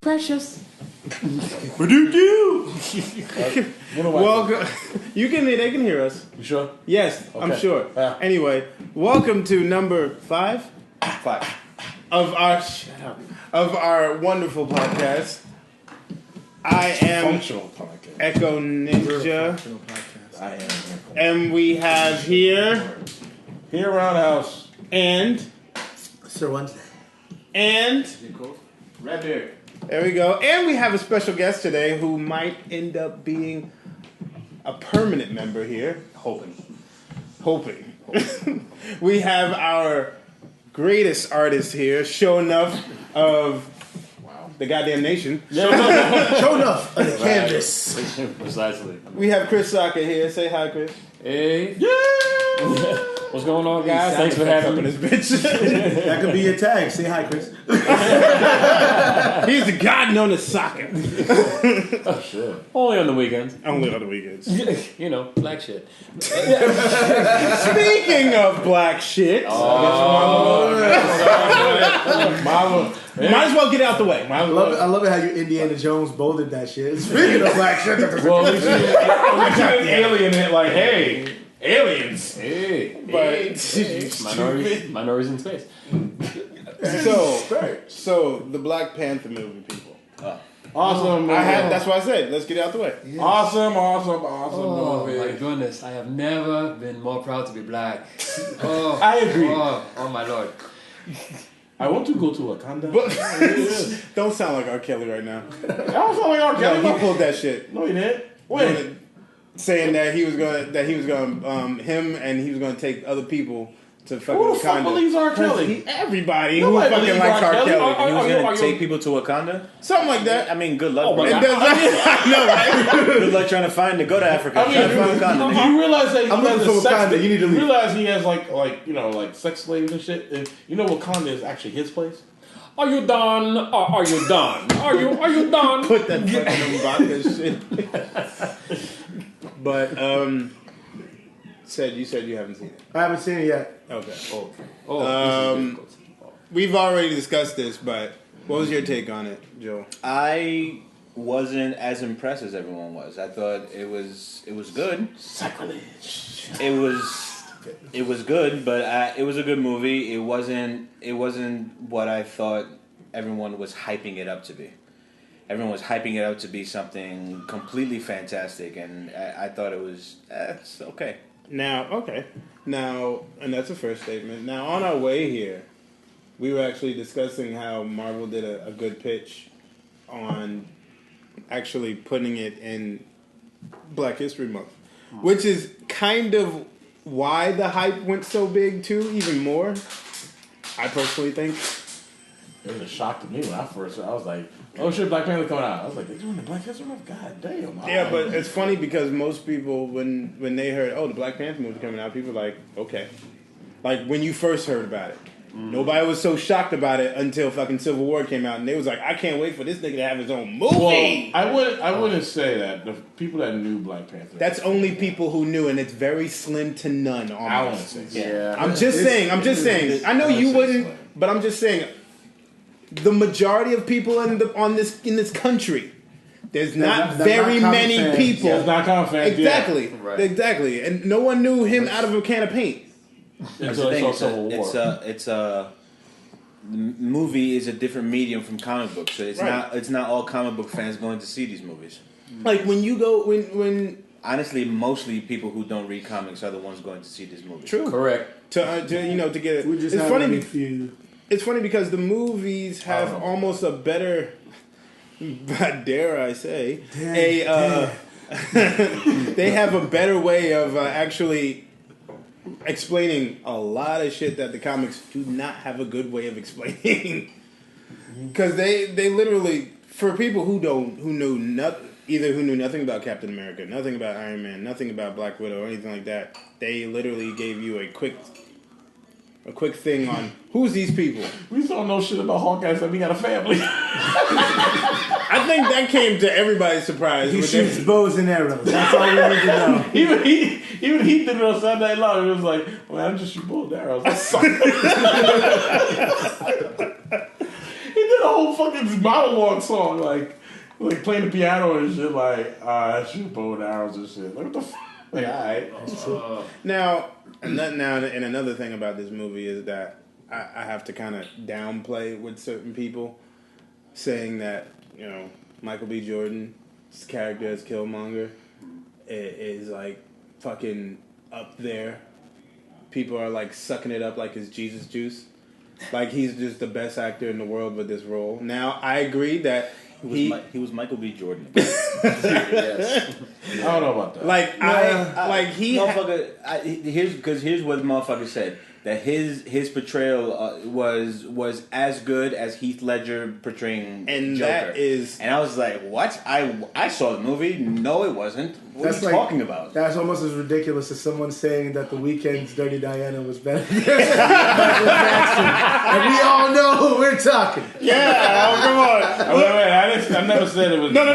Precious. Welcome. They can hear us. You sure? Yes, okay. I'm sure. Anyway, welcome to number 5 of our wonderful podcast. I am functional podcast. Echo Ninja. I am. And we have here Roundhouse and Sir Wednesday and Redbeard. There we go. And we have a special guest today who might end up being a permanent member here. Hoping. We have our greatest artist here, Show Enough of the goddamn nation. Show Enough of the canvas. Precisely. We have Chris Saka here. Say hi, Chris. Hey. Yeah. What's going on, guys? Thanks for having me. This bitch. That could be your tag. Say hi, Chris. He's the god known as Saka. Oh, shit. Only on the weekends. Only on the weekends. You know, black shit. Speaking of black shit. Might as well get out the way. I love it how you Indiana Jones bolded that shit. Speaking of black shit. Well, at least you alien it like, hey, aliens. Hey. But minorities in space. So the Black Panther movie, people. Awesome. That's what I said. Let's get it out the way. Yes. Awesome Oh movie. my goodness, I have never been more proud to be black. I agree. Oh my lord. I want to go to Wakanda. Don't sound like R. Kelly right now. I don't sound like R. Kelly. No, he pulled that shit. No, he didn't. When? Saying that he was gonna take other people to fucking Who the fuck believes R. Kelly? Everybody Nobody who fucking believes likes R. R. Kelly. Kelly. He was going to take people to Wakanda? Something like that. I mean, good luck. Oh my bro. God. No, right? Good luck trying to go to Africa. I mean, Try to find Wakanda. you realize that I'm looking for Wakanda. You need to leave. You realize he has like sex slaves and shit. And you know Wakanda is actually his place. Are you done? Are you done? Are you done? Put that fucking Mbaka shit. But you said you haven't seen it. I haven't seen it yet. Okay. Oh, We've already discussed this, but what was your take on it, Joe? I wasn't as impressed as everyone was. I thought it was good. Sacrilege. It was good, but it was a good movie. It wasn't what I thought everyone was hyping it up to be. Everyone was hyping it up to be something completely fantastic, and I thought it was it's okay. Now, and that's the first statement. Now, on our way here, we were actually discussing how Marvel did a good pitch on actually putting it in Black History Month, which is kind of why the hype went so big too, even more. I personally think It was a shock to me when I first heard. I was like, "Oh shit, Black Panther coming out!" I was like, "They're doing the Black History Month? God damn!" Yeah, but it's funny because most people, when they heard, "Oh, the Black Panther movie coming out," people were like, "Okay." Like when you first heard about it, nobody was so shocked about it until fucking Civil War came out, and they was like, "I can't wait for this nigga to have his own movie." Well, I wouldn't say that. The people that knew Black Panther. That's only people who knew, and it's very slim to none. Almost. I wouldn't say so. Yeah. I'm just saying. I know you wouldn't, but I'm just saying. The majority of people in this country, there's not very many people. Yeah, it's not common fans. Exactly, Yeah. Right. Exactly, and no one knew him out of a can of paint. That's the thing. It's a movie is a different medium from comic books, so it's not all comic book fans going to see these movies. Like when you go when honestly, mostly people who don't read comics are the ones going to see this movie. True, Correct. To get it. We just It's have funny. a few. It's funny because the movies have almost a better, dare I say, they have a better way of actually explaining a lot of shit that the comics do not have a good way of explaining. Because they literally, for people who knew nothing about Captain America, nothing about Iron Man, nothing about Black Widow or anything like that, they literally gave you a quick thing on who's these people. We don't know shit about Hawkeye, so we got a family. I think that came to everybody's surprise. He shoots bows and arrows. That's all we need to know. Even he did it on Saturday Night Live. It was like, well, I just shoot bows and arrows. He did a whole fucking this monologue song, like playing the piano and shit, like I shoot bow and arrows and shit. Like what the fuck? Like, all right. Now, and another thing about this movie is that I have to kind of downplay with certain people, saying that Michael B. Jordan's character as Killmonger is like fucking up there. People are like sucking it up like it's Jesus juice. Like he's just the best actor in the world with this role. Now I agree that he was Michael B. Jordan. Yes. I don't know about that. Here's what the motherfucker said. That his portrayal was as good as Heath Ledger portraying Joker. And I was like, what? I saw the movie. No, it wasn't. What are you talking about? That's almost as ridiculous as someone saying that The Weeknd's Dirty Diana was better than Michael Jackson. And we all know who we're talking. Yeah, come on. Wait, I never said it was. No. All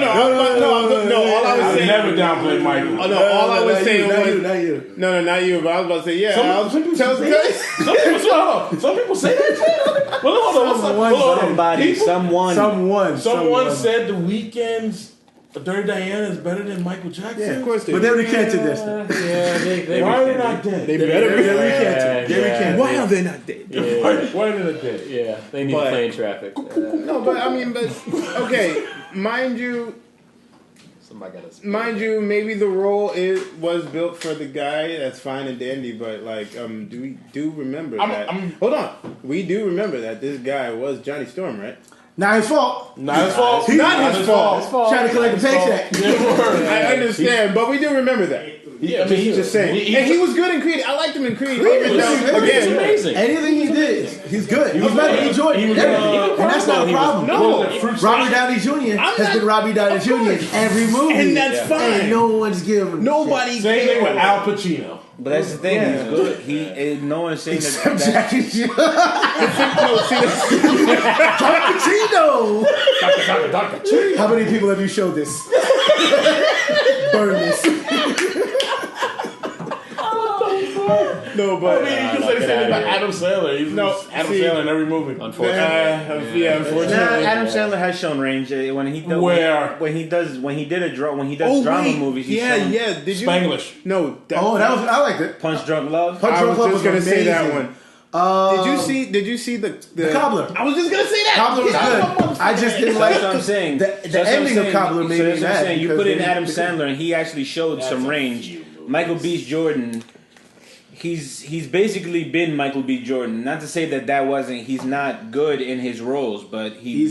I was saying. Never downplayed Michael. Oh no, all I was saying was not you. No, not you. But I was about to say, yeah. Some people say that. Someone said The Weeknd's Dirty Diana is better than Michael Jackson. Yeah, of course they But they recanted this. Yeah, why are they not dead? They better be recanted. They recanted. Why are they not dead? Why are they not dead? Yeah, they need plane traffic. No, but I mean, okay, mind you, maybe the role was built for the guy. That's fine and dandy, but like, we do remember that? Hold on, we do remember that this guy was Johnny Storm, right? Not his fault. Not his fault. Not his fault. Trying to collect the paycheck. I understand, but we do remember that. Yeah, I mean, he's just saying. And he was good in Creed. I liked him in Creed. He's amazing. Anything he did, he's good. He's better than Jordan. And that's not a problem. No. Robert Downey Jr. has been Robbie Downey Jr. in every movie. And that's fine. And no one's giving him Nobody. Same thing with Al Pacino. But that's the thing. He's good. No one's saying Except that. Jackie Chan. Dr. Pacino. How many people have you showed this? Burn this. No, but I mean, you can say the same thing about Adam Sandler. He's Adam Sandler in every movie. Unfortunately, unfortunately. Adam Sandler has shown range when he does drama movies. Did you Spanglish? No. I liked it. Punch Drunk Love. Punch Drunk Love was gonna amazing. say that one. Did you see the Cobbler? I was just gonna say that. Cobbler was good. I just didn't like That's what I'm saying. the ending of Cobbler made me mad. You put in Adam Sandler and he actually showed some range. Michael B. Jordan. He's basically been Michael B. Jordan. Not to say that wasn't. He's not good in his roles, but he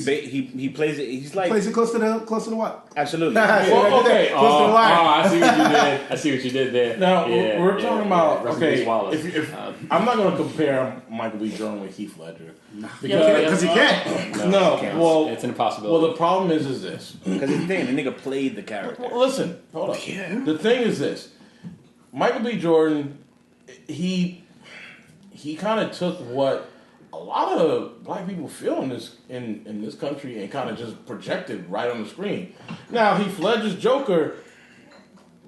plays it. He's like plays it close to the what? Absolutely. Well, okay. Close to the wire. I see what you did. I see what you did there. Now we're talking about Wallace. If I'm not going to compare Michael B. Jordan with Heath Ledger Because he can't. Well, it's an impossibility. Well, the problem is this. Because the nigga played the character. Well, listen, hold up. Yeah. The thing is this: Michael B. Jordan, he kind of took what a lot of black people feel in this country and kind of just projected right on the screen. Now, Heath Ledger's Joker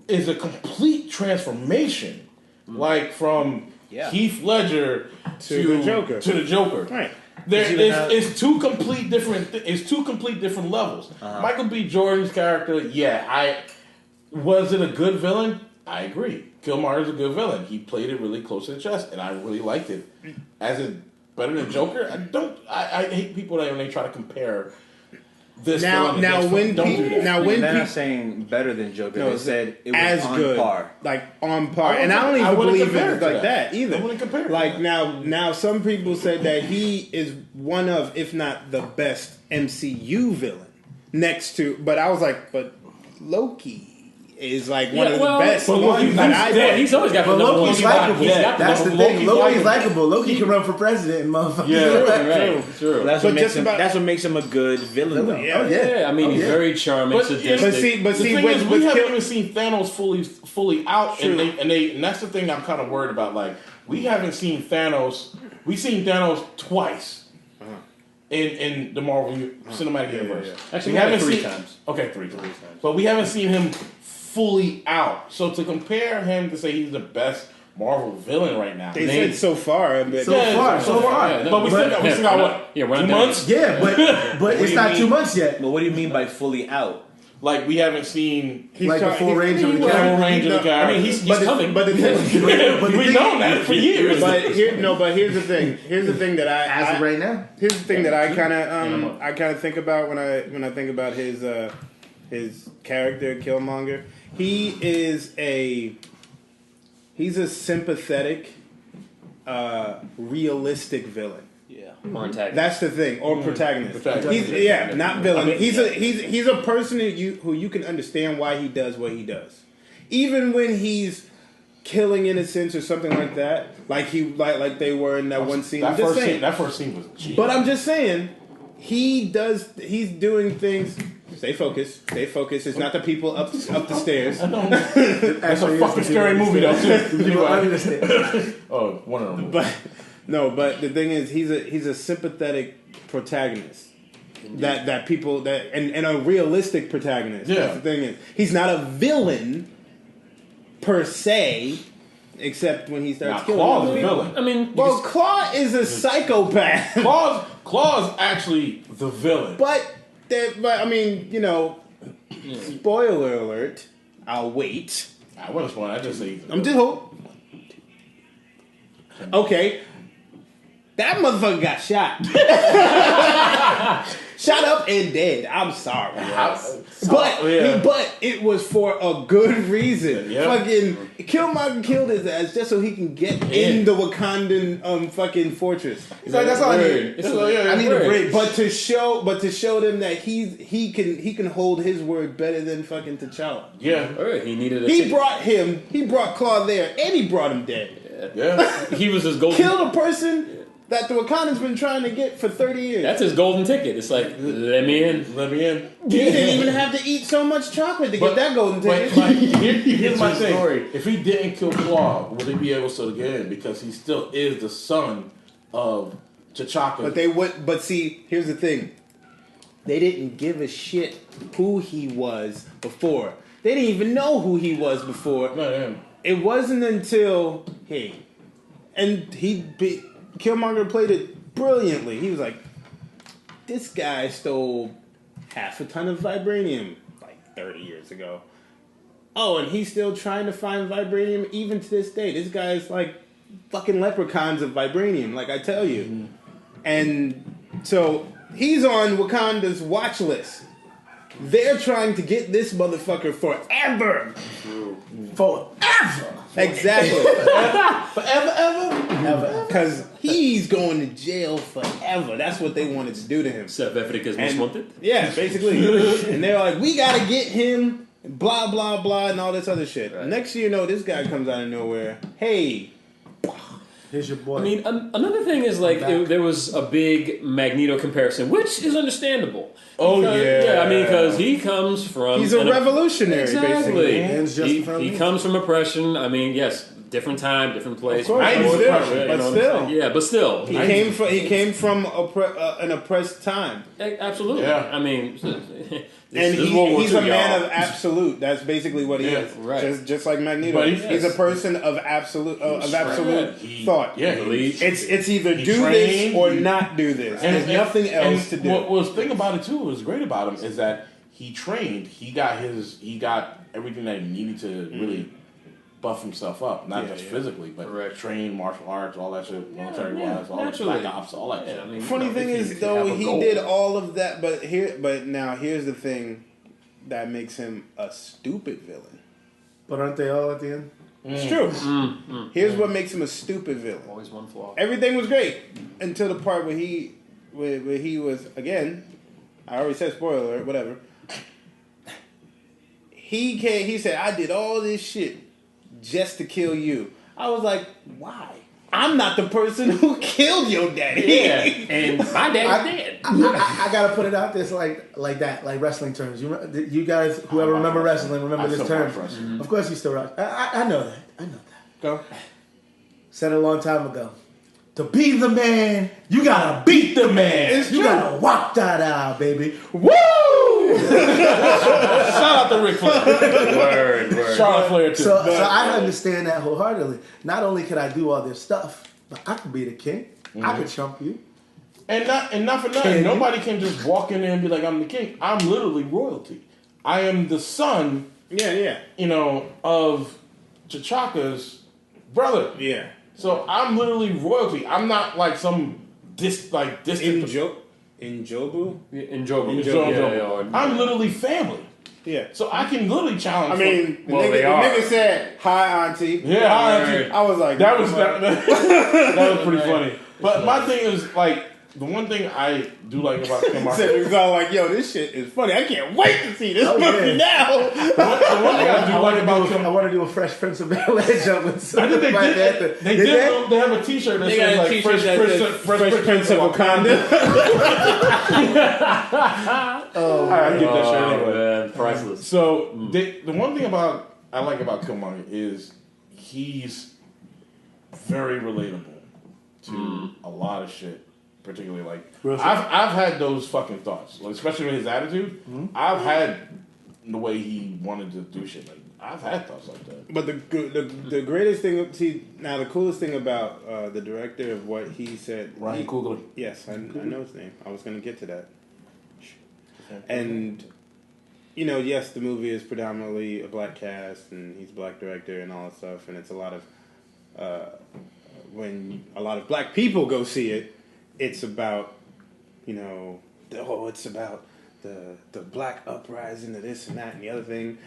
is a complete transformation, like from Heath Ledger to the Joker. Right. It's two complete different levels. Michael B. Jordan's character, was it a good villain? I agree. Killmonger's a good villain. He played it really close to the chest, and I really liked it. As it better than Joker, I hate people when they try to compare this. Now when they're not saying better than Joker, they said it was as on good, par, like on par. And I don't even believe it like that either. I wouldn't compare. Like now, some people said that he is one of, if not the best MCU villain. Next to, but I was like, but Loki is like one of the best ones that I know. He's always got the But number one Loki's spot. likable. That's the thing. Loki's likable. Loki can run for president and motherfuckers. Yeah, true. That's what makes him a good villain, though. Yeah. I mean, he's very charming, sadistic. But see, we haven't even seen Thanos fully out, and that's the thing I'm kind of worried about. Like, we haven't seen Thanos. We've seen Thanos twice in the Marvel Cinematic Universe. Actually, we haven't three seen times. Okay, three times. But we haven't seen him fully out. So to compare him to say he's the best Marvel villain right now. They said so far. But So far. Yeah, But we still got what? Yeah, 2 months? Yeah, but it's not 2 months yet. But what do you mean by fully out? Like, we haven't seen Like the full range of the the full character. range of the character. I mean, he's coming. But the thing, We've known that for years. but here's the thing. Here's the thing that As of right now. Here's the thing that I kind of think about when I think about his character Killmonger. He's a sympathetic, realistic villain. Yeah. Or antagonist. That's the thing, or protagonist. Protagonist. He's not villain. I mean, he's a person who you can understand why he does what he does, even when he's killing innocents or something like that. Like they were in that one scene. That first scene was cheap. But I'm just saying, he's doing things. Stay focused. It's not the people up the stairs. That's a fucking scary movie, though, too. Understand. Oh, one of them. But the thing is, he's a sympathetic protagonist. That people and a realistic protagonist. Yeah. That's the thing is, he's not a villain per se, except when he starts killing Claw's other a people. villain. I mean, Well, Claw is a psychopath. Claw's actually the villain. But I mean, spoiler alert. I'll wait. I wasn't spoiling. I just say I'm just hope. Okay. That motherfucker got shot. Shot up and dead. I'm sorry. But it was for a good reason. Yep. Fucking Killmonger killed his ass just so he can get in the Wakandan fucking fortress. He's like, that's all I need. I need a break. But to show them that he can hold his word better than fucking T'Challa. Yeah. he needed a He brought Claw there, and he brought him dead. Yeah. He was his golden. Killed a person that the Wakandans been trying to get for 30 years. That's his golden ticket. It's like, let me in. Let me in. He didn't even have to eat so much chocolate to get that golden ticket. But here's my thing. Story. If he didn't kill Claw, would he be able to get in? Because he still is the son of T'Chaka. But they would. But see, here's the thing. They didn't give a shit who he was before. They didn't even know who he was before. It wasn't until Killmonger played it brilliantly. He was like, this guy stole half a ton of vibranium like 30 years ago. Oh, and he's still trying to find vibranium even to this day. This guy's like fucking leprechauns of vibranium, like I tell you. Mm-hmm. And so he's on Wakanda's watch list. They're trying to get this motherfucker forever. Forever. Exactly. Forever. Because he's going to jail forever. That's what they wanted to do to him. Self-evident most wanted? Yeah, basically. And they're like, we got to get him, blah, blah, blah, and all this other shit. Right. Next thing you know, this guy comes out of nowhere. Hey. Here's your boy. I mean, another thing is like there was a big Magneto comparison, which is understandable. Yeah, I mean, because he comes from... He's a revolutionary, exactly. basically. He comes from oppression. I mean, yes, different time, different place. Of course, but still. He came from an oppressed time. Absolutely. Yeah. I mean... he's a man of absolute. That's basically what he is. Right. Just like Magneto. He's a person of absolute thought. Yeah, it's either do this or not do this. And there's nothing else to do. What was thing about it too, what was great about him is that he trained. He got everything that he needed to really buff himself up, not just physically, but train martial arts, all that shit, military wise, all that black ops, all that shit. I mean, funny thing is though, he did all of that, but now here's the thing that makes him a stupid villain. But aren't they all at the end? It's true. Here's what makes him a stupid villain. Always one flaw. Everything was great until the part where he was, again, I already said spoiler alert, whatever. He said, I did all this shit just to kill you. I was like, why? I'm not the person who killed your daddy. Yeah, and my daddy's dead. I gotta put it out there like that, like wrestling terms. You guys, whoever remember wrestling, remember this term. Of course you still rock. I know that. Go. Said it a long time ago. To be the man, you gotta beat the man. It's you true. gotta walk that out, baby. Woo! Shout out to Ric Flair. Word. Charlotte Flair too. So I understand that wholeheartedly. Not only can I do all this stuff, but I could be the king. I could chump you. And not for nothing. Nobody can just walk in there and be like, I'm the king. I'm literally royalty. I am the son. Yeah. Of T'Chaka's brother. Yeah. So I'm literally royalty. I'm not like some distant. Njobu? Njobu. I'm literally family. Yeah. So I can literally challenge. I mean, the nigga said, "Hi, auntie." Yeah, hi, auntie. I was like, that was pretty funny. But my thing is like. The one thing I do like about Kim It's all like, yo, this shit is funny. I can't wait to see this movie now. The one thing I do like about Kim, I want to do a Fresh Prince of Bel-Air jump with something. They have a T-shirt that says like Fresh Prince of Wakanda. I get that shirt anyway. Man, priceless. So the one thing I like about Killmonger is he's very relatable to a lot of shit. Particularly, like I've had those fucking thoughts, like, especially with his attitude. I've had the way he wanted to do shit. Like I've had thoughts like that. But the greatest thing, the coolest thing about the director of what he said, Ryan Coogler. Yes, I know his name. I was going to get to that. And yes, the movie is predominantly a black cast, and he's a black director and all that stuff, and it's a lot of when a lot of black people go see it. It's about, it's about the black uprising of this and that and the other thing.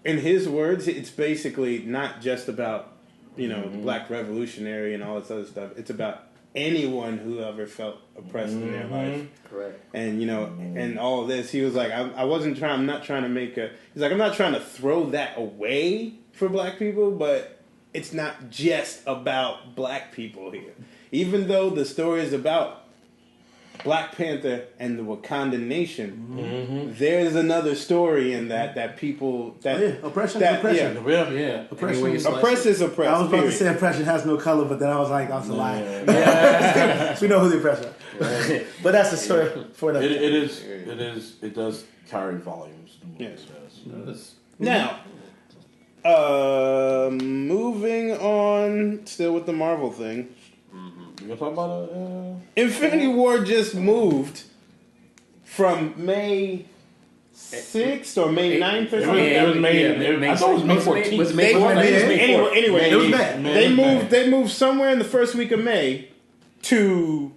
In his words, it's basically not just about, the black revolutionary and all this other stuff. It's about anyone who ever felt oppressed in their life. Correct. And, and all of this, he was like, I'm not trying to make he's like, I'm not trying to throw that away for black people, but it's not just about black people here. Even though the story is about Black Panther and the Wakandan nation, there's another story in that people oppression is oppression. Oppress is oppressed. I was about to say oppression has no color, but then I was like, that's a lie. Yeah. So we know who the oppressor is. But that's the story for that. It does carry volumes. Yes. Now, moving on, still with the Marvel thing. You gonna talk about Infinity War just moved from May 6th or May 9th or something. It was May. I thought it was May 14th. Was May 14th? Anyway, it was May. They moved somewhere in the first week of May to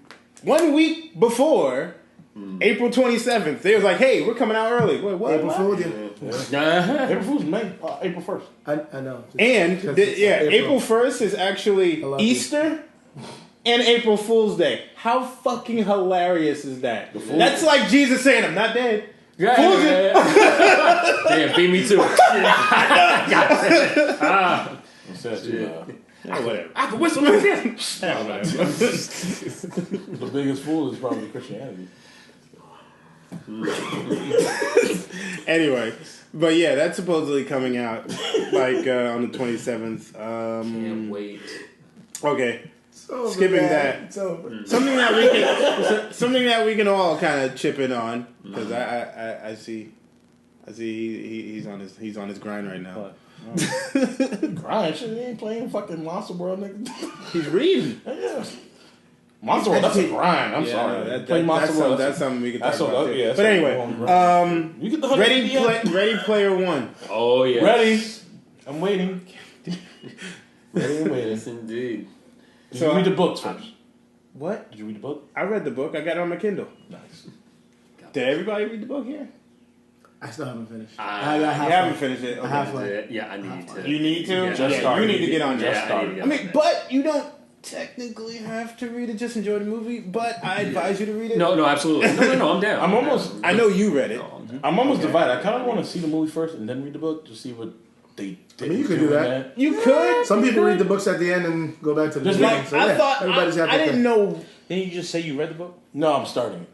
1 week before April 27th. They was like, "Hey, we're coming out early." Wait, what? April Fool's, April Fool's May. April 1st. I know. And April 1st is actually Easter. And April Fool's Day. How fucking hilarious is that? That's like Jesus saying, "I'm not dead." Damn, beat me too. Whatever. I can whistle like this. The biggest fool is probably Christianity. Anyway, but yeah, that's supposedly coming out like on the 27th. Can't wait. Okay. Skipping that, something that we can all kind of chip in on, because I see he's on his grind right now. Grind? Shit, he ain't playing fucking Monster World, nigga. He's reading. Yeah. Monster World, that's a grind. I'm sorry. That's something we can talk about. But anyway, you get the Ready Player One. Oh yeah. Ready. I'm waiting. Ready and waiting. Yes, indeed. Did you read the books first? What? Did you read the book? I read the book. I got it on my Kindle. Nice. Did everybody read the book here? I still haven't finished. You haven't finished it. Okay. Halfway. Yeah, I need to. You need to? Yeah, you need to get on Just Start. I mean, but you don't technically have to read it. Just enjoy the movie. But I advise you to read it. No, absolutely. No, I'm down. I know you read it. I'm almost divided. I kind of want to see the movie first and then read the book to see what they did. You could do that. You could. Some people read the books at the end and go back to the beginning. So I thought everybody's got I didn't know. Didn't you just say you read the book? No, I'm starting it.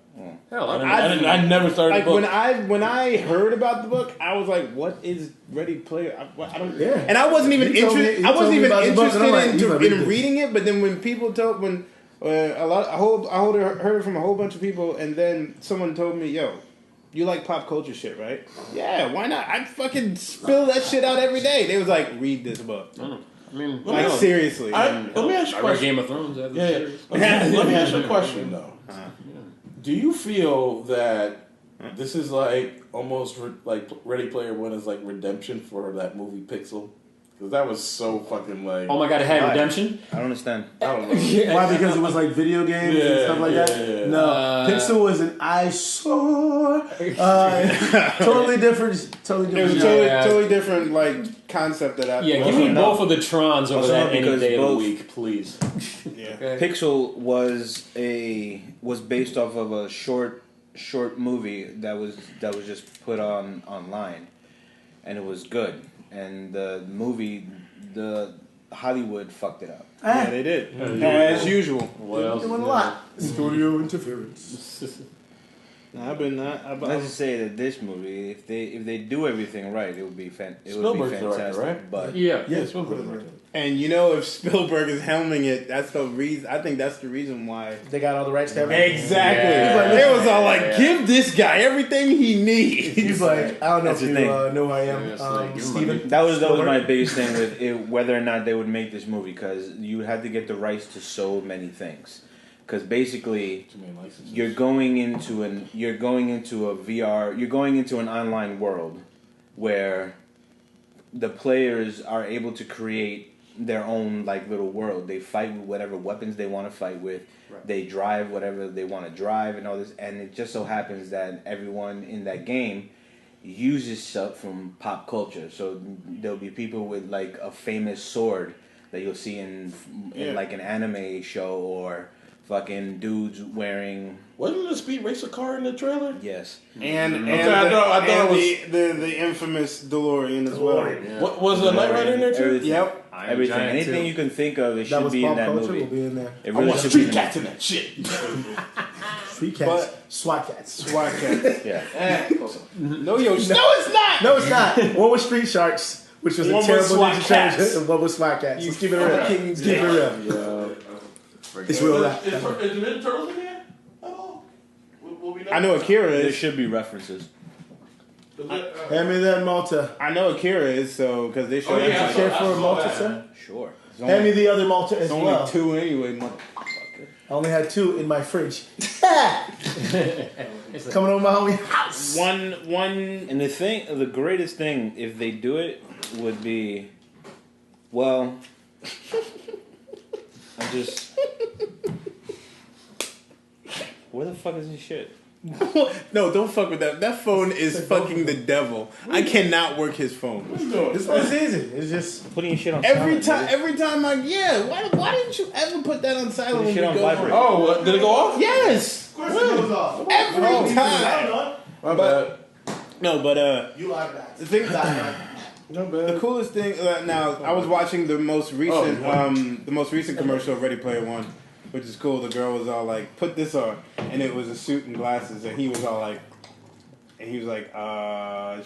Hell, I never started like the book. when I heard about the book, I was like, "What is Ready Player?" I don't. Yeah. And I wasn't even interested. I wasn't even interested in reading it. But then when people told I heard it from a whole bunch of people, and then someone told me, "Yo, you like pop culture shit, right? Yeah, why not? I'd fucking spill that shit out every day. They was like, read this book. I mean, Like, seriously. Let me ask you a I read question. Game of Thrones. Let me ask you a question, though. Do you feel that this is like almost like Ready Player One is like redemption for that movie Pixel? Because that was so fucking like... Oh my god, it had redemption? I don't understand. I don't know. Why? Because it was like video games and stuff like that? Yeah. No. Pixel was an eyesore. Totally different. It was a totally different like concept of that. Yeah, give me both of the Trons over that any day of the week, please. Yeah. Okay. Pixel was based off of a short movie that was just put online, and it was good. And the movie, the Hollywood fucked it up. Yeah, they did. As usual. What else? Doing a lot. Studio interference. Let's just say that this movie, if they do everything right, it would be fantastic. Director, right? But Yeah. Spielberg. And you know, if Spielberg is helming it, that's the reason. I think that's the reason why. They got all the rights to everything. Exactly. Yeah. They was all like, give this guy everything he needs. He's like, I don't know That's if you the thing. know who I am, Yeah, it's like, give him Steven. that was my biggest thing with it, whether or not they would make this movie, because you had to get the rights to so many things. Because basically, you're going into a VR, you're going into an online world where the players are able to create their own like little world. They fight with whatever weapons they want to fight with. Right. They drive whatever they want to drive and all this. And it just so happens that everyone in that game uses stuff from pop culture. So there'll be people with like a famous sword that you'll see in like an anime show, or fucking dudes wearing... Wasn't the Speed Racer car in the trailer? Yes. And I thought it was the infamous DeLorean as well. Yeah. What was the Knight Rider in there too? Everything. Yep. Everything. Anything you can think of, it That should was be in pop that culture. movie. Will be in there. It I really want should be street in cats in that shit. Street cats. SWAT cats. SWAT cats. Yeah. No, it's not. No, it's not. One was Street Sharks, which was One a terrible was SWAT Ninja Cats. Turtles, and one was SWAT cats. Let's keep it real. Let's keep it real. It's real rap. Is the Ninja Turtles in here at all? Will we know? I know Akira There is. should be references. Hand me that Malta. I know Akira is, so because they show. Oh, yeah, You care for a Malta, sir? Sure. Hand me the other Malta as It's only well. 2 anyway, motherfucker. I only had 2 in my fridge. Coming over my homie house. One. And the greatest thing, if they do it, would be, well, I'm just, where the fuck is this shit? No, don't fuck with that. That phone is fucking the devil. I cannot work his phone. This one's easy. It's just Putting your shit on Every silent, time why didn't you ever put that on silent when Put we your shit go on for it? vibrate. Oh, did it go off? Yes! of course it goes off. Every time! My bad. No, but You like that. the thing My the bad. coolest thing now I was watching the most recent commercial of Ready Player One, which is cool. The girl was all like, "Put this on," and it was a suit and glasses, and he was all like, and he was like,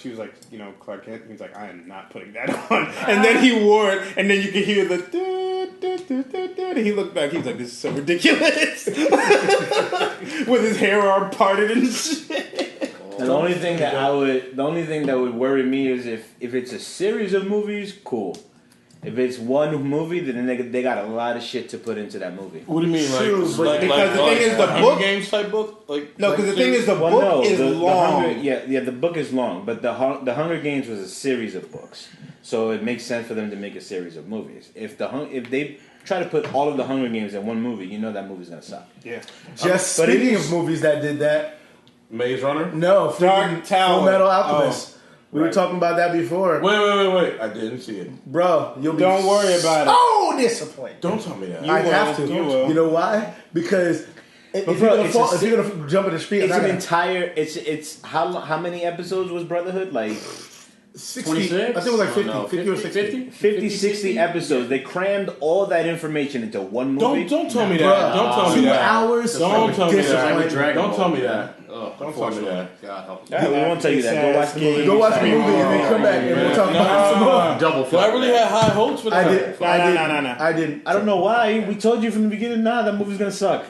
she was like, you know, Clark Kent. He was like, "I am not putting that on," and then he wore it, and then you could hear the. And he looked back. He was like, "This is so ridiculous," with his hair all parted and shit. The only thing that would worry me is if it's a series of movies, cool. If it's one movie, then they got a lot of shit to put into that movie. What do you mean, True, but because the thing is the Hunger book- Games type book, like No, because the thing is the Well, book no, is the long. the book is long, but the Hunger Games was a series of books, so it makes sense for them to make a series of movies. If they try to put all of the Hunger Games in one movie, you know that movie's gonna suck. Yeah. Just But it speaking is- of movies that did that, Maze Runner. no, Dark Tower. Full Metal Alchemist. We were right. talking about that before. Wait! I didn't see it. Bro, you'll be Don't worry about it. so disappointed. Don't tell me that. I will, have to. you will. You know why? Because if bro, you're it's gonna jump in the street, It's I'm an not entire. It's how many episodes was Brotherhood? Like 60. 26? I think it was like 50, Oh, no, 50 or 60. 50, 60 episodes. They crammed all that information into one movie. Don't tell me Bro, that. Don't tell me 2 that. hours. Don't tell me disappointed. that. Don't tell me that. Oh, Don't tell me that. God help All right, we won't tell you that. Go watch the movie. Go watch the movie and then come back and we'll talk about it some more. Double So I really had high hopes for that. I did. No. I didn't. I don't know why. We told you from the beginning. Nah, that movie's gonna suck.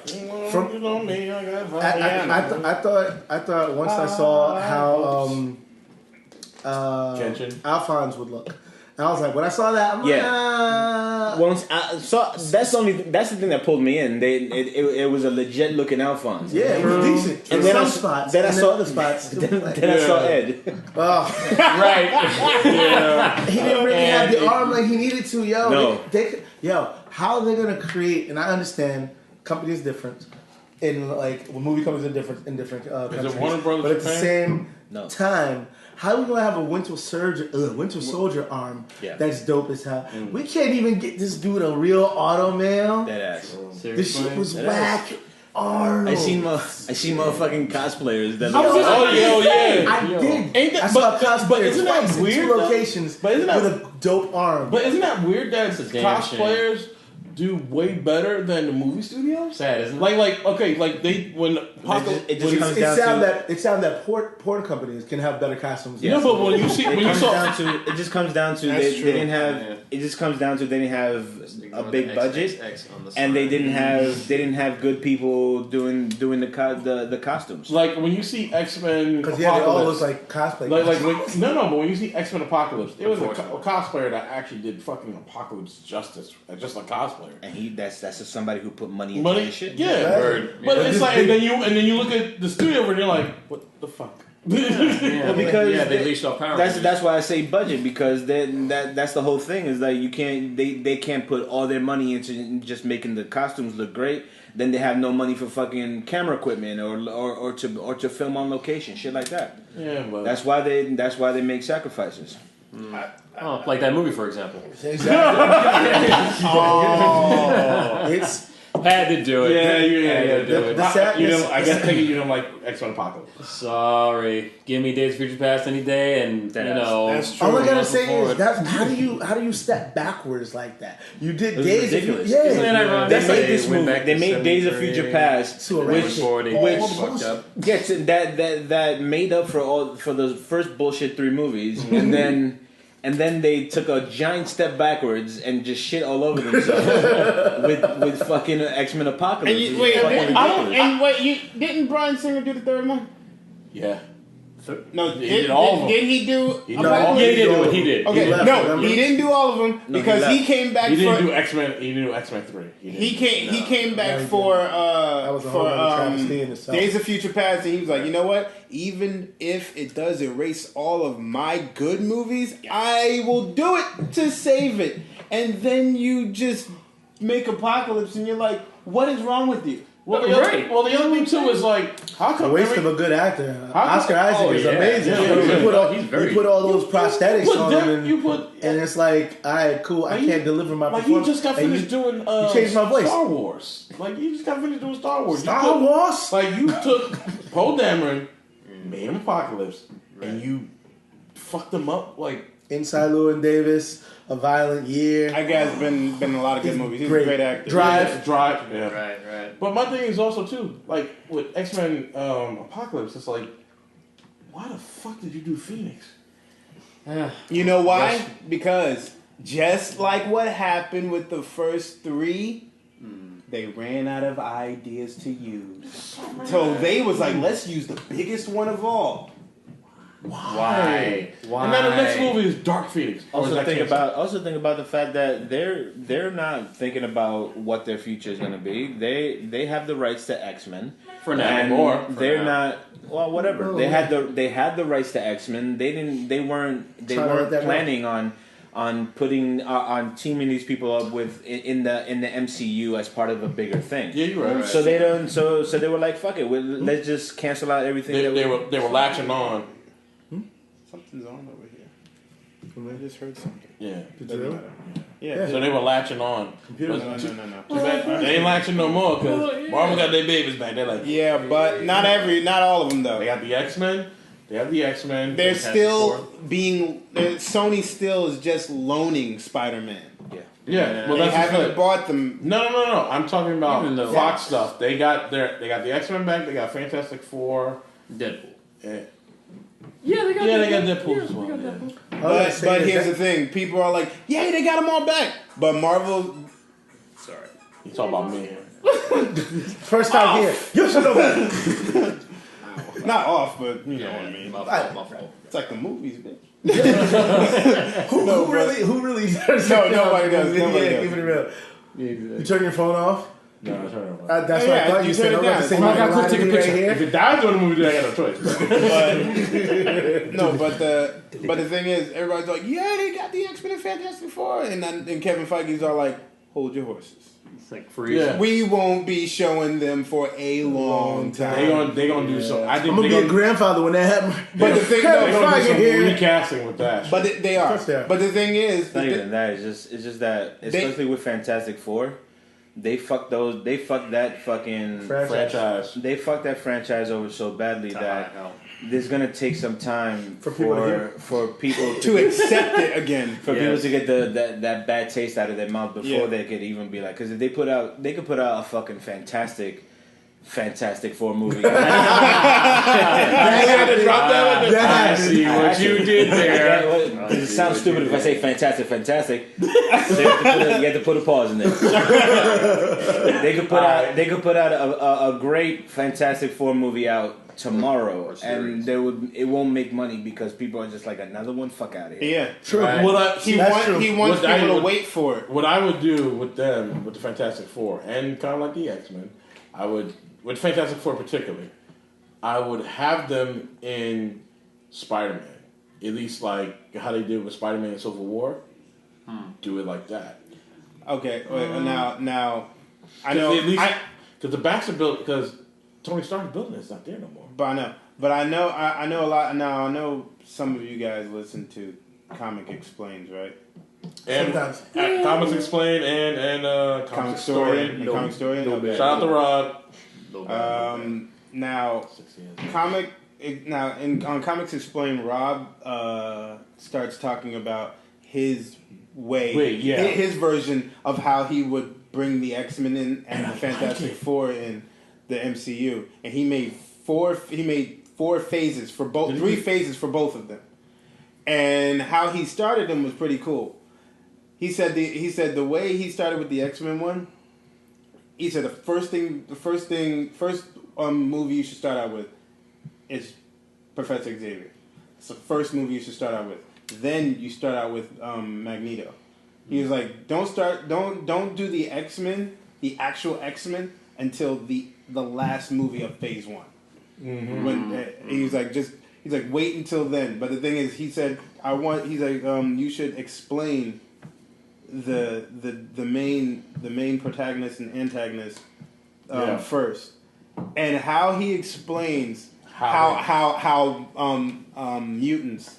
From you know me, I got I thought once I saw how Kenshin. Alphonse would look. And I was like, when I saw that, I'm like, Once that's the thing that pulled me in. It was a legit looking Alphonse. yeah, it was decent. And then some spots, then I saw other spots. Then I saw Ed. Oh, Right. he didn't really have the arm like he needed to. Yo, No. how are they gonna create? And I understand company is different. In like when movie companies are different in different countries. Is it Warner Brothers but at the Japan? same time, how are we gonna have a Winter Soldier arm that's dope as hell? We can't even get this dude a real automail. That ass. This shit was whack. Arnold. I seen motherfucking cosplayers that. I did. I saw cosplayers but isn't that twice in weird? 2 locations But isn't that with a dope arm. But isn't that weird that damn cosplayers do way better than the movie studios? Sad, isn't it? Like they when It just comes It down to sounds that porn companies can have better costumes. no, but when you see when you saw it just comes down to they didn't have. It just comes down to they didn't have a big budget, and they didn't have good people doing the costumes. like when you see X-Men Because they all look like cosplay. but when you see X-Men Apocalypse, there was a cosplayer that actually did fucking Apocalypse justice, just a cosplayer. And that's just somebody who put money into this shit. Yeah. Word. But it's like, and then you look at the studio and you're like, what the fuck? Yeah, because they leashed off Power. That's why I say budget, because that's the whole thing, is like you can't they can't put all their money into just making the costumes look great. Then they have no money for fucking camera equipment or to film on location, shit like that. Yeah, but That's why they make sacrifices. Like that movie, for example. Exactly. It's Had to do it. Yeah. Had to do it. I guess you don't like X-Men Apocalypse. Sorry. Give me Days of Future Past any day, and That's true. all I gotta Moving say forward. is that how do you step backwards like that? You did was Days ridiculous. of Future. Isn't it ironic? They That's made like this movie. back They in made Days of 73. Future Past, To a Which ratchet. 40, All which bullshit. fucked up. yes, that made up for the first bullshit 3 movies, and then they took a giant step backwards and just shit all over themselves with fucking X-Men Apocalypse. And It's wait, fucking ridiculous. didn't Bryan Singer do the third one? Yeah. No, He did all of them. did he do? He No, Apocalypse? Yeah, he did do it. He did. Okay, He left, no, remember? he didn't do all of them No, because he he came back He didn't for do X-Men. He didn't do X-Men 3. he came back he for That was a whole other travesty in itself. Days of Future Past, and he was like, you know what? Even if it does erase all of my good movies, I will do it to save it. And then you just make Apocalypse, and you're like, what is wrong with you? Well, the other thing too is like, how A come waste of a good actor. How come- Oscar Isaac is yeah. amazing. Yeah. We put all those prosthetics on him, and and it's like, all right, cool. I can't deliver my like you performance. just got And finished doing you changed my voice. Star Wars. Like you just got finished doing Star Wars. Star Wars. Like you took Poe Dameron, made him Apocalypse, and you fucked him up. Like Inside Llewyn Davis, A Violent Year. That guy's been in a lot of good movies. He's great. a great actor. Drive. yeah. Right. But my thing is also too, like with X-Men Apocalypse, it's like, why the fuck did you do Phoenix? You know why? Because just like what happened with the first 3, they ran out of ideas to use. So they was like, let's use the biggest one of all. Why? And then the next movie is Dark Phoenix. Also think about the fact that they're not thinking about what their future is going to be. They have the rights to X-Men For now. and more. they're not. Well, whatever. Oh. They had the rights to X-Men. They weren't Trying to let that planning on putting on teaming these people up with in the MCU as part of a bigger thing. Yeah, you're right. So they don't. So they were like, "Fuck it, let's just cancel out everything." They were latching on. Something's on over here. I just heard something. Yeah. Yeah. So they were latching on. Computers. No. They ain't latching no more because Marvel got their babies back. They're like, Yeah, but not all of them though. they got the X-Men. They have the X-Men. They're Fantastic still Four. being. Sony still is just loaning Spider-Man. Yeah. Well, They that's haven't good. bought them. No. I'm talking about Even though- Fox stuff. They got the X-Men back. They got Fantastic Four. Deadpool. Yeah. Yeah, they They got Deadpool as well. Yeah. But here's the thing: people are like, "Yay, they got them all back." But Marvel, You talk about me. First time here. You should know better. Not off, but you know what I mean. My fault. It's like the movies, bitch. Who really does? No, nobody does. Nobody does. Keep it real. Yeah, You turn your phone off? No, I turn it off. That's what I thought you said. I'm about to say, I got to take a picture. If it dies during the movie, then I got no choice. But the thing is, everybody's like, yeah, they got the X-Men and Fantastic Four, and Kevin Feige's all like, hold your horses. It's like freeze. Yeah. We won't be showing them for a long time. They gonna do something. I think I'm gonna be a grandfather when that happens. But the thing, they're gonna do some recasting with that. But they are. They are. But the thing is, It's not even that. It's just that, especially with Fantastic Four, they fucked that fucking franchise. They fucked that franchise over so badly that there's gonna take some time for people to accept it again. For people to get that bad taste out of their mouth before they could even be like, because if they could put out a fucking Fantastic Four movie. I see what you did there. It sounds stupid if I say fantastic. You have to put a pause in there. They could put out a great Fantastic Four movie out tomorrow, and it won't make money because people are just like, another one, fuck out of here. Yeah, true. Right. He wants people to wait for it. What I would do with them, with the Fantastic Four, and kind of like the X-Men, with Fantastic Four particularly, I would have them in Spider-Man. At least like how they did with Spider-Man and Civil War. Do it like that. Okay, now I know because the backs are built because Tony Stark's building is not there no more. But I know a lot now. I know some of you guys listen to Comic Explains, right? And Comics Explain and Comic Story. Comic Story. Shout out to Rod. Now, on Comics Explain, Rob starts talking about his his version of how he would bring the X-Men in and the Fantastic Four in the MCU, and he made four phases for both, 3 phases for both of them, and how he started them was pretty cool. He said the way he started with the X-Men one. He said the first movie you should start out with is Professor Xavier. It's the first movie you should start out with. Then you start out with Magneto. He was like, don't do the X-Men, the actual X-Men, until the last movie of Phase 1. Mm-hmm. When he's like wait until then. But the thing is, he said you should explain the main protagonist and antagonist first, and how he explains how mutants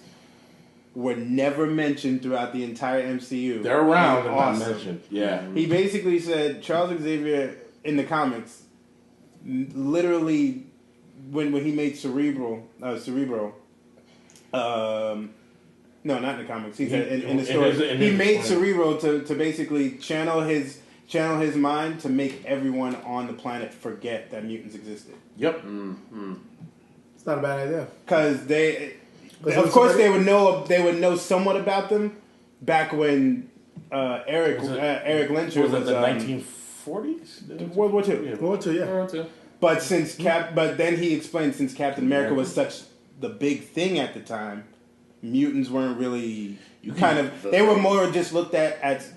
were never mentioned throughout the entire MCU. They're around and not mentioned. Yeah, he basically said Charles Xavier in the comics, literally when he made Cerebro. No, not in the comics. He said in the story. He made Cerebro to basically channel his mind to make everyone on the planet forget that mutants existed. Yep. It's not a bad idea. Because of course, they would know somewhat about them back when Eric Lyncher was it the 1940s? World War II. World War II, yeah. World War II. But then he explained since Captain America was such the big thing at the time. Mutants weren't really they were more just looked at as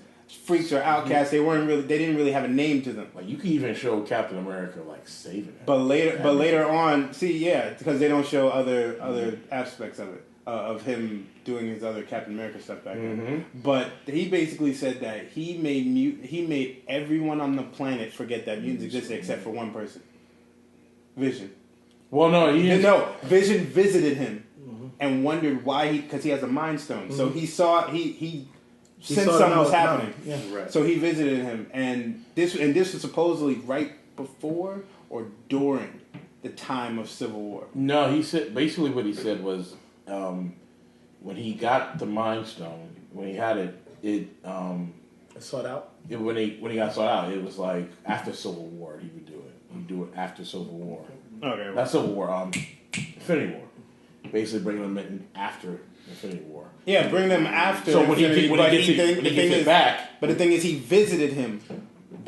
freaks or outcasts. They didn't really have a name to them. Like you can even show Captain America like saving it. But later on, because they don't show other aspects of it, of him doing his other Captain America stuff back then. But he basically said that he made everyone on the planet forget that mutants existed except for one person, Vision. Well, no, Vision visited him. And wondered why because he has a Mind Stone. So he saw he sensed something was happening. Yeah. Right. So he visited him, and this was supposedly right before or during the time of Civil War. No, he said basically what he said was when he got the Mind Stone, when he had it sought out. When he got sought out, it was like after Civil War he would do it. He'd do it after Civil War. Okay. Not Civil War. Infinity War. Basically, bringing them in after Infinity War. Yeah, bring them after. So when he gets it back, but the thing is, he visited him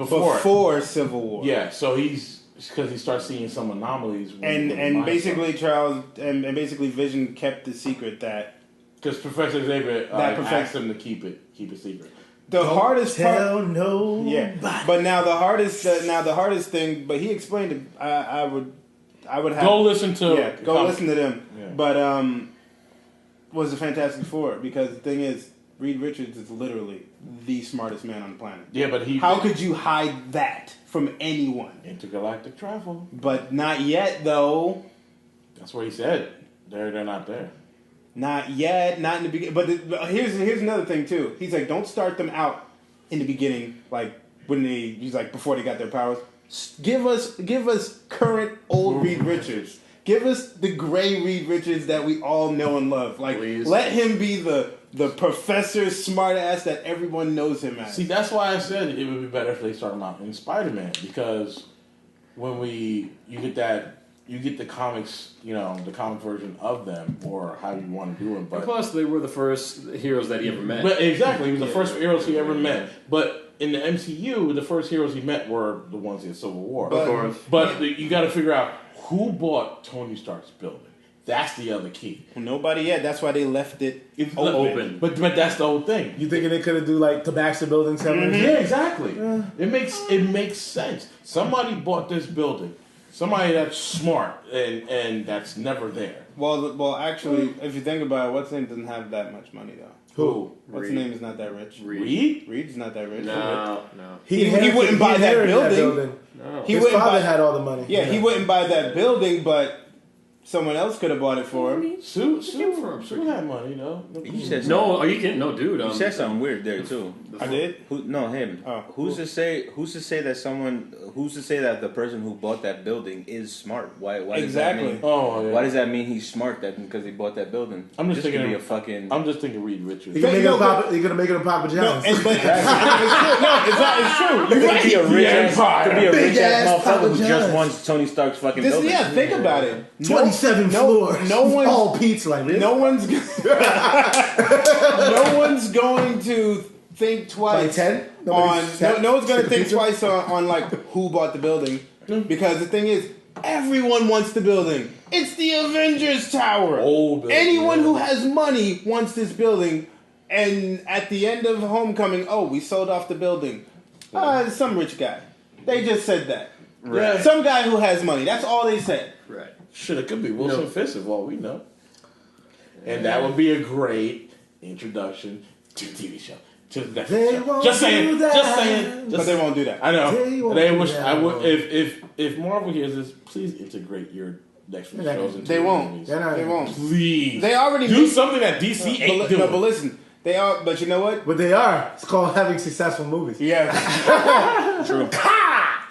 before Civil War. Yeah, so because he starts seeing some anomalies. And basically Vision kept the secret that because Professor Xavier asked him to keep it secret. The hardest part, no, yeah. But now the hardest thing. But he explained it. I would have go listen to listen to them. Yeah. But was the Fantastic Four, because the thing is, Reed Richards is literally the smartest man on the planet. Yeah, but how could you hide that from anyone? Intergalactic travel, but not yet though. That's what he said. They're not there. Not yet, not in the beginning. But here's another thing too. He's like, don't start them out in the beginning, like he's like before they got their powers. Give us current old Reed Richards. Give us the gray Reed Richards that we all know and love. Like, please. Let him be the professor smartass that everyone knows him as. See, that's why I said it would be better if they start him out in Spider-Man, because when you get the comics, the comic version of them, or how you want to do it. But and plus, they were the first heroes that he ever met. But exactly, he was the first heroes he ever met. But in the MCU, the first heroes he met were the ones in Civil War. Of course. But you got to figure out who bought Tony Stark's building. That's the other key. Well, nobody yet. That's why they left it open. But that's the whole thing. You thinking they could have do like the Baxter Building? Mm-hmm. Yeah, exactly. Yeah. It makes sense. Somebody bought this building. Somebody that's smart and that's never there. Well, actually, if you think about it, what's name doesn't have that much money though. Who? What's the name is not that rich. Reed? Reed's not that rich. No. He wouldn't buy that building. No. His father had all the money. Yeah, he wouldn't buy that building, but someone else could have bought it for him. Sue had money, though. You said no, are you kidding? No, dude. You said something weird there too. I did? Him. Oh, who's to say that the person who bought that building is smart? Why exactly. Does that mean, yeah. Why does that mean he's smart? That because he bought that building? I'm just thinking I'm just thinking Reed Richards. You're gonna make it a Papa John's. It's true. You could be a rich ass motherfucker who just wants Tony Stark's fucking building. Yeah, think about it. 27 floors. No one's all pizza like this. No one's going to think twice. By 10? No one's going to think twice on like who bought the building, because the thing is, everyone wants the building. It's the Avengers Tower. Old building. Anyone who has money wants this building. And at the end of Homecoming, we sold off the building. Some rich guy. They just said that. Right. Yeah. Some guy who has money. That's all they said. Right. Shit, it could be Wilson Fisk, of all we know. And that would be a great introduction to the TV show. To the Netflix show. Just saying. But they won't do that. I know. They wish I would. If Marvel hears this, please integrate your Netflix shows into They won't. movies. They won't. Please. They already do something that DC ain't doing. No, but listen. They are, but you know what? But they are. It's called having successful movies. Yeah. True.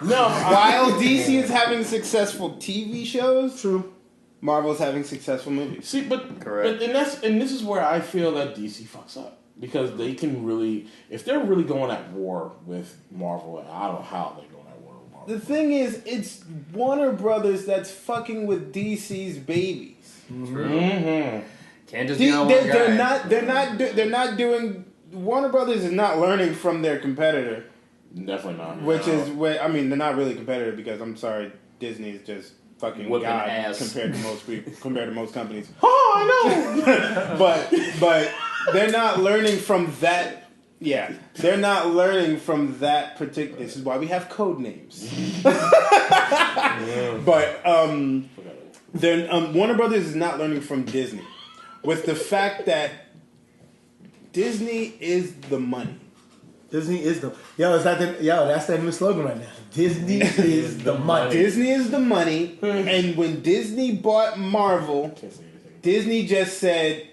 No, while DC is having successful TV shows, true, Marvel's having successul movies. See, but this is where I feel that DC fucks up, because they can really, if they're really going at war with Marvel, I don't know how they're going at war with Marvel. The thing is, it's Warner Brothers that's fucking with DC's babies. Mm-hmm. Can't just be on one guy. They're not doing. Warner Brothers is not learning from their competitor. Definitely not. Which is what I mean. They're not really competitive, because I'm sorry, Disney is just fucking whipping God ass compared to most people, compared to most companies. Oh, I know. but they're not learning from that. Yeah, they're not learning from that particular. This is why we have code names. But Warner Brothers is not learning from Disney, with the fact that Disney is the money. Disney is the that's that new slogan right now. Disney is the money. Disney is the money. And when Disney bought Marvel, Disney just said,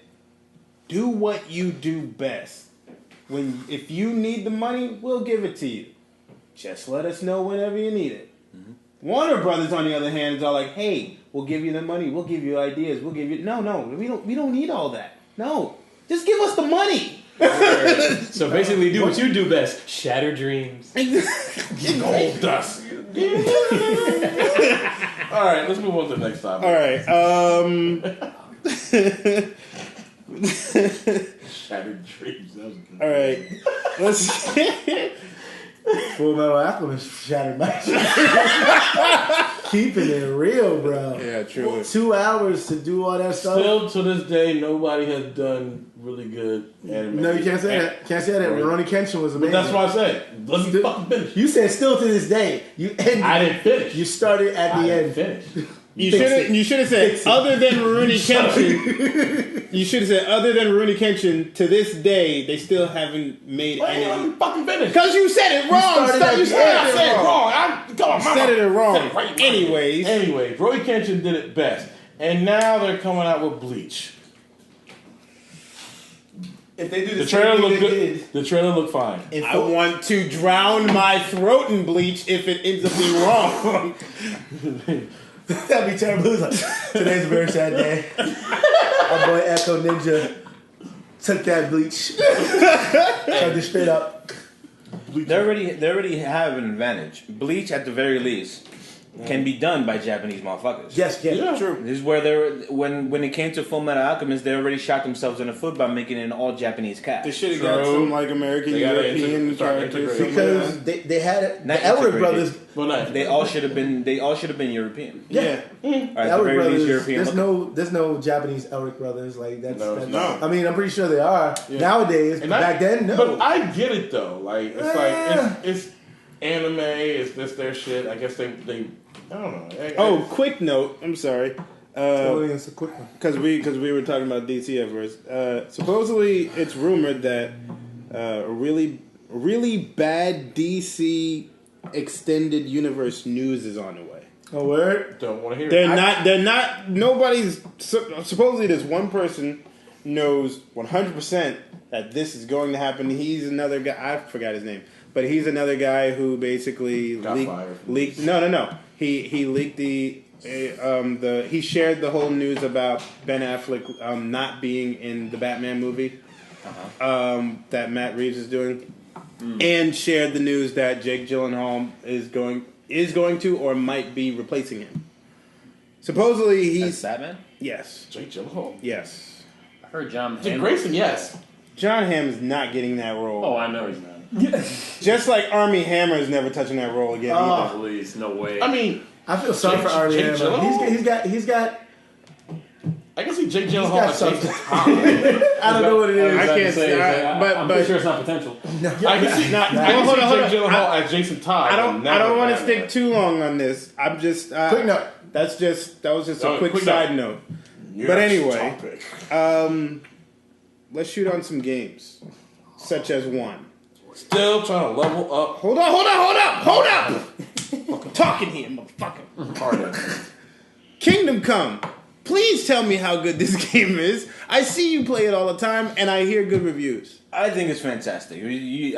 "Do what you do best. If you need the money, we'll give it to you. Just let us know whenever you need it." Mm-hmm. Warner Brothers, on the other hand, is all like, "Hey, we'll give you the money. We'll give you ideas. We'll give you no. We don't need all that. No, just give us the money." So basically, do what you do best: shatter dreams. Gold dust. All right, let's move on to the next topic. All right. Shattered dreams. That was good. All right. Full Metal Alchemist shattered my Keeping it real, bro. Yeah, truly. 2 hours to do all that stuff. Still to this day, nobody has done really good anime. No, you can't say that. Can't say that. Rurouni Kenshin was amazing. But that's what I said. Let me fucking finish. You said still to this day. I didn't finish. You started at the end. Finish. You should have said other than Rurouni Kenshin. You should have said other than Rurouni Kenshin. To this day, they still haven't made Let any. me fucking finish. Because you said it wrong. You said it wrong. I said it wrong. Right. Anyways, Rurouni Kenshin did it best, and now they're coming out with Bleach. If they do The trailer looked good. The trailer looked fine. I want to drown my throat in bleach if it ends up being wrong. That'd be terrible. It's like, today's a very sad day. Our boy Echo Ninja took that bleach. Chugged it straight up. They already have an advantage. Bleach, at the very least, can be done by Japanese motherfuckers. Yes, True. This is where they were when it came to Full Metal Alchemist, they already shot themselves in the foot by making it an all Japanese cast. They should have got some like American, European characters because they had it. The Elric brothers. They all should have been European. Yeah. Or at the Elric very least, brothers. European. There's no Japanese Elric brothers like that's. No. I mean, I'm pretty sure they are nowadays. But back then, no. But I get it though. Like it's like it's anime. It's this their shit. I guess they I don't know. Quick note. I'm sorry. It's a quick one. Because we were talking about DC at first. Supposedly, it's rumored that a really bad DC extended universe news is on the way. Oh, word? Don't want to hear it. They're not. Nobody's. Supposedly, this one person knows 100% that this is going to happen. He's another guy. I forgot his name, but he's another guy who basically leaked. No. He leaked he shared the whole news about Ben Affleck not being in the Batman movie that Matt Reeves is doing, and shared the news that Jake Gyllenhaal is going to or might be replacing him. Supposedly he's Batman. Yes, Jake Gyllenhaal. yes. I heard John Dick Grayson. Yes. John Hamm's not getting that role. Oh, I know he's not. Just like Armie Hammer is never touching that role again either. Please, no way. I mean, I feel sorry for Armie Hammer. He's got. I can see Jake Gyllenhaal as Jason Todd. I don't know what it is. I can't say, I'm pretty sure it's not potential. I can see Jake Gyllenhaal as Jason Todd. I don't want to stick too long on this. I'm just quick note. That was just a quick side note. But anyway, let's shoot on some games, such as one. Still trying to level up. Hold up! I'm talking here, motherfucker. Kingdom Come. Please tell me how good this game is. I see you play it all the time, and I hear good reviews. I think it's fantastic.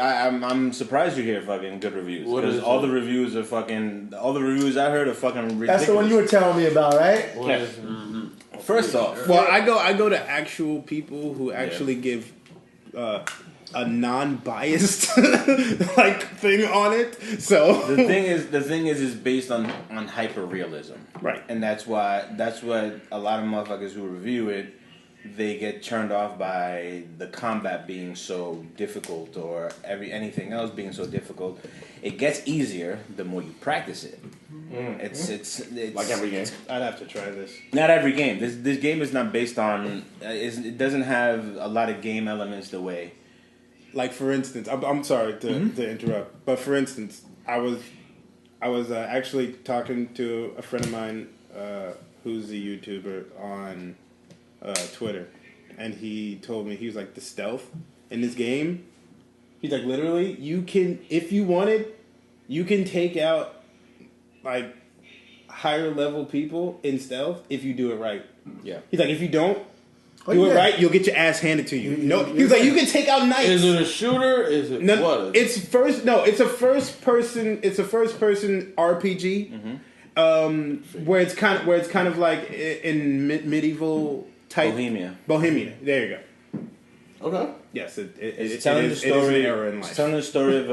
I'm surprised you hear fucking good reviews. Because all the reviews are fucking. All the reviews I heard are fucking ridiculous. That's the one you were telling me about, right? Yeah. First off, well, I go to actual people who actually give a non-biased like thing on it. So the thing is based on hyper realism, right? And that's what a lot of motherfuckers who review it, they get turned off by the combat being so difficult or anything else being so difficult. It gets easier the more you practice it. It's like every game. I'd have to try this. Not every game. This game is not based on. It doesn't have a lot of game elements the way. Like for instance, I'm sorry to interrupt, but for instance, I was actually talking to a friend of mine who's a YouTuber on Twitter, and he told me, he was like, the stealth in this game, he's like, literally, you can, if you wanted, you can take out like higher level people in stealth if you do it right. Yeah. He's like, if you don't do it right, you'll get your ass handed to you. No, he was like, you can take out knights. Is it a shooter? Is it what? It's a first person RPG. Where it's kind of like in medieval type Bohemia. There you go. Okay. Yes, it's telling the story. It's telling the story of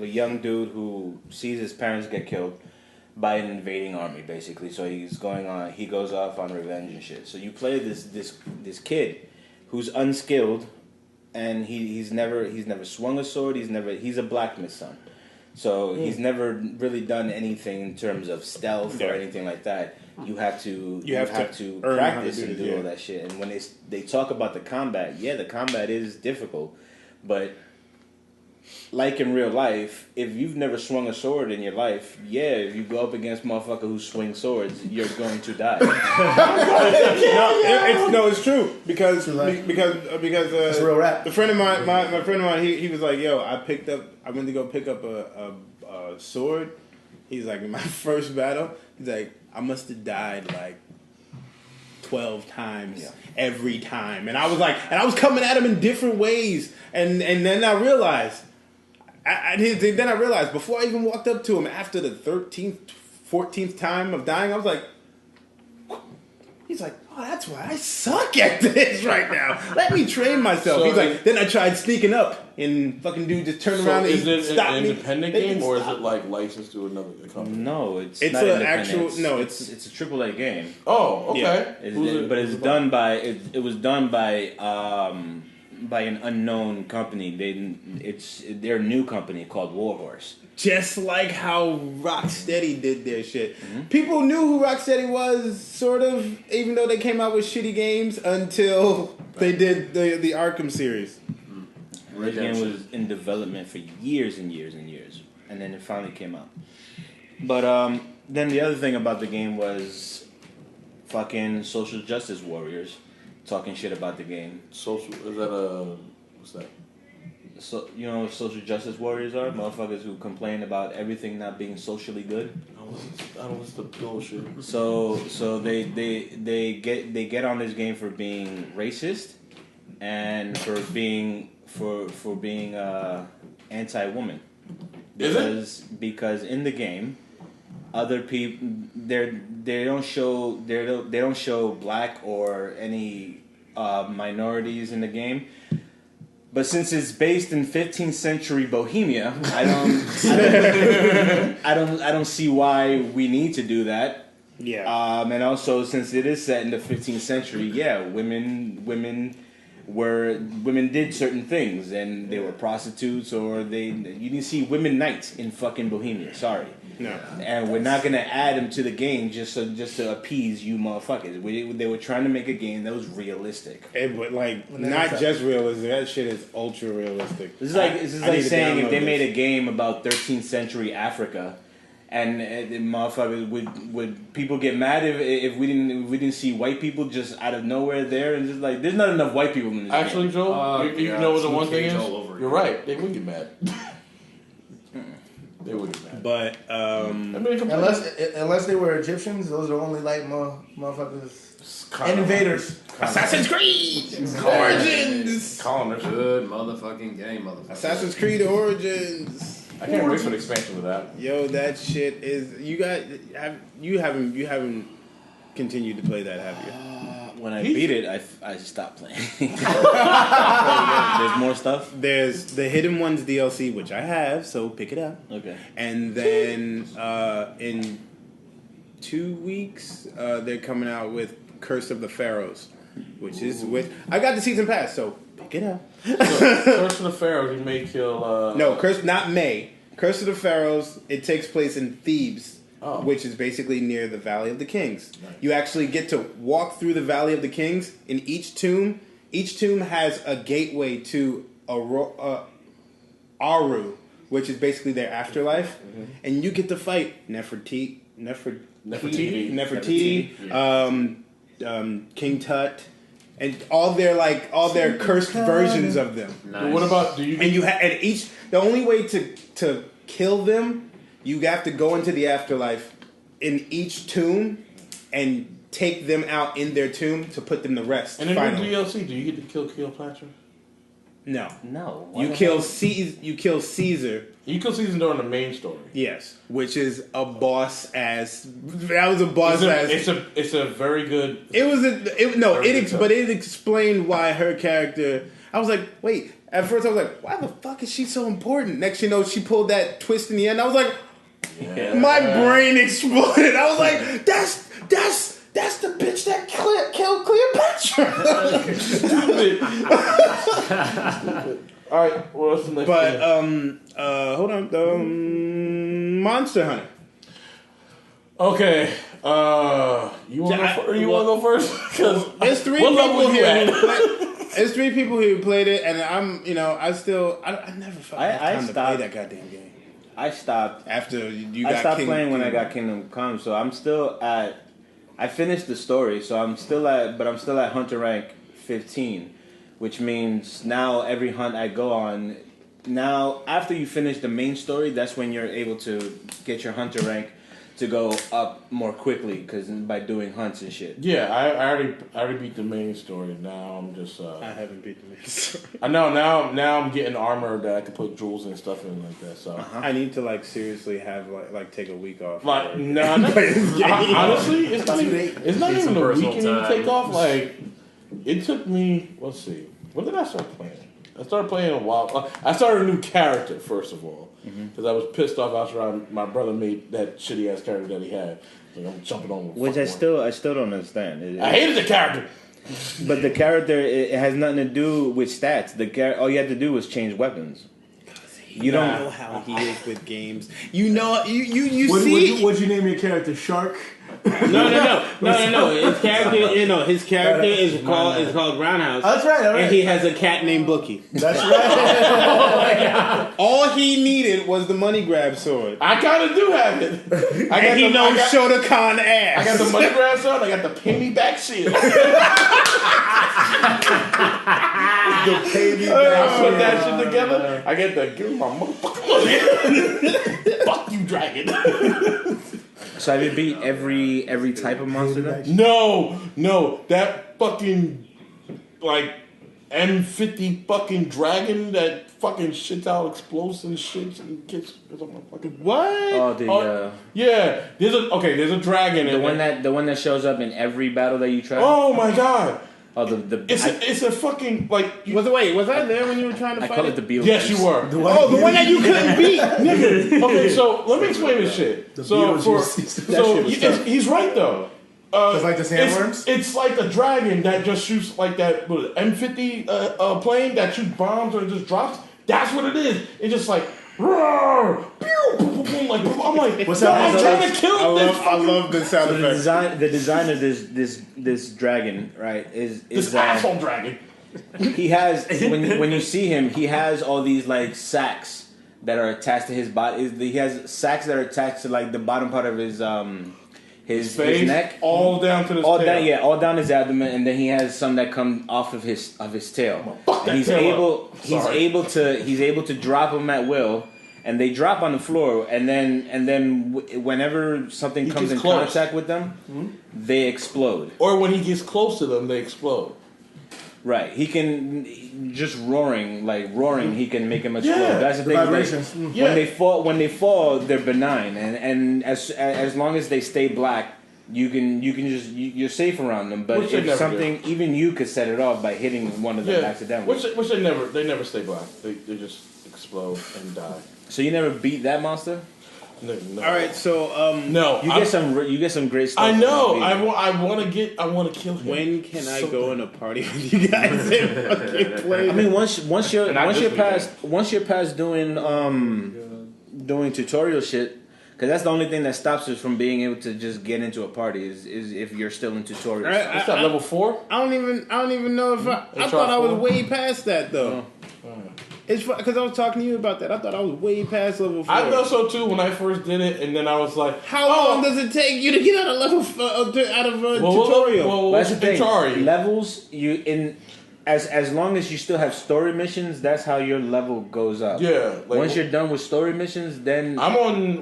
a young dude who sees his parents get killed by an invading army, basically. So he goes off on revenge and shit. So you play this kid who's unskilled and he's never swung a sword. He's a blacksmith's son, so he's never really done anything in terms of stealth or anything like that. You have to practice and do all that shit. And when they talk about the combat, the combat is difficult, but like in real life, if you've never swung a sword in your life, if you go up against motherfucker who swings swords, you're going to die. It's true because it's real rap. The friend of mine, my friend of mine, he was like, yo, I went to go pick up a sword. He's like, in my first battle, he's like, I must have died like 12 times every time. And I was like, I was coming at him in different ways. And then I realized, before I even walked up to him after the 13th, 14th time of dying, I was like, he's like, oh, that's why I suck at this right now. Let me train myself. He's like, then I tried sneaking up and fucking dude just turned around and is it stopped an me. independent game or is it like licensed to another company? No, it's not an actual. It's a AAA game. Oh, okay. Yeah. It was done by an unknown company. They're a new company called Warhorse. Just like how Rocksteady did their shit. Mm-hmm. People knew who Rocksteady was, sort of, even though they came out with shitty games until they did the Arkham series. The game was in development for years and years and years, and then it finally came out. But then the other thing about the game was fucking social justice warriors talking shit about the game. What's that? So you know what social justice warriors are? Motherfuckers who complain about everything not being socially good. I don't listen to bullshit. So they get on this game for being racist and for being anti-woman. Because in the game, other people they don't show black or any minorities in the game. But since it's based in 15th century Bohemia, I don't see why we need to do that. Yeah. And also since it is set in the 15th century, women did certain things and they were prostitutes or you didn't see women knights in fucking Bohemia. Sorry. No. And we're not gonna add them to the game just to appease you motherfuckers. They were trying to make a game that was realistic. But not just realistic. That shit is ultra realistic. This is like saying if they made a game about 13th century Africa, and the motherfuckers would people get mad if we didn't see white people just out of nowhere there and just like there's not enough white people in this Actually, game. Joe, you know what the one thing is? You're right. They would get mad. They would get mad. But unless they were Egyptians, those are only like motherfuckers and invaders. Assassin's Creed Origins. Good motherfucking game, motherfucker. Assassin's Creed Origins. I can't wait for the expansion of that. Yo, that shit is you haven't continued to play that, have you? When I beat it, I stopped playing. There's more stuff? There's the Hidden Ones DLC, which I have, so pick it up. Okay. And then in 2 weeks, they're coming out with Curse of the Pharaohs, which is with... I got the season pass, so pick it up. So, Curse of the Pharaohs, you may kill... No, not May. Curse of the Pharaohs, it takes place in Thebes. Oh. Which is basically near the Valley of the Kings. Nice. You actually get to walk through the Valley of the Kings. In each tomb has a gateway to Aru, which is basically their afterlife, and you get to fight Nefertiti, King Tut, and all their cursed versions of them. Nice. What about the only way to kill them. You have to go into the afterlife in each tomb and take them out in their tomb to put them to rest. And in your DLC, do you get to kill Cleopatra? No. You kill Caesar. You kill Caesar during the main story. Yes, which is a boss ass. That was a boss ass. It's a very good. But it explained why her character. I was like, wait. At first, I was like, why the fuck is she so important? Next, she pulled that twist in the end. I was like. Yeah. My brain exploded. I was like, that's That's the bitch that killed Cleopatra. Stupid. All right, what's the next thing? Hold on. Monster Hunter. Okay. You want to go first? Because There's three people here. There's three people here who played it, and I never felt time to play that goddamn game. I stopped After you I got stopped Kingdom playing when I Come. got Kingdom Come, so I'm still at. I finished the story, so I'm still at Hunter rank 15, which means now every hunt I go on, now after you finish the main story, that's when you're able to get your Hunter rank to go up more quickly, because by doing hunts and shit. yeah, I already beat the main story. Now I'm just. I haven't beat the main story. I know now I'm getting armor that I can put jewels and stuff in like that. So I need to seriously have take a week off. like honestly, it's not even a week you need to take off. Like it took me. Let's see, when did I start playing? I started playing a while. I started a new character first of all because I was pissed off after my brother made that shitty ass character that he had. Like, I'm jumping on. Which I still don't understand. I hated the character. But the character, it has nothing to do with stats. All you had to do was change weapons. You don't know how he is with games. You know, you see. What'd you name your character? Shark? No. His character is called Roundhouse. Oh, that's right. All right. And he has a cat named Bookie. That's right. All he needed was the money grab sword. I kind of do have it. And he knows Shota Khan ass. I got the money grab sword. I got the pay me back shield. The baby. I put that shit together. I get the give me my motherfucking money. Fuck you, dragon. So have you beat every type of monster then? No, that fucking M50 fucking dragon that fucking shits out explosive shit and gets fucking What? Oh, yeah. There's a dragon. The one that shows up in every battle that you try. Oh my god. Oh, It's a fucking Was I there when you were trying to I fight call it? it the Beetlejuice. Yes, you were. The one that you couldn't beat. Nigga. Okay, so let me explain this shit. He's right though. It's like the sandworms? It's like the dragon that just shoots like that M50 plane that shoots bombs or it just drops. That's what it is. It's just like roar, pew, boom, boom, boom, like I'm like, what's that? I'm trying to kill this. I love the sound effects. The design of this dragon, right, is This asshole dragon. he has when you see him, he has all these sacks that are attached to his body. He has sacks that are attached to the bottom part of his Face, neck, all down to his tail. all down his abdomen, and then he has some that come off of his tail. And he's able to drop them at will, and they drop on the floor, and then whenever something comes in contact with them, they explode. Or when he gets close to them, they explode. Right, he can just roaring, he can make them explode. Yeah, That's the thing. vibrations. When they fall, they're benign, and as long as they stay black, you're safe around them. But if something, even you could set it off by hitting one of them accidentally. Which they never stay black. They just explode and die. So you never beat that monster? No. All right, so no, you get some great stuff. I know. I want to kill him. When can I go in a party with you guys and fucking play? I mean, once you're past doing tutorial shit, because that's the only thing that stops us from being able to just get into a party is if you're still in tutorial. What's that, level 4? I don't even know if I thought I was way past that though. It's because I was talking to you about that. I thought I was way past level 4. I thought so too when I first did it, and then I was like, "How long does it take you to get out of level tutorial?" Well, that's the thing. Atari. Levels as long as you still have story missions, that's how your level goes up. Yeah. Once you're done with story missions, then I'm on.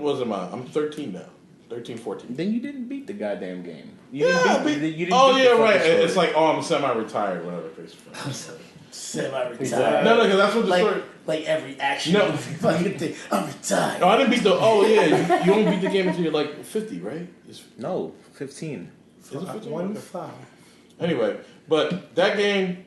I'm 13 now. 13, 14. Then you didn't beat the goddamn game. You didn't beat right. It's like, I'm semi-retired, whatever. Semi-retired. Exactly. No, because that's what the story. Like every action movie fucking thing. I'm retired. No, I didn't beat the. Oh yeah, you only beat the game until you're 50, right? No, 15. Is it 15? 1-5. Anyway, but that game,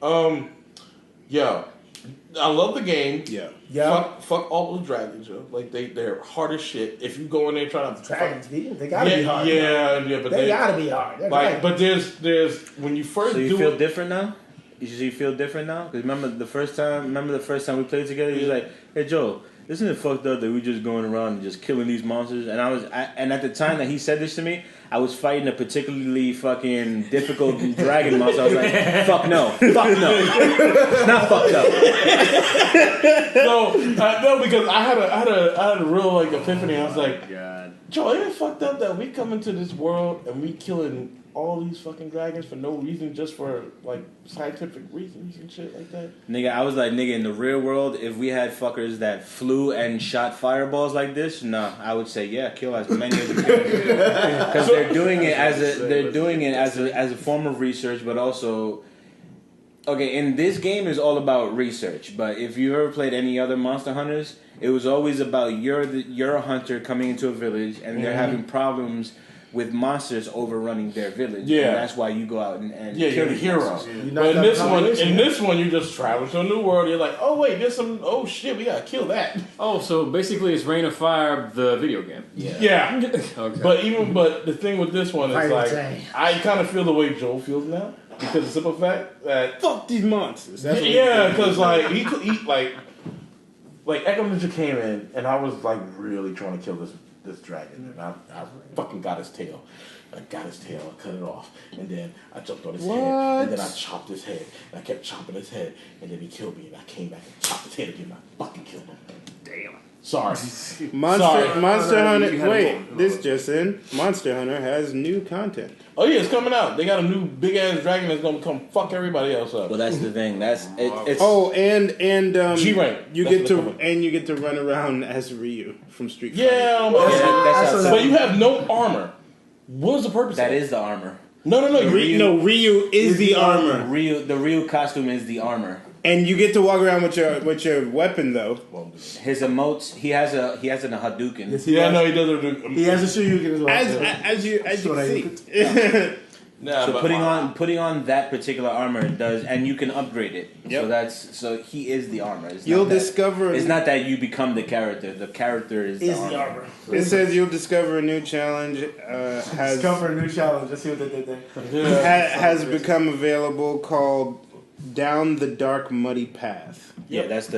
I love the game. Yeah. Fuck all those dragons, yo. Like they're hard as shit. If you go in there trying to Dragons, they gotta be hard. Yeah, but they gotta be hard. They're like, dragons. but there's when you first So you do feel it. different now? You feel different now? Because remember the first time we played together, he was like, "Hey Joe, isn't it fucked up that we just going around and just killing these monsters?" And and at the time that he said this to me, I was fighting a particularly fucking difficult dragon monster. I was like, "Fuck no, it's not fucked up." No, because I had a real like epiphany. I was like, God. Joe, ain't it fucked up that we come into this world and we killing all these fucking dragons for no reason, just for like scientific reasons and shit like that? Nigga, I was like, nigga, in the real world, if we had fuckers that flew and shot fireballs like this, nah, I would say, yeah, kill as many of them. Because they're doing it as a form of research, but also, okay, in this game is all about research. But if you ever played any other Monster Hunters, it was always about you're a hunter coming into a village and they're having problems with monsters overrunning their village. Yeah. And that's why you go out and Yeah, kill you're the these hero. monsters. Yeah. But in this one, you just travel to a new world. You're like, oh wait, there's some. Oh shit, we gotta kill that. Oh, so basically it's Reign of Fire, the video game. Yeah. Okay. But the thing with this one is Fire like, Tank. I kind of feel the way Joel feels now because of the simple fact that Fuck these monsters. That's what yeah, because like he could eat like Echo Ninja came in and I was like really trying to kill this dragon and I fucking got his tail. I got his tail, I cut it off, and then I jumped on his head, and then I chopped his head, and I kept chopping his head, and then he killed me, and I came back and chopped his head again, and I fucking killed him. Damn. Sorry. Monster Hunter. You had Wait, this just in. Monster Hunter has new content. Oh yeah, it's coming out. They got a new big ass dragon that's gonna come fuck everybody else up. Well, that's the thing. It's And G rank. you That's get what to get to run around as Ryu from Street Fighter. Yeah, that's but you have no armor. What is the purpose? that of it? is the armor. No. Ryu is the armor, The Ryu costume is the armor. and you get to walk around with your weapon though. His emotes, he has an Hadouken. Yes, Yeah, has, no, he doesn't. He has a Shoryuken as well. As you Shoryuken. see. Nah, So but putting on that particular armor does, and you can upgrade it. Yep. So he is the armor. It's You'll not that- discover. It's not that you become the character. The character is the armor. It says you'll discover a new challenge. Has Discover a new challenge. Let's see what they did there. has become available called Down the Dark Muddy Path. Yeah, that's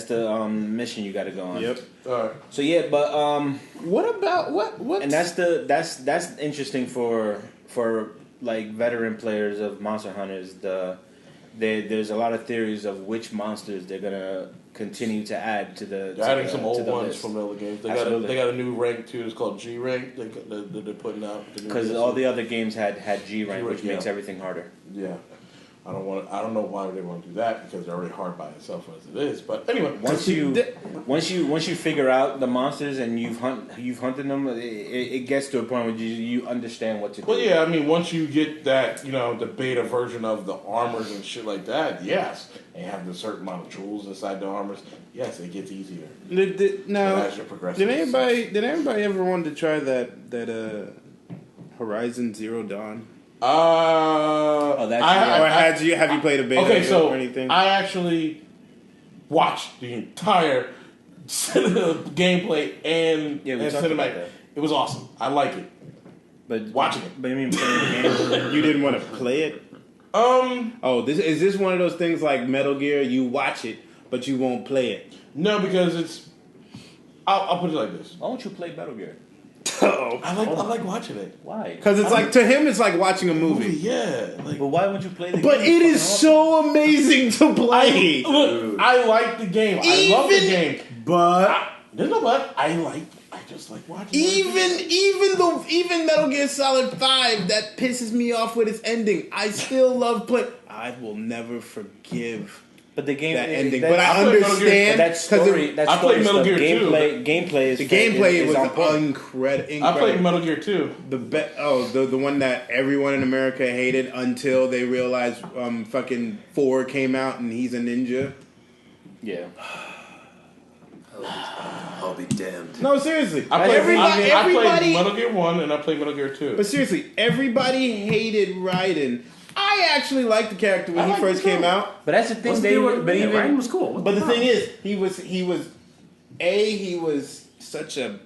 the mission you got to go on. Yep. Alright. So yeah, but What about what? and that's interesting for like veteran players of Monster Hunters. There's a lot of theories of which monsters they're gonna continue to add to the. They're adding some to old the ones list. from the other games. Absolutely. They got a new rank too. It's called G rank. They're putting out Because all the other games had G rank, which Yeah. makes everything harder. Yeah. I don't know why they want to do that because they're already hard by itself as it is. But anyway, Once you figure out the monsters and you've hunted them, it gets to a point where you understand what to do. well, yeah. I mean, once you get that, the beta version of the armors and shit like that, yes, and have a certain amount of jewels inside the armors, yes, it gets easier. Now, as you're progressing. did anybody ever want to try that Horizon Zero Dawn? Have you played a beta or anything? I actually watched the entire gameplay and Yeah, we talked about cinematic. that. It was awesome. I like it. But Watching it. But you mean playing the game? You didn't want to play it? Oh, is this one of those things like Metal Gear? You watch it, but you won't play it. No, because it's. I'll put it like this. Why don't you play Metal Gear? I like watching it. Why? Because it's like to him, it's like watching a movie. Yeah, like. But why wouldn't you play the But game? it is so amazing to play. Look, I like the game. I love the game. But There's no but. I just like watching. even Metal Gear Solid 5 that pisses me off with its ending. I still love play. I will never forgive But the game that ending. that- But I played Metal Gear- understand that story. That I played story Metal stuff, Gear 2, gameplay is the gameplay is was on point. incredible. I played Metal Gear 2. The one that everyone in America hated until they realized fucking 4 came out and he's a ninja. Yeah. I'll be damned. No, seriously. I played Everybody. Metal Gear 1 and I played Metal Gear 2. But seriously, everybody hated Raiden I actually liked the character when he first came out. But that's the thing. Raiden was cool. But the thing is, he was such a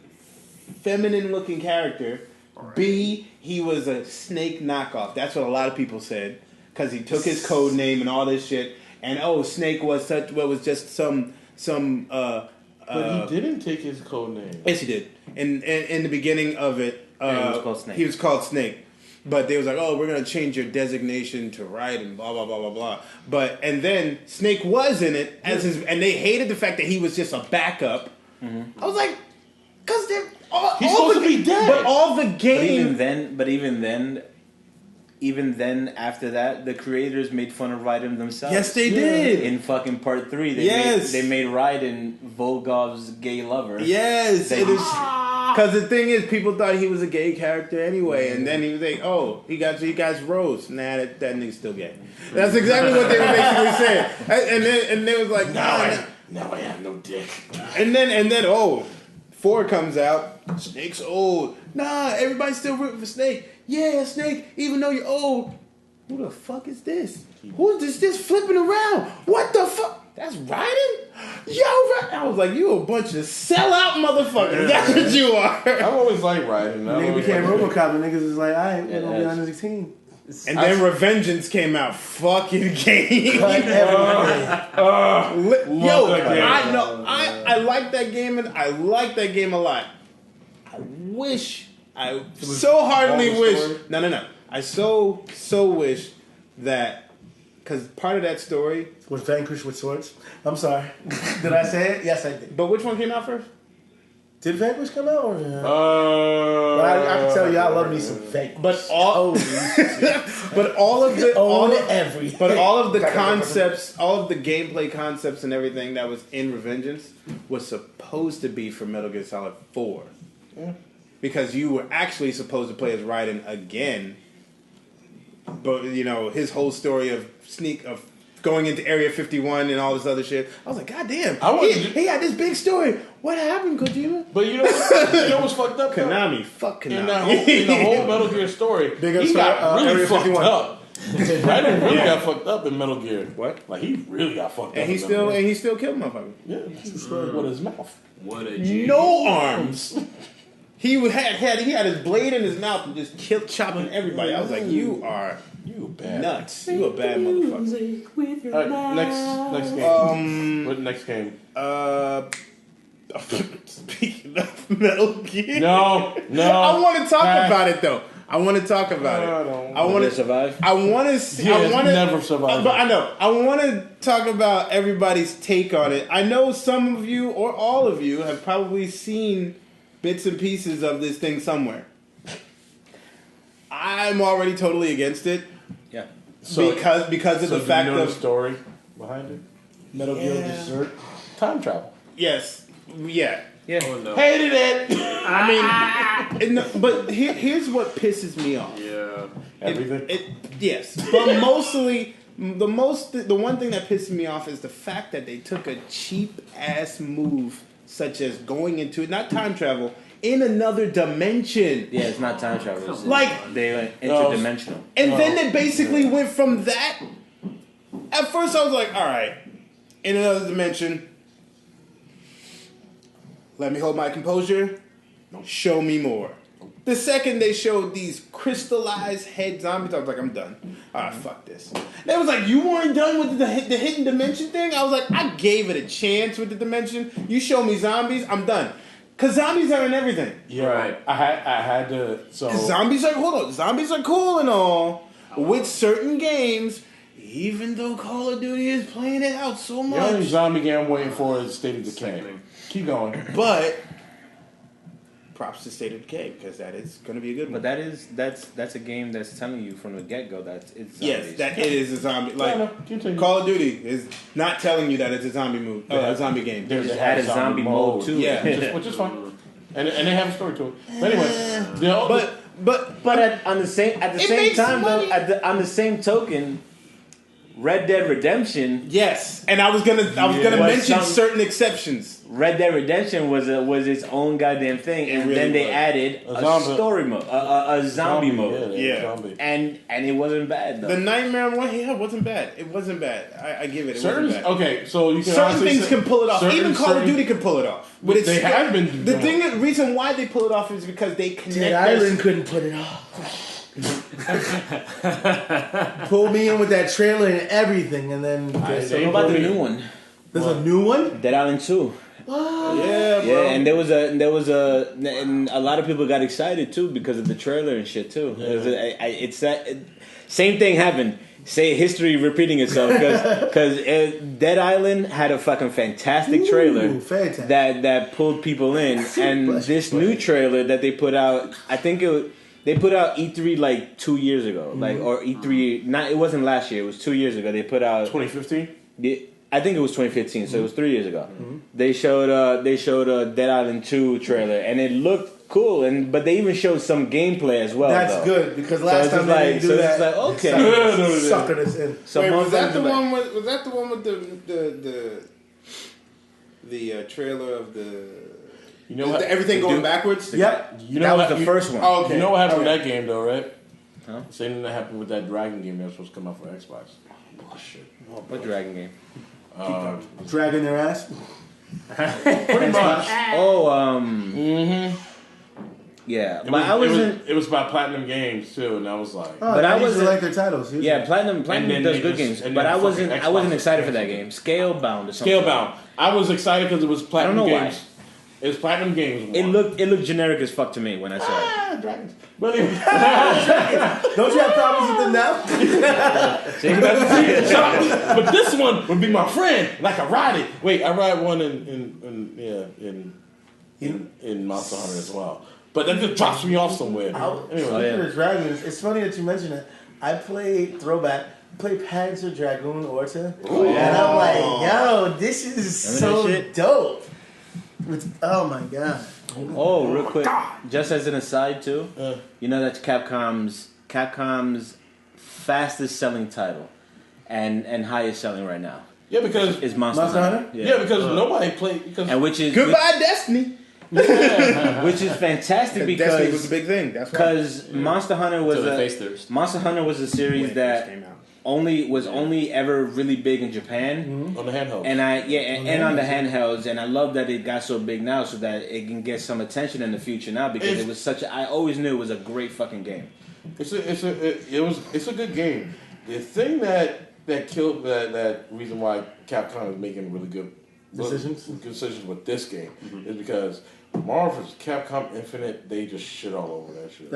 feminine looking character. Right. B, he was a Snake knockoff. That's what a lot of people said because he took his code name and all this shit. And Snake was just some. But he didn't take his code name. Yes, he did. In the beginning of it, he was called Snake. He was called Snake. But they was like, we're gonna change your designation to Raiden, blah blah blah blah blah. And then Snake was in it as and they hated the fact that he was just a backup. Mm-hmm. I was like, because he's supposed to be dead. But all the game. But even then, after that, the creators made fun of Raiden themselves. Yes, they did. In fucking part 3, they made Raiden Volgov's gay lover. Yes, it is. Because the thing is, people thought he was a gay character anyway, and then he was like, he got rose. Nah, that nigga's still gay. That's exactly what they were basically saying. And they was like, now I have no dick. And then 4 comes out. Snake's old. Nah, everybody's still rooting for Snake. Yeah, Snake, even though you're old. Who the fuck is this? Who's this just flipping around? What the fuck? That's Raiden? Yo, I was like, you a bunch of sellout motherfuckers. That's what you are. I've always liked Raiden. Nigga became RoboCop and niggas is like, alright, we're gonna be on this team. And then Revengeance came out. Fucking game. I like that game and I like that game a lot. I so heartily wish. No. I so wish that, because part of that story was vanquished with swords. I'm sorry. Did I say it? Yes, I did. But which one came out first? Did Vanquish come out? Or I can tell you, I love me some Vanquish. But all of the concepts, all of the gameplay concepts and everything that was in Revengeance was supposed to be for Metal Gear Solid 4. Yeah. Because you were actually supposed to play as Raiden again. But, his whole story of going into Area 51 and all this other shit. I was like, God damn. He had this big story. What happened, Kojima? But you know what's fucked up? Konami. Fuck Konami. In the whole Metal Gear story, he got really fucked up. Raiden really got fucked up in Metal Gear. What? Like, he really got fucked up. And he still killed motherfuckers. Yeah, with his mouth. What a G. No arms. He had his blade in his mouth and just chopping everybody. I was like, you bad nuts. You a bad motherfucker. All right, next game. What next game? Speaking of Metal Gear. No. I want to talk about it though. I want to talk about it. I want to survive. I want to see. Never survive. But I know. I want to talk about everybody's take on it. I know some of you or all of you have probably seen bits and pieces of this thing somewhere. I'm already totally against it. Yeah. Because of the fact the story behind it. Metal Gear Dessert. Time travel. Yes. Yeah. Yeah. Oh, no. Hated it. I mean, but here's what pisses me off. Yeah. Everything. Yes, but mostly the one thing that pisses me off is the fact that they took a cheap ass move, such as going into not time travel in another dimension. Yeah, it's not time travel. They went interdimensional. And then they basically went from that. At first, I was like, all right, in another dimension. Let me hold my composure. Show me more. The second they showed these crystallized head zombies, I was like, I'm done. Fuck this. They was like, you weren't done with the hidden dimension thing? I was like, I gave it a chance with the dimension. You show me zombies, I'm done. Because zombies are in everything. Yeah, right. I had to. So zombies are cool and all with certain games. Even though Call of Duty is playing it out so much. The only zombie game I'm waiting for is State of Decay. Keep going. But props to State of Decay because that is going to be a good one. But that's a game that's telling you from the get go that it's zombies. Yes, that it is a zombie. Like Call of Duty is not telling you that it's a zombie a zombie game. There's added zombie mode too. Yeah, which is fine. And they have a story to it. But anyway, but on the same time though, on the same token. Red Dead Redemption. Yes, and I was gonna mention certain exceptions. Red Dead Redemption was its own goddamn thing, and then they added a story mode, a zombie mode. Zombie. And it wasn't bad though. The Nightmare one, wasn't bad. It wasn't bad. I give it. It wasn't bad. Okay, so you can certain things can pull it off. Even Call of Duty can pull it off. But they have been. The reason why they pull it off is because they connect. Dead Island couldn't put it off. Pull me in with that trailer and everything, and then So what about the new one? There's a new one? Dead Island 2. Yeah, bro. Yeah, and and a lot of people got excited too because of the trailer and shit too. It's that same thing happened. Say history repeating itself because Dead Island had a fucking fantastic trailer that pulled people in, and this new trailer that they put out, I think they put out E3 like 2 years ago, or E3. It wasn't last year. It was 2 years ago. They put out 2015. I think it was 2015, so it was 3 years ago. They showed a Dead Island 2 trailer, and it looked cool. But they even showed some gameplay as well. That's good because last time they didn't do that. It's like okay, suckered us in. So wait, was that the one with the trailer of the? You know what? Everything going backwards. Yep. You know that was the first one. Oh, okay. You know what happened with that game though, right? Huh? Same thing that happened with that Dragon game that was supposed to come out for Xbox. Bullshit. What Dragon game? Dragging their ass. Pretty much. Yeah, It was by Platinum Games too, and I was like, But I wasn't like their titles. Yeah, Platinum does good games, but I wasn't excited for that game. Scalebound or something. Scalebound. I was excited because it was Platinum I don't know Games. It was Platinum Games. It looked generic as fuck to me when I saw it. Dragons. But anyway, Don't you have problems with them now? but this one would be my friend. Like I ride it. Wait, I ride one in Monster Hunter as well. But that just drops me off somewhere. Speaking of dragons, it's funny that you mention that. I played Throwback. Played Panzer Dragoon Orta. And I'm like, yo, this is so dope. Oh my god. Oh, real quick, just as an aside too, you know that's Capcom's fastest selling title and highest selling right now. Yeah, because is Monster Hunter. Yeah, because nobody played. Goodbye Destiny. Which is fantastic because Destiny was a big thing. That's because Monster Hunter was a series that was only ever really big in Japan on the handhelds, and on the handhelds, and I love that it got so big now, so that it can get some attention in the future now because it was I always knew it was a great fucking game. It's a good game. The thing that killed that reason why Capcom is making really good decisions with this game is because Marvel vs. Capcom Infinite, they just shit all over that shit.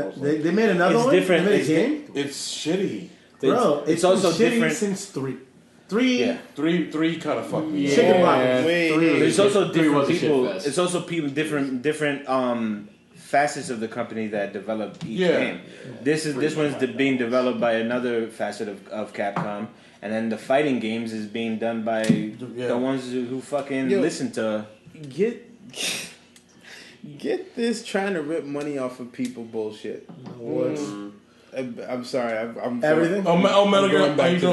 They made another one? Different. They made a game? It's shitty. Bro, it's also shitty different since 3. Three kind of fucked me. Chicken block. There's also different people. It's also people different facets of the company that develop each game. This one's being developed by another facet of Capcom, and then the fighting games is being done by the ones who fucking listen to. Get this trying to rip money off of people bullshit. I'm sorry. I'm everything. Metal Gear. Back to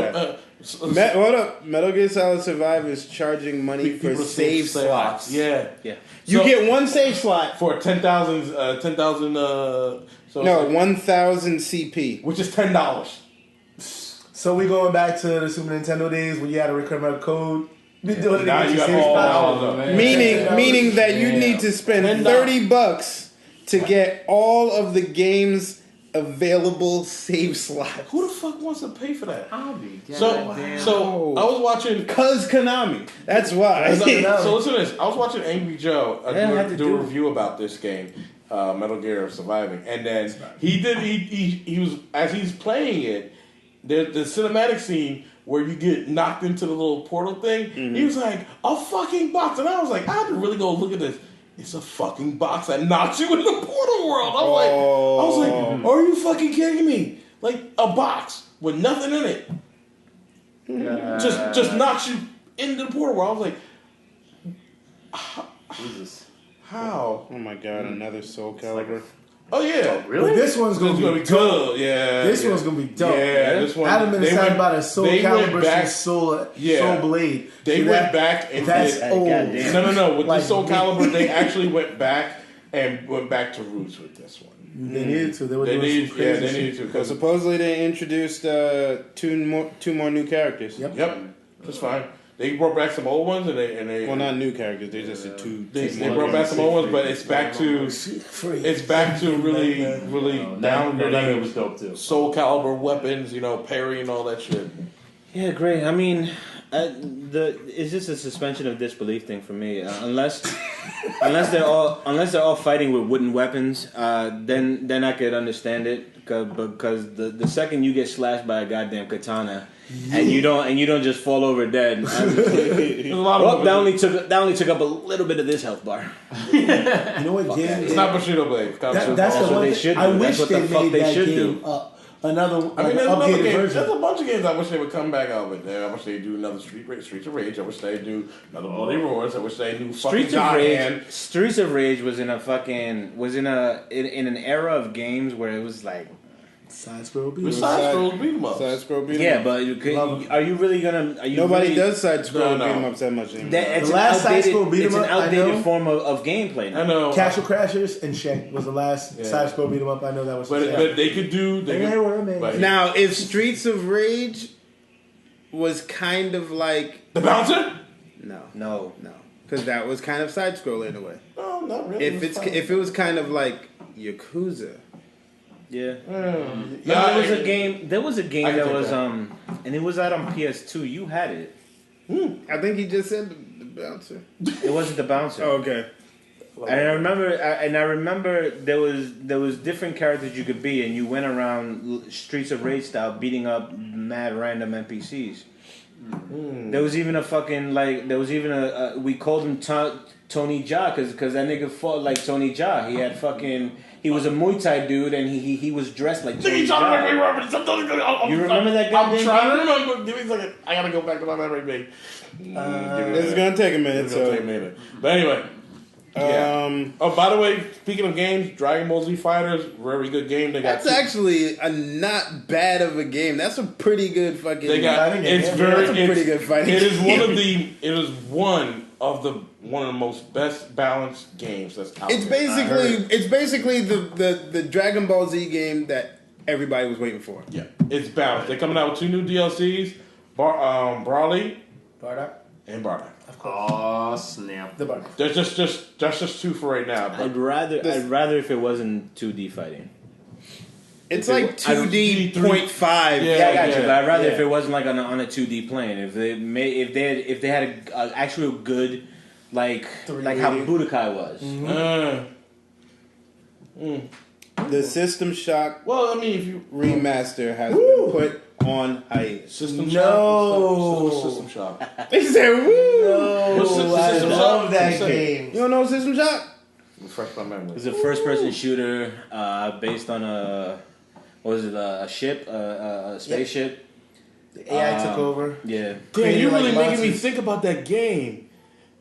that. Hold up. Metal Gear Solid Survivor is charging money for save slots. Yeah. You get one save slot for 10,000. 10,000. 1,000 CP, which is $10. So we going back to the Super Nintendo days when you had to recover a code. Now you got meaning that you need to spend $30 to get all of the game's available save slots. Who the fuck wants to pay for that? I'll be So I was watching Konami. That's why. So listen to this. I was watching Angry Joe do a review about this game, Metal Gear Surviving, and then he was as he's playing it. There's the cinematic scene where you get knocked into the little portal thing. He was like, a fucking box. And I was like, I have to really go look at this. It's a fucking box that knocks you in the portal world. I was like, are you fucking kidding me? Like a box with nothing in it. Just knocks you into the portal world. I was like, Jesus. How? Oh my god, another Soul Calibur. Oh yeah, Really? But this one's gonna be good. dope. Yeah, this one's gonna be dope. Yeah, this one. I've been excited about a Soul Calibur since Soul Blade. They went back and that's old. No. With the Soul Calibur, they actually went back to roots with this one. They needed to. They needed to. Because supposedly they introduced two more new characters. Yep. That's fine. They brought back some old ones, and they well, not new characters. They just said two. They brought back some old ones, but it's back to really downgrading was dope too. Soul Calibur weapons, parry and all that shit. Yeah, great. I mean, it's just a suspension of disbelief thing for me. Unless they're all fighting with wooden weapons, then I could understand it. Because the second you get slashed by a goddamn katana. And you don't just fall over dead. That only took up a little bit of this health bar. You know what? It's not Bushido Blade. That's what they should do. I wish they made that game up. Another updated version. There's a bunch of games I wish they would come back out with. I wish they'd do another Streets of Rage. I wish they'd do another Bloody Roars. I wish they'd do Streets of Rage was in an era of games where it was like side-scroll beat 'em up. Yeah, but are you really gonna? Nobody does side-scroll beat 'em ups that much anymore. The last side-scroll beat 'em up, it's an outdated form of gameplay now. I know. Castle Crashers and Shank was the last side-scroll beat 'em up. I know that was. But they could do. Now, if Streets of Rage was kind of like the Bouncer, no, because that was kind of side-scroll in a way. No, not really. If it was kind of like Yakuza. Yeah. There was a game that was and it was out on PS2. You had it. I think he just said the Bouncer. It wasn't the Bouncer. Oh, okay. And I remember there was different characters you could be, and you went around Streets of Rage style beating up mad random NPCs. There was even we called him Tony Jaa because that nigga fought like Tony Jaa. He was a Muay Thai dude, and he was dressed like Tony Jaa. You remember that guy? I'm trying to remember. Give me a second. I gotta go back to my memory bank. This is gonna take a minute. But anyway. Yeah. Oh, by the way, speaking of games, Dragon Ball Z Fighters, very good game. That's actually a not bad of a game. That's a pretty good fucking. Pretty good fighting. It is one of the most best balanced games that's out there. It's basically the Dragon Ball Z game that everybody was waiting for. Yeah, it's balanced. They're coming out with 2 new DLCs, Barley, Bardock, and Bardock. Of course. Oh snap! The Bardock. There's just 2 for right now. I'd rather if it wasn't 2D fighting. It's like 2D 0.5. Yeah, I got you. But I'd rather if it wasn't like on a 2D plane. If they had an actual good like how Budokai was. The System Shock. Well, I mean, if you remaster has been put on hiatus. System Shock. They said, "Woo!" No, I love that game. You don't know System Shock? Refresh my memory. It's a first-person shooter based on a ship, a spaceship. The AI took over. Yeah. Damn, you're really making me think about that game.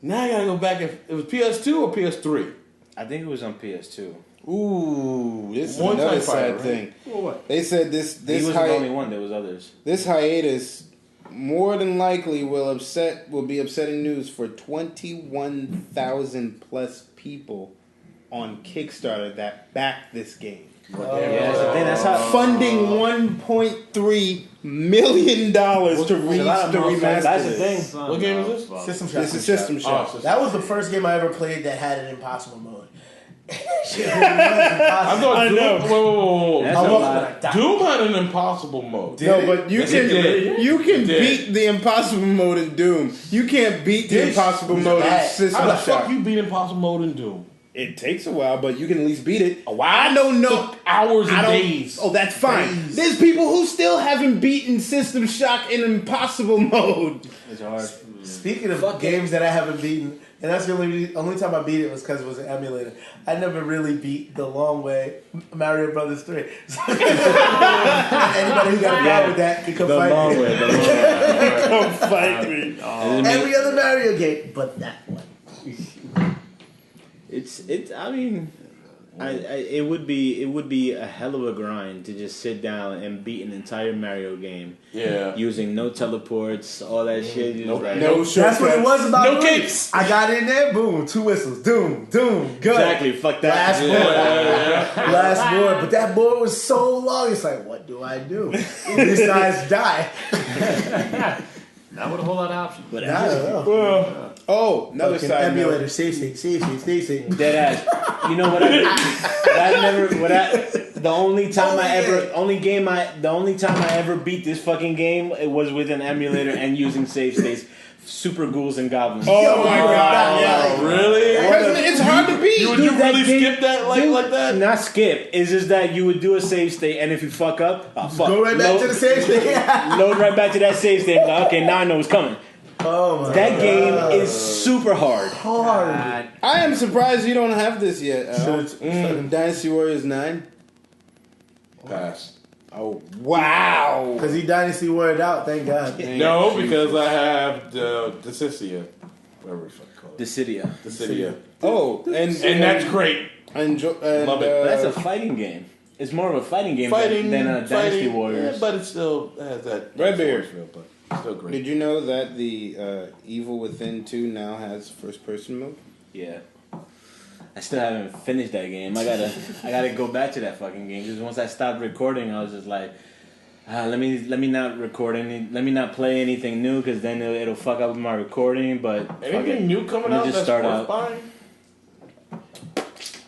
Now I gotta go back. It was PS2 or PS3? I think it was on PS2. Ooh, this is another sad thing. Well, what? They said this he was the only one. There was others. This hiatus more than likely will be upsetting news for 21,000 plus people on Kickstarter that backed this game. That's how funding $1.3 million to remaster. That's the thing. What game is this? System Shock. This is System Shock. That was the first game I ever played that had an impossible mode. I thought Doom had an impossible mode. No, but you can beat the impossible mode in Doom. You can't beat the impossible mode in System Shock. How the fuck you beat impossible mode in Doom? It takes a while, but you can at least beat it. A while? I don't know. Hours and days. Oh, that's fine. There's people who still haven't beaten System Shock in impossible mode. It's hard. Speaking of games that I haven't beaten, and that's the only time I beat it was because it was an emulator. I never really beat the long way Mario Brothers 3. So anybody who got a problem with that can come fight me. Come fight me. Every other Mario game, but that one. I mean, It would be a hell of a grind to just sit down and beat an entire Mario game. Yeah. Using no teleports, all that shit. No That's what it was about. No kicks. I got in there, boom, 2 whistles, doom, good. Exactly, fuck that. Last board. But that board was so long. It's like, what do I do? Besides die. Not with a whole lot of options. I don't know. Another Fucking side emulator, note. save state. Dead ass. You know what? The only time I ever beat this fucking game, it was with an emulator and using save states. Super Ghouls and Goblins. Oh my god! Yeah. Really? It's hard to beat. Would you really skip that like that? Not skip. It's just that you would do a save state, and if you fuck up, fuck. Go right back to the save state. Load right back to that save state. Like, okay, now I know it's coming. Oh my That God. game is super hard. Hard. I am surprised you don't have this yet. So it's Dynasty Warriors 9. Pass. Oh wow! because he dynasty worded out. Thank God. No, because I have the Dissidia. Whatever you fucking call it. Dissidia. Dissidia. Oh, and that's great. and Love it. But that's a fighting game. It's more of a fighting game than a Dynasty Warriors. Yeah, but it still has that Redbeard. feel, but it's still great. Did you know that the Evil Within 2 now has first-person mode? Yeah. I still haven't finished that game. I gotta go back to that fucking game because once I stopped recording, I was just like, let me not record let me not play anything new because then it'll fuck up with my recording. But anything new coming out that's worth buying?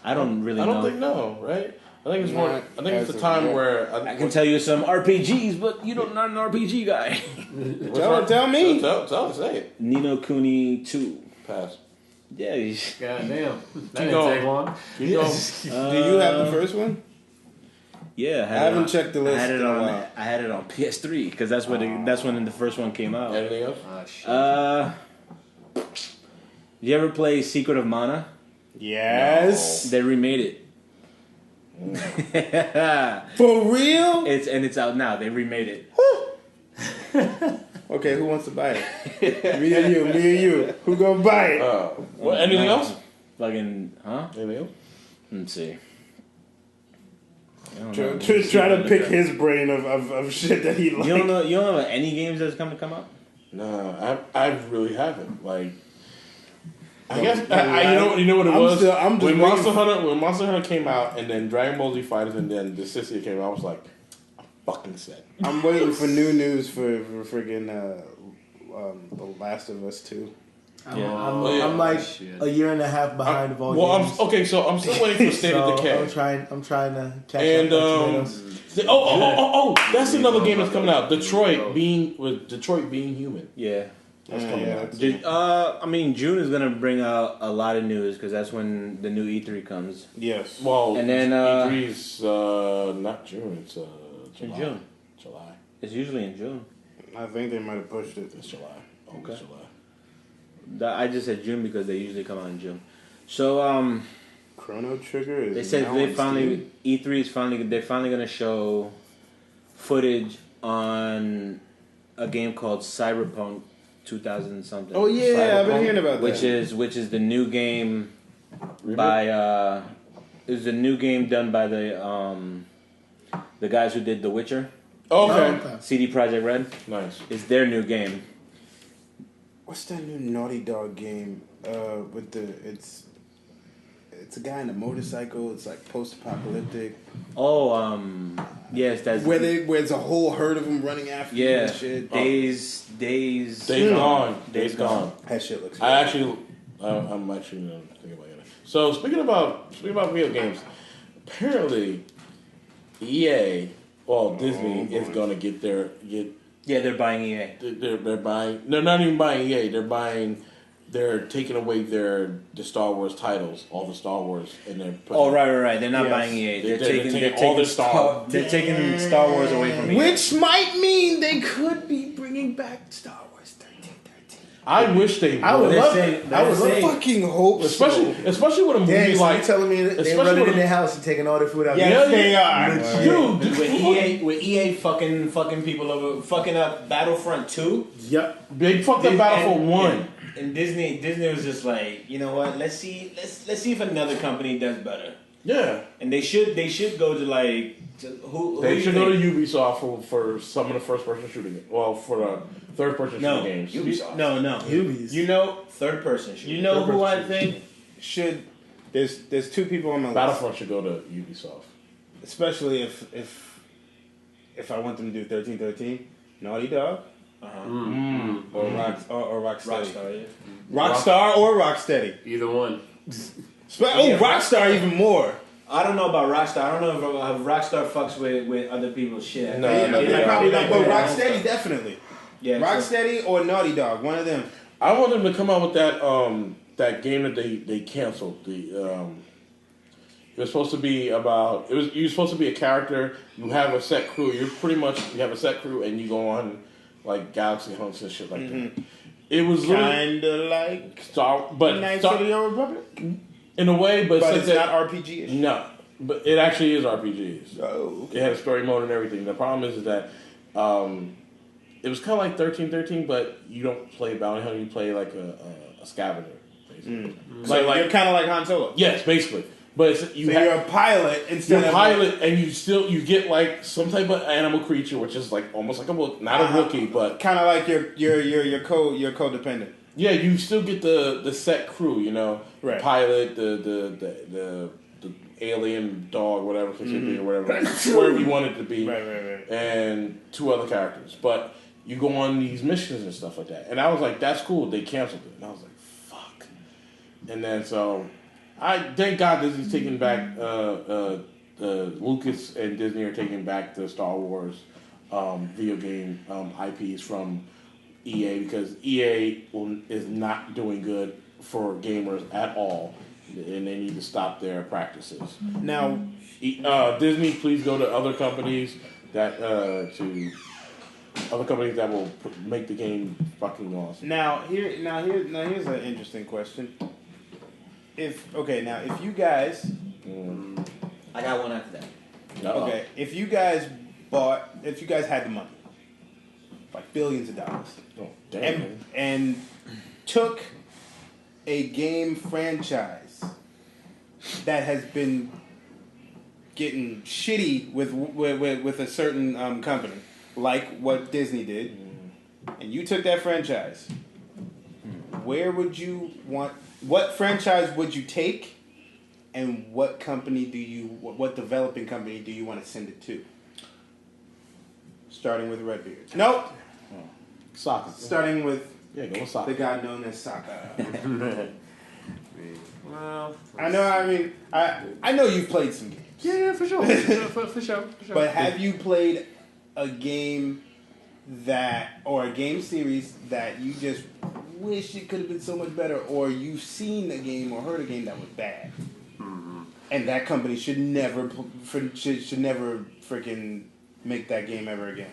I don't really know. I don't think no, right? I think it's more. I think it's the time where I can tell you some RPGs, but you're not an RPG guy. Tell me. Tell say it. Ni no Kuni 2. Pass. Yeah. God damn. That didn't going. take long. Keep going. Do you have the first one? Yeah, I haven't checked the list. I had it in a on. while. I had it on PS3 because that's when the first one came out. Anything else? Oh, shit. Did you ever play Secret of Mana? Yes. They remade it. For real? It's out now. They remade it. Okay, who wants to buy it? Me and you. Who gonna buy it? Anything else? Fucking, huh? Anything else? Let's see. Try to pick his brain of shit that he likes. You don't know any games that's come out? No, I really haven't. Like, I guess you know what it was. When Monster Hunter came out, and then Dragon Ball Z Fighters, and then the Dissidia came out, I was like, I'm fucking set. I'm waiting for new news for friggin' The Last of Us 2. I'm like a year and a half behind of all games. I'm still waiting for State of Decay. I'm trying to catch And up. that's another game that's coming out. Detroit being human. Yeah. That's coming out. I mean, June is gonna bring out a lot of news because that's when the new E3 comes. Yes. Well, and then E3's not June. It's July. In June. July. It's usually in June. I think they might have pushed it. It's July. Okay. July. I just said June because they usually come out in June. So Chrono Trigger is. They said now they on finally Steam? E3 is finally they're finally gonna show footage on a game called Cyberpunk 2000 something. Oh yeah, I've been hearing about which that. which is the new game by it was a new game done by the guys who did The Witcher. Okay. CD Projekt Red. Nice. It's their new game. What's that new Naughty Dog game? With it's a guy in a motorcycle. It's like post-apocalyptic. Oh, yes, that's where it's a whole herd of them running after you and shit. Days Gone. Days Gone. That shit looks good. I'm actually thinking about it. So speaking about video games, apparently EA, Disney is gonna get they're buying EA. They're buying. They're not even buying EA. They're taking away the Star Wars titles, all the Star Wars, and they're putting, right. They're not buying EA. They're taking all the Star. They're taking Star Wars away from EA. Which might mean they could be bringing back Star Wars 1313. I wish they would. I would love saying- it. I would love fucking hope, especially with a movie Damn, so like. you telling me that they're especially running with in their house and taking all their food out? Yes, they are. Dude, with EA fucking people over, fucking up Battlefront 2. Yep. they fucked up Battlefield 1. And Disney was just like, you know what? Let's see if another company does better. Yeah, and they should go to like who they you should go to think? Ubisoft for some of the first person shooting. Well, for the third person shooting games. Ubisoft. No. Ubies. You know, Third person shooting. you know Third who I person think should. There's two people on my list. Battlefront should go to Ubisoft. Especially if I want them to do 1313, Naughty Dog, or Rockstar. Rockstar, yeah. Rockstar or Rocksteady. Either one. Rockstar even more. I don't know about Rockstar. I don't know if Rockstar fucks with other people's shit. No, They probably don't. But Yeah. Rocksteady definitely. Yeah, Rocksteady or Naughty Dog, one of them. I want them to come out with that game that they canceled. It was supposed to be about you're supposed to be a character. You have a set crew. You have a set crew, and you go on like galaxy hunts and shit like that. It was Kinda like Knights of the Old Republic, in a way, but but it's not RPG. No, but it actually is RPGs. Oh, It had a story mode and everything. The problem is that it was kind of like 1313, but you don't play bounty hunter. You play like a scavenger, basically. so you're kind of like Han Solo. Yes, basically. But you're a pilot instead of pilot, and you get like some type of animal creature, which is like almost like not a Wookiee, but kind of like your codependent. yeah, you still get the set crew, you know, Right. the pilot, the alien dog, whatever, or whatever you want it to be, Right. and two other characters. But you go on these missions and stuff like that, and I was like, that's cool. They canceled it, and I was like, fuck. And then so. I thank God Disney's taking back Lucas and Disney are taking back the Star Wars video game IPs from EA because EA is not doing good for gamers at all, and they need to stop their practices. Now, Disney, please go to other companies that will make the game fucking awesome. Now here's an interesting question. If you guys, I got one after that. okay, if you guys had the money, like billions of dollars, Oh, damn. and took a game franchise that has been getting shitty with a certain company, like what Disney did, and you took that franchise, where would you want? What franchise would you take, and what developing company do you want to send it to? Starting with Redbeard. Nope. Soccer. Starting with Go with soccer. the guy known as Sokka. Well, I know you've played some games. yeah, for sure. For sure. But have you played a game or a game series that you just wish it could have been so much better, or you've seen a game or heard a game that was bad, and that company should never freaking make that game ever again?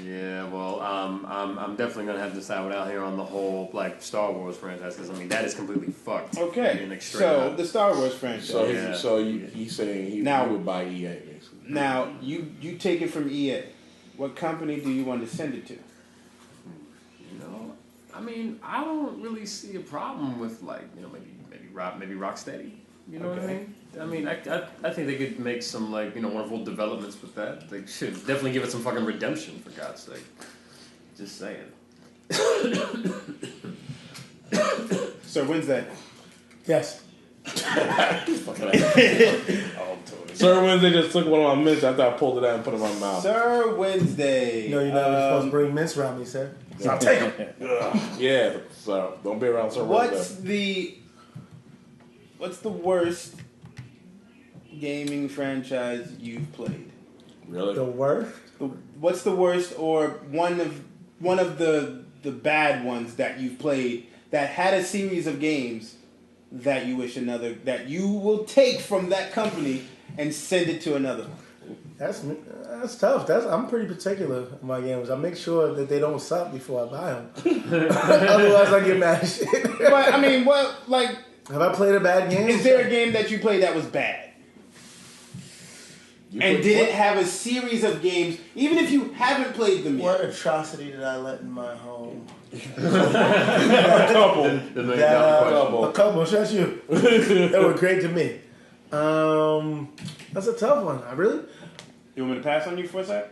Yeah, well, I'm definitely gonna have to side with Al here on the whole like Star Wars franchise because that is completely fucked. Okay, Being straight so up. the Star Wars franchise. So, Yeah. he's saying he would buy EA basically. Now you take it from EA. What company do you want to send it to? I don't really see a problem with maybe Rocksteady. You know what I mean? I think they could make some wonderful developments with that. They should definitely give it some fucking redemption for God's sake. Just saying. Sir Wednesday. Yes. Sir Wednesday just took one of my mints after I pulled it out and put it in my mouth. Sir Wednesday. No, you're not supposed to bring mints around me, sir. Stop taking them. Yeah, so don't be around Sir Wednesday. What's the worst gaming franchise you've played? Really? The worst? What's the worst or one of the bad ones that you've played that had a series of games that you wish that you will take from that company and send it to another one? That's tough. I'm pretty particular in my games. I make sure that they don't suck before I buy them. Otherwise, I get mad as shit. But have I played a bad game? Is there a game that you played that was bad? Did it have a series of games, even if you haven't played them yet? What atrocity did I let in my home? A couple. A couple, shut you. They were great to me. That's a tough one. You want me to pass on you for a sec?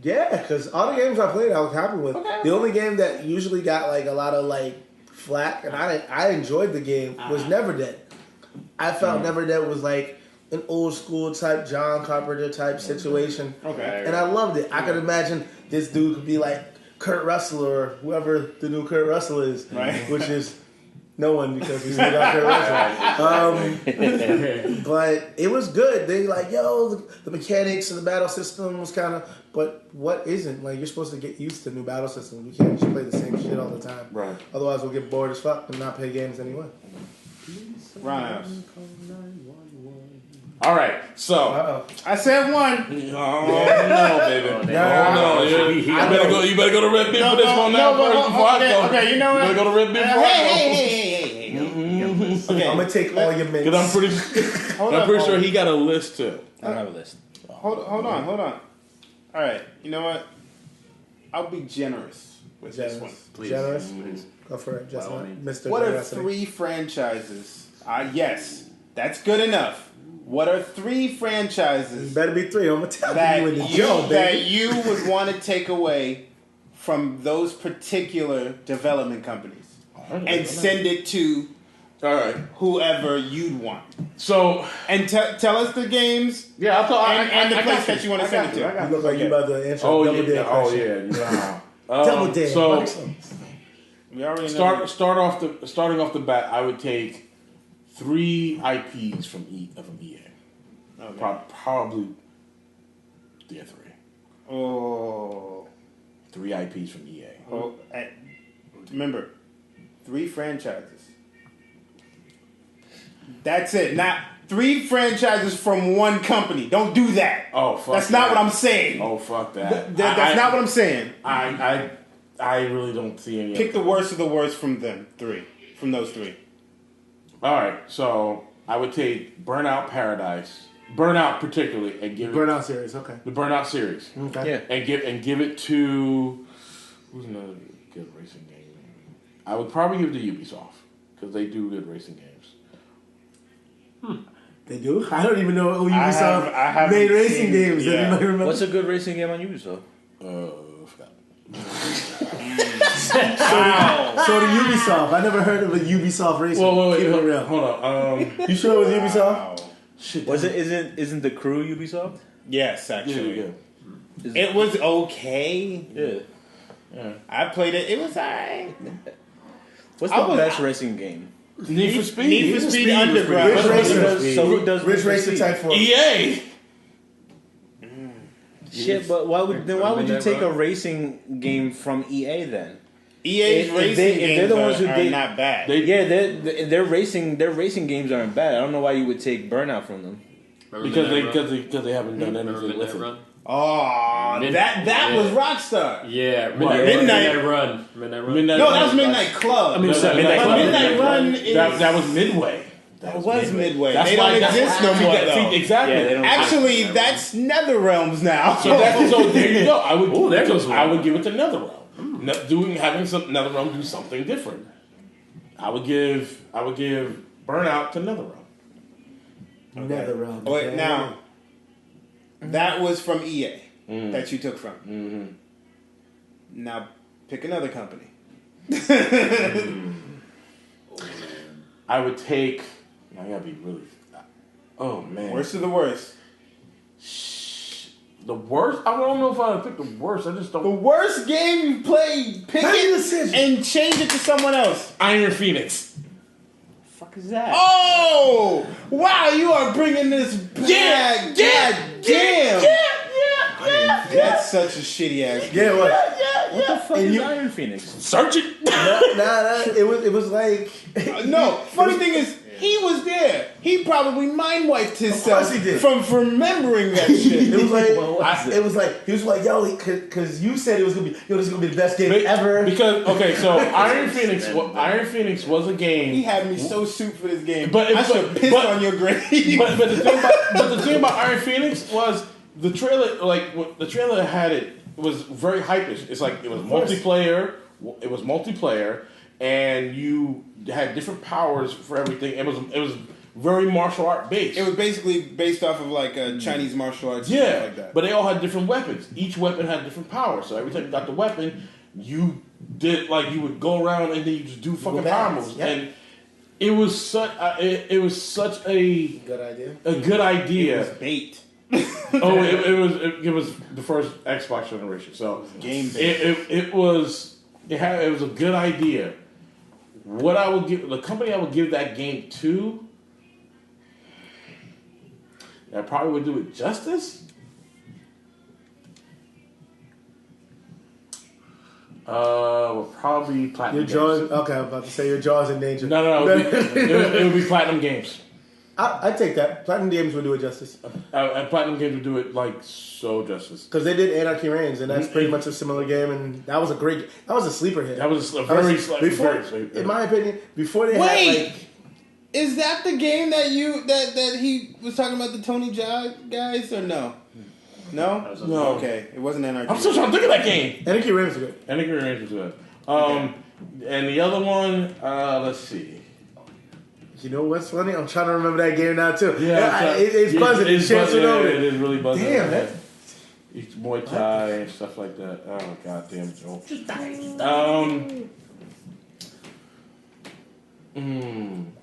Yeah, because all the games I played, I was happy with. Okay. The only game that usually got like a lot of like flack, and I enjoyed the game, was Never Dead. I felt Never Dead was like an old school type John Carpenter type situation. Okay. And I loved it. I could imagine this dude could be like Kurt Russell or whoever the new Kurt Russell is, Right. which is no one because we still got Kurt Russell. But it was good. They like, the mechanics and the battle system was kind of, but what isn't? Like, you're supposed to get used to new battle systems. We can't just play the same shit all the time. Right. Otherwise, we'll get bored as fuck and not play games anyway. Ryan. All right, so I said one. oh no, baby, no. You better go to Redbeard for this one now. Okay, you know what? You better go to Redbeard for Hey. Okay. I'm gonna take all your mints. because I'm pretty sure he got a list too. I don't have a list. Hold on. All right, you know what? I'll be generous with this one. Please. Generous? Please. Go for it, just By all means. Mr. What are Generosity. 3 franchises? Yes, that's good enough. What are 3 franchises Better be 3. I'm gonna tell that you in the Joe, that baby. you would want to take away from those particular development companies and send it to All right, whoever you'd want? so And tell us the games yeah, and the place that you want to send it to. You look like you about to answer Oh double yeah, dare oh question. yeah, Double dare. So We already know. starting off the bat, I would take 3 IPs from EA. Okay. Probably, 3. Oh. 3 IPs from EA. Oh, remember, 3 franchises. That's it. Not 3 franchises from one company. Don't do that. Oh fuck. That's not what I'm saying. Oh fuck that. That's not what I'm saying. I really don't see any. Pick the worst of the worst from them. 3. From those 3. All right, so I would take Burnout Paradise, Burnout particularly, and give Burnout series, okay. the Burnout series, Okay. Yeah. and give it to who's another good racing game? I would probably give it to Ubisoft because they do good racing games. They do? I don't even know who I Ubisoft haven't made racing seen- games. yeah. Does anybody remember? What's a good racing game on Ubisoft? Forgot. So the Ubisoft. I never heard of a Ubisoft racing. Whoa, wait, Keep it hold real. on. You sure it was Ubisoft? Wow. Shit. Was it? Isn't the crew Ubisoft? Yes, actually. Yeah. It was okay. Yeah. I played it. It was alright. What's I the was- best racing game? Need for Speed. Need for Speed Underground. Ridge Racer. So who does Ridge Need for Racer Speed? Type 4. EA. Shit, but why would you Midnight take a Run? racing game from EA then? EA's If racing they're games the ones who are did- not bad. Their racing games aren't bad. I don't know why you would take Burnout from them. Because they haven't done Remember anything with Midnight it. Run? Oh, that Yeah. was Rockstar. Yeah, Midnight- Run. Midnight Run. Midnight No, Run. that was Midnight Club. I mean, No, Midnight But Club. Midnight Run is That was Midway. That was Midway. That's They why don't that's- exist no see, more. that- see, though. exactly. Yeah, they don't- Actually, that's NetherRealms now. So there you go. I would Ooh, there goes I one. would give it to NetherRealm. Having NetherRealm do something different. I would give Burnout to NetherRealm. NetherRealm. Wait, now that was from EA that you took from. Mm-hmm. Now pick another company. I would take. I gotta be really. Oh man. Worst of the worst. The worst? I don't know if I would pick the worst. I just The don't. worst game you played. Pick Make a it decision. and change it to someone else. Iron Phoenix. Fuck is that? Oh wow! You are bringing this back. Damn. That's such a shitty ass. Yeah, what? What the fuck And is you- Iron Phoenix? Search it. Nah. It was like. No, funny thing is, he was there. He probably mind wiped himself course he did. from remembering that shit. It was like, What was it was like, he was like, yo, because you said it was gonna be, this is gonna be the best game ever. Because so Iron Phoenix was a He game. had me so soup for this game. But- I should piss but- on your grave. But the thing about Iron Phoenix was the trailer. Like the trailer had it was very hypish. It's like it was multiplayer. It was multiplayer, and you had different powers for everything. It was very martial art based. It was basically based off of like Chinese martial arts. And stuff like that. But they all had different weapons. Each weapon had different powers. So every time you got the weapon, you did like you would go around and then you just do fucking power moves. Yep. And it was such a Good idea. Idea. It was bait. it was the first Xbox generation. So Game bait. it was a good idea. What I would give the company I would give that game to, I probably would do it justice. Would probably Platinum Your jaws. Games. Okay, I'm about to say your jaws in danger. No, it would be Platinum Games. I'd take that. Platinum Games would do it justice. And Platinum Games would do it like so justice. Because they did Anarchy Reigns, and that's pretty much a similar game, and that was a great. That was a sleeper hit. That was a very sleeper. In my opinion, before they had like. Is that the game that he was talking about, the Tony Jaa guys, or no? No? No. Okay, it wasn't Anarchy. I'm still trying to think of that game. Anarchy Reigns was good. Anarchy Reigns was good. And the other one, let's see. You know what's funny? I'm trying to remember that game now too. It's Yeah, buzzing. It's chancing over. It is really buzzing. Damn, that. It's Muay Thai and stuff like that. Oh goddamn, Joe.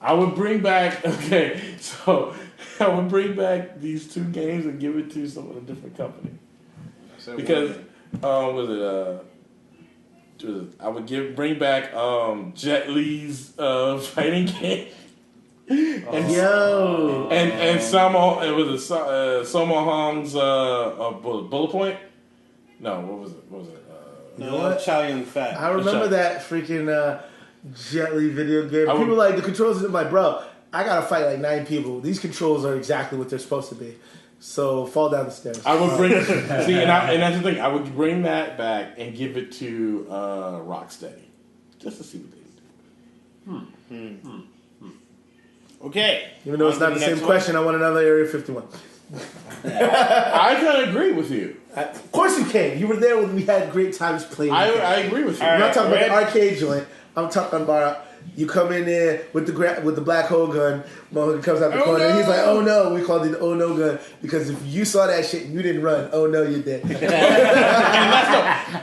I would bring back. Okay, so I would bring back these two games and give it to some of a different company because I would bring back Jet Li's fighting game. And Sammo, it was Sammo Hong's Bullet Point. No, what was it? You know what? Chow Yun Fat. I remember that freaking Jet Li video game. People like the controls. Like, bro, I gotta fight like 9 people. These controls are exactly what they're supposed to be. So fall down the stairs. I would bring and that's the thing. I would bring that back and give it to Rocksteady just to see what they do. Okay. Even though it's not the same question, I want another Area 51. I kind of agree with you. Of course you can. You were there when we had great times playing. I agree with you. I'm not talking about the arcade joint. I'm talking about you come in there with the black hole gun. Motherfucker comes out the corner. And he's like, "Oh no!" We called it the "Oh no" gun because if you saw that shit and you didn't run, oh no, you did.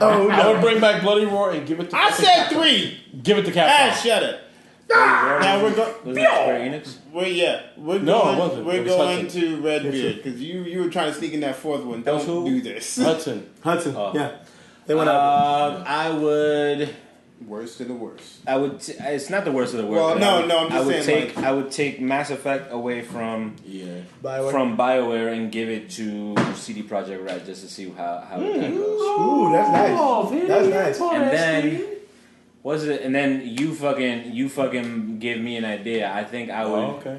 Oh no! I would bring back Bloody Roar and give it to. I said 3. Give it to Capcom. Shut it. Now we're going. Was that Square Enix? We're going to Redbeard because you were trying to sneak in that 4th one. Don't do this. Hudson. Yeah, they went out. I would. Worst of the worst. It's not the worst of the worst. Well, no. I'm just saying. I would take Mass Effect away from BioWare and give it to CD Projekt Red just to see how that goes. Ooh, that's nice. That's nice. And then And then you fucking gave me an idea. I think I would. Oh, okay.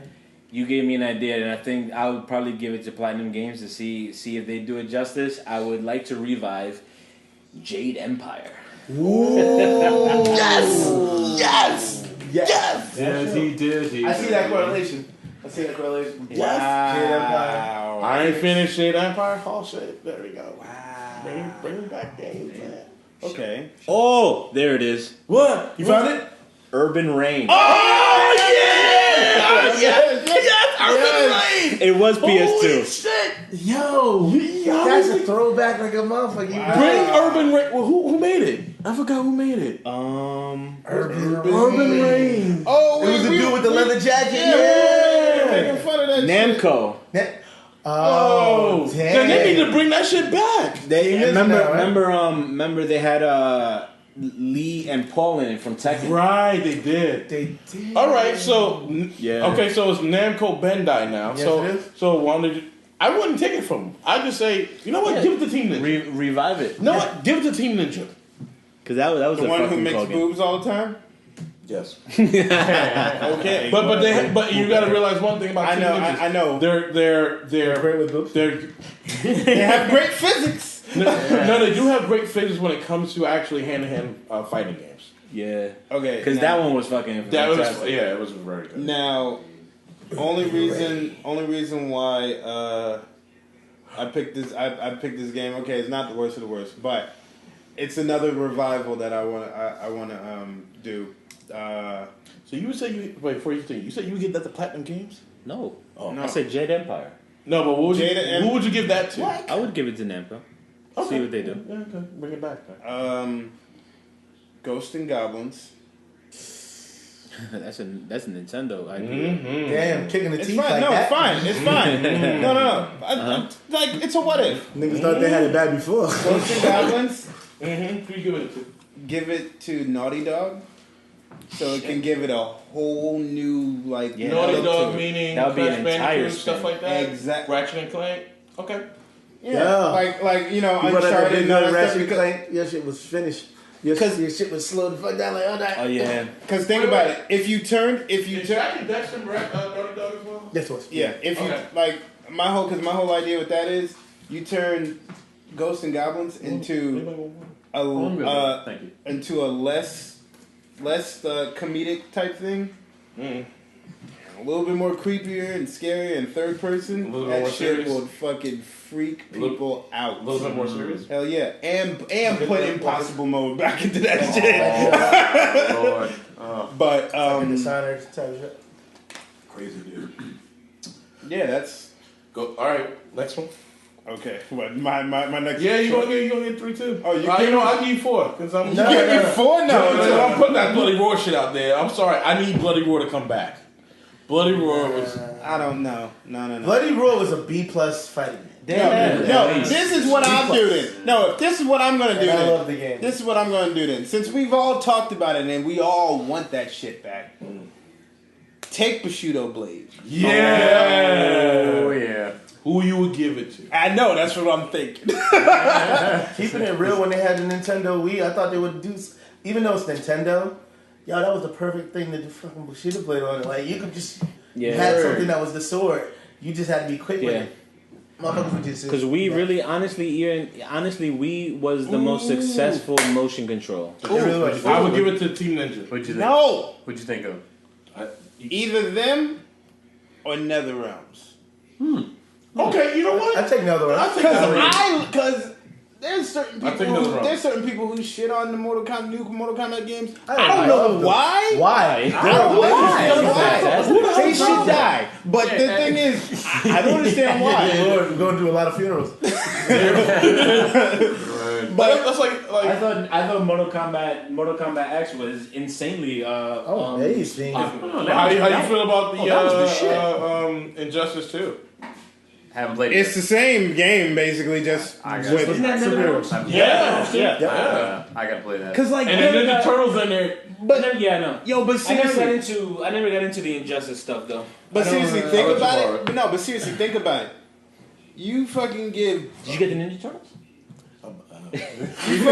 You gave me an idea, and I think I would probably give it to Platinum Games to see if they do it justice. I would like to revive Jade Empire. Ooh. Yes! Yes, he did. I see that correlation. Yes. Wow. I ain't finished Jade Empire. Oh shit! There we go. Wow. Bring back games, man. Okay. Oh, there it is. What? You found it? Urban Reign. Oh yes! Urban Reign. It was PS2. Holy shit! Yo, that's a throwback like a motherfucker. Bring Urban Reign. Well, who made it? I forgot who made it. Urban Reign. Oh, it was the dude with the leather jacket. Yeah. Making fun of that Namco. Oh, damn! Then they need to bring that shit back. Remember they had Lee and Paul in it from Tekken. Right, they did. All right, so okay, so it's Namco Bandai now. Yes, it is. So why don't you? I wouldn't take it from them. I just say, you know what? Give it to Team Ninja. Revive it. No, what? Give it to Team Ninja. Because that was the a one who fucking makes boobs all the time. Yes. Okay. But you got to realize one thing about Team Ninja. I know. They're great with boobs. They have great physics. No, they do have great physics when it comes to actually hand-to-hand fighting games. Yeah. Okay. Because that one was fucking. That was it was very good. Now, only reason why I picked this game. Okay, it's not the worst of the worst, but it's another revival that I want to do. So you would say before you think you said you would get that the Platinum Games? No. Oh, I said Jade Empire. No, but who would you give that to? What? I would give it to Namco. Okay. See what they do. Yeah, okay. Bring it back. Ghosts and Goblins. That's a Nintendo idea. Mm-hmm. Damn, kicking the It's teeth fine. like No, that. it's fine. It's fine. No. Like, it's a what if. Niggas thought they had it bad before. Ghosts and Goblins. Mm-hmm. Who you give it to? Give it to Naughty Dog. So it can give it a whole new, like... Yeah, Naughty look Dog to it. meaning That would be Crash an entire Bandicoot, stuff spin. like that? Exactly. Ratchet and Clank? Okay. Yeah. Like you know, Uncharted and all that stuff. Ratchet Because, Clank, your shit was finished. Your shit was slowed the fuck down like, Oh yeah. because think about it. If you turn... Is Jack Dexter Naughty Dog as well? This was. Yeah, if you... Okay. Like, my whole idea with that is, you turn Ghosts and Goblins into Thank you. into a less comedic type thing. Mm. A little bit more creepier and scarier and third person. A little That more shit serious? would fucking freak people out. A little bit more serious? Hell yeah. And put impossible mode back into that shit. Lord. Oh, But Dishonored type shit. crazy dude. yeah, that's Go. All right, next one. okay. What my next Yeah, you gonna get 3 too. Oh, you you give know, me- I'll give you 4 because I'm. You give me 4? No. I'm putting that Bloody Roar shit out there. I'm sorry. I need Bloody Roar to come back. Bloody Roar was. I don't know. No. Bloody Roar was a B+ fighting game. No, this is what I'll do then. No, if this is what I'm gonna do And I then. love the game. This is what I'm gonna do then. Since we've all talked about it and we all want that shit back, take Bushido Blade. Yeah. Oh yeah. Who you would give it to? I know, that's what I'm thinking. Keeping it real, when they had the Nintendo Wii, I thought they would do, even though it's Nintendo, yo, that was the perfect thing to do fucking Bushido Blade on it. Like, you could just, you had something that was the sword. You just had to be quick with it. Motherfuckers would just... Because we really, honestly, we was the most successful motion control. It really was. I would give it to Team Ninja. What'd you think? No! What'd you think of? Either them or NetherRealms. Okay, you know what? I take another one. I'll take that. Because there's certain I think people NetherRealms. there's certain people who shit on the new Mortal Kombat games. I I don't know why. Why? I don't understand Why? why. They should die. But the thing is, I don't understand why. We're going to do a lot of funerals. But that's like I thought Mortal Kombat X was insanely Amazing. popular. how you feel about the that was the Injustice 2? Haven't played it. It's the same game, basically, just I got with Isn't that superheroes. Yeah. I gotta play that. because like And then Ninja Turtles in there. No. yo, but I never seriously, got into the Injustice stuff though. but seriously, think I'll let you about borrow it. it. But no, but seriously, think about it. You fucking give. Did you get the Ninja Turtles? He's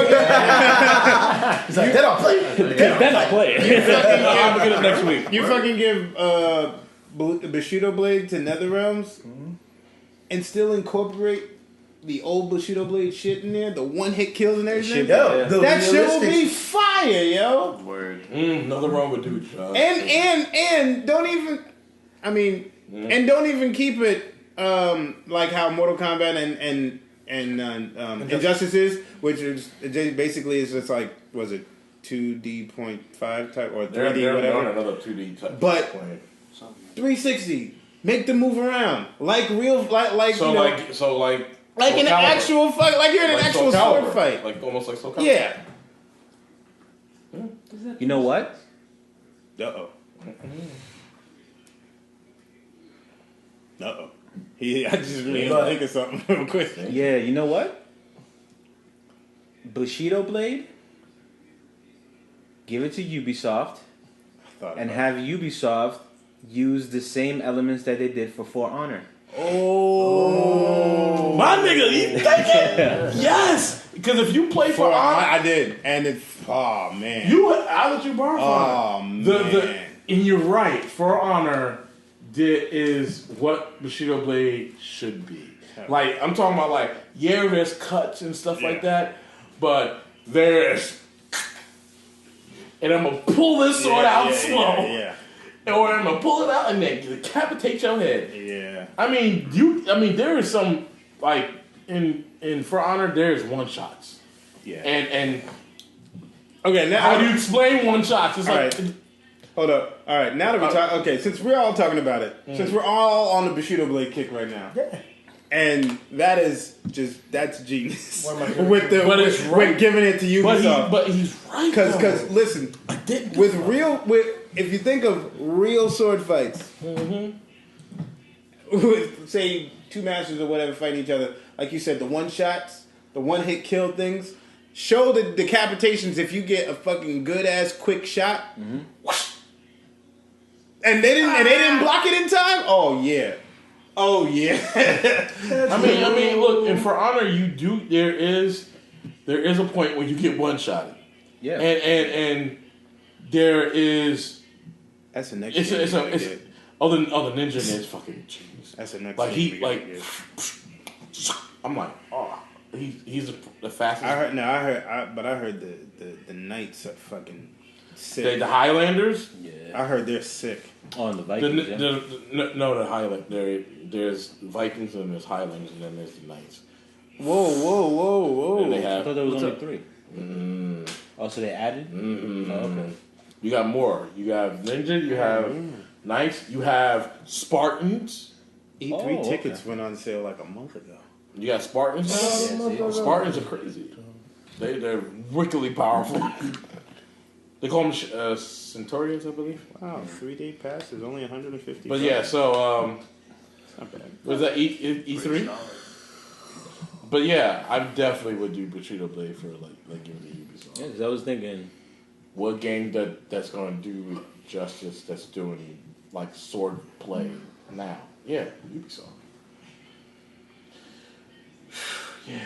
like, they don't play it. Then I'll play it. I'll get it next week. You fucking give Bushido Blade to NetherRealms and still incorporate the old Bushido Blade shit in there, the one-hit kills and everything. Yo, the That shit will be realistic- fire, yo. Word. Nothing wrong with dude. And don't even, I mean, and don't even keep it like how Mortal Kombat and Injustice is, which is basically is just like, was it 2D.5 type or 3D They're whatever. on another 2D type. But- playing. 360, make them move around like real, like So you know, like like Soul in an Calibur. actual fight, like you're in an Like actual Soul sword Calibur. fight. Like almost like Soul Calibur. Yeah. You know what? Uh-oh. Uh-oh. I just really think of something real quick. Yeah, you know what? Bushido Blade. Give it to Ubisoft and have Ubisoft use the same elements that they did for For Honor. Oh. My nigga, you thinking? Yes! Because if you play For Honor, I did. And it's, oh, man. I'll let you borrow For Honor. Oh, man. And you're right. For Honor is what Bushido Blade should be. Like, I'm talking about, like, there's cuts and stuff like that, but there's... And I'm going to pull this sword out slow. Yeah. Or I'm going to pull it out and then decapitate your head. Yeah. I mean, there is some, like, in For Honor, there's one-shots. Yeah. And Okay, now how do you explain one-shots? It's like... right. Hold up. All right, now that we're talking, okay, since we're all talking about it, since we're all on the Bushido Blade kick right now, and that's genius. With giving it to Ubisoft, but he's right. Because listen, if you think of real sword fights, with say two masters or whatever fighting each other, like you said, the one shots, the one hit kill things. Show the decapitations if you get a fucking good ass quick shot. And they didn't block it in time? Oh yeah. I mean, look, and for honor, there is a point where you get one shot. Yeah. And there is. That's the next. The ninja is fucking genius. That's the next. I'm like, oh, he's the fastest. I heard the knights are fucking sick. The Highlanders. Yeah. I heard they're sick. On the Vikings. The Highland. There's Vikings and there's Highlanders and then there's the knights. Whoa! I thought there was only 3. Oh, so they added? Oh, okay. You got more. You have ninja. You have knights. You have Spartans. E3 tickets went on sale like a month ago. You got Spartans now? Spartans are crazy. They're wickedly powerful. They call them Centurions, I believe. Wow, 3-day pass is only $150. But yeah, so not bad. was that E3? But yeah, I definitely would do Bushido Blade for like giving it to Ubisoft. Yeah, because I was thinking, what game that's going to do justice? That's doing like sword play now? Yeah, Ubisoft. Yeah.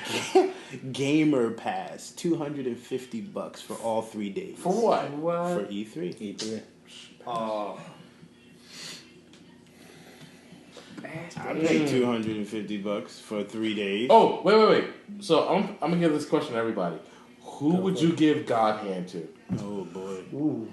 Gamer Pass, $250 for all 3 days. For what? For E3. E3. Oh. I paid $250 for 3 days. Oh, wait. So I'm gonna give this question to everybody. Who would you give God Hand to? Oh boy. Ooh.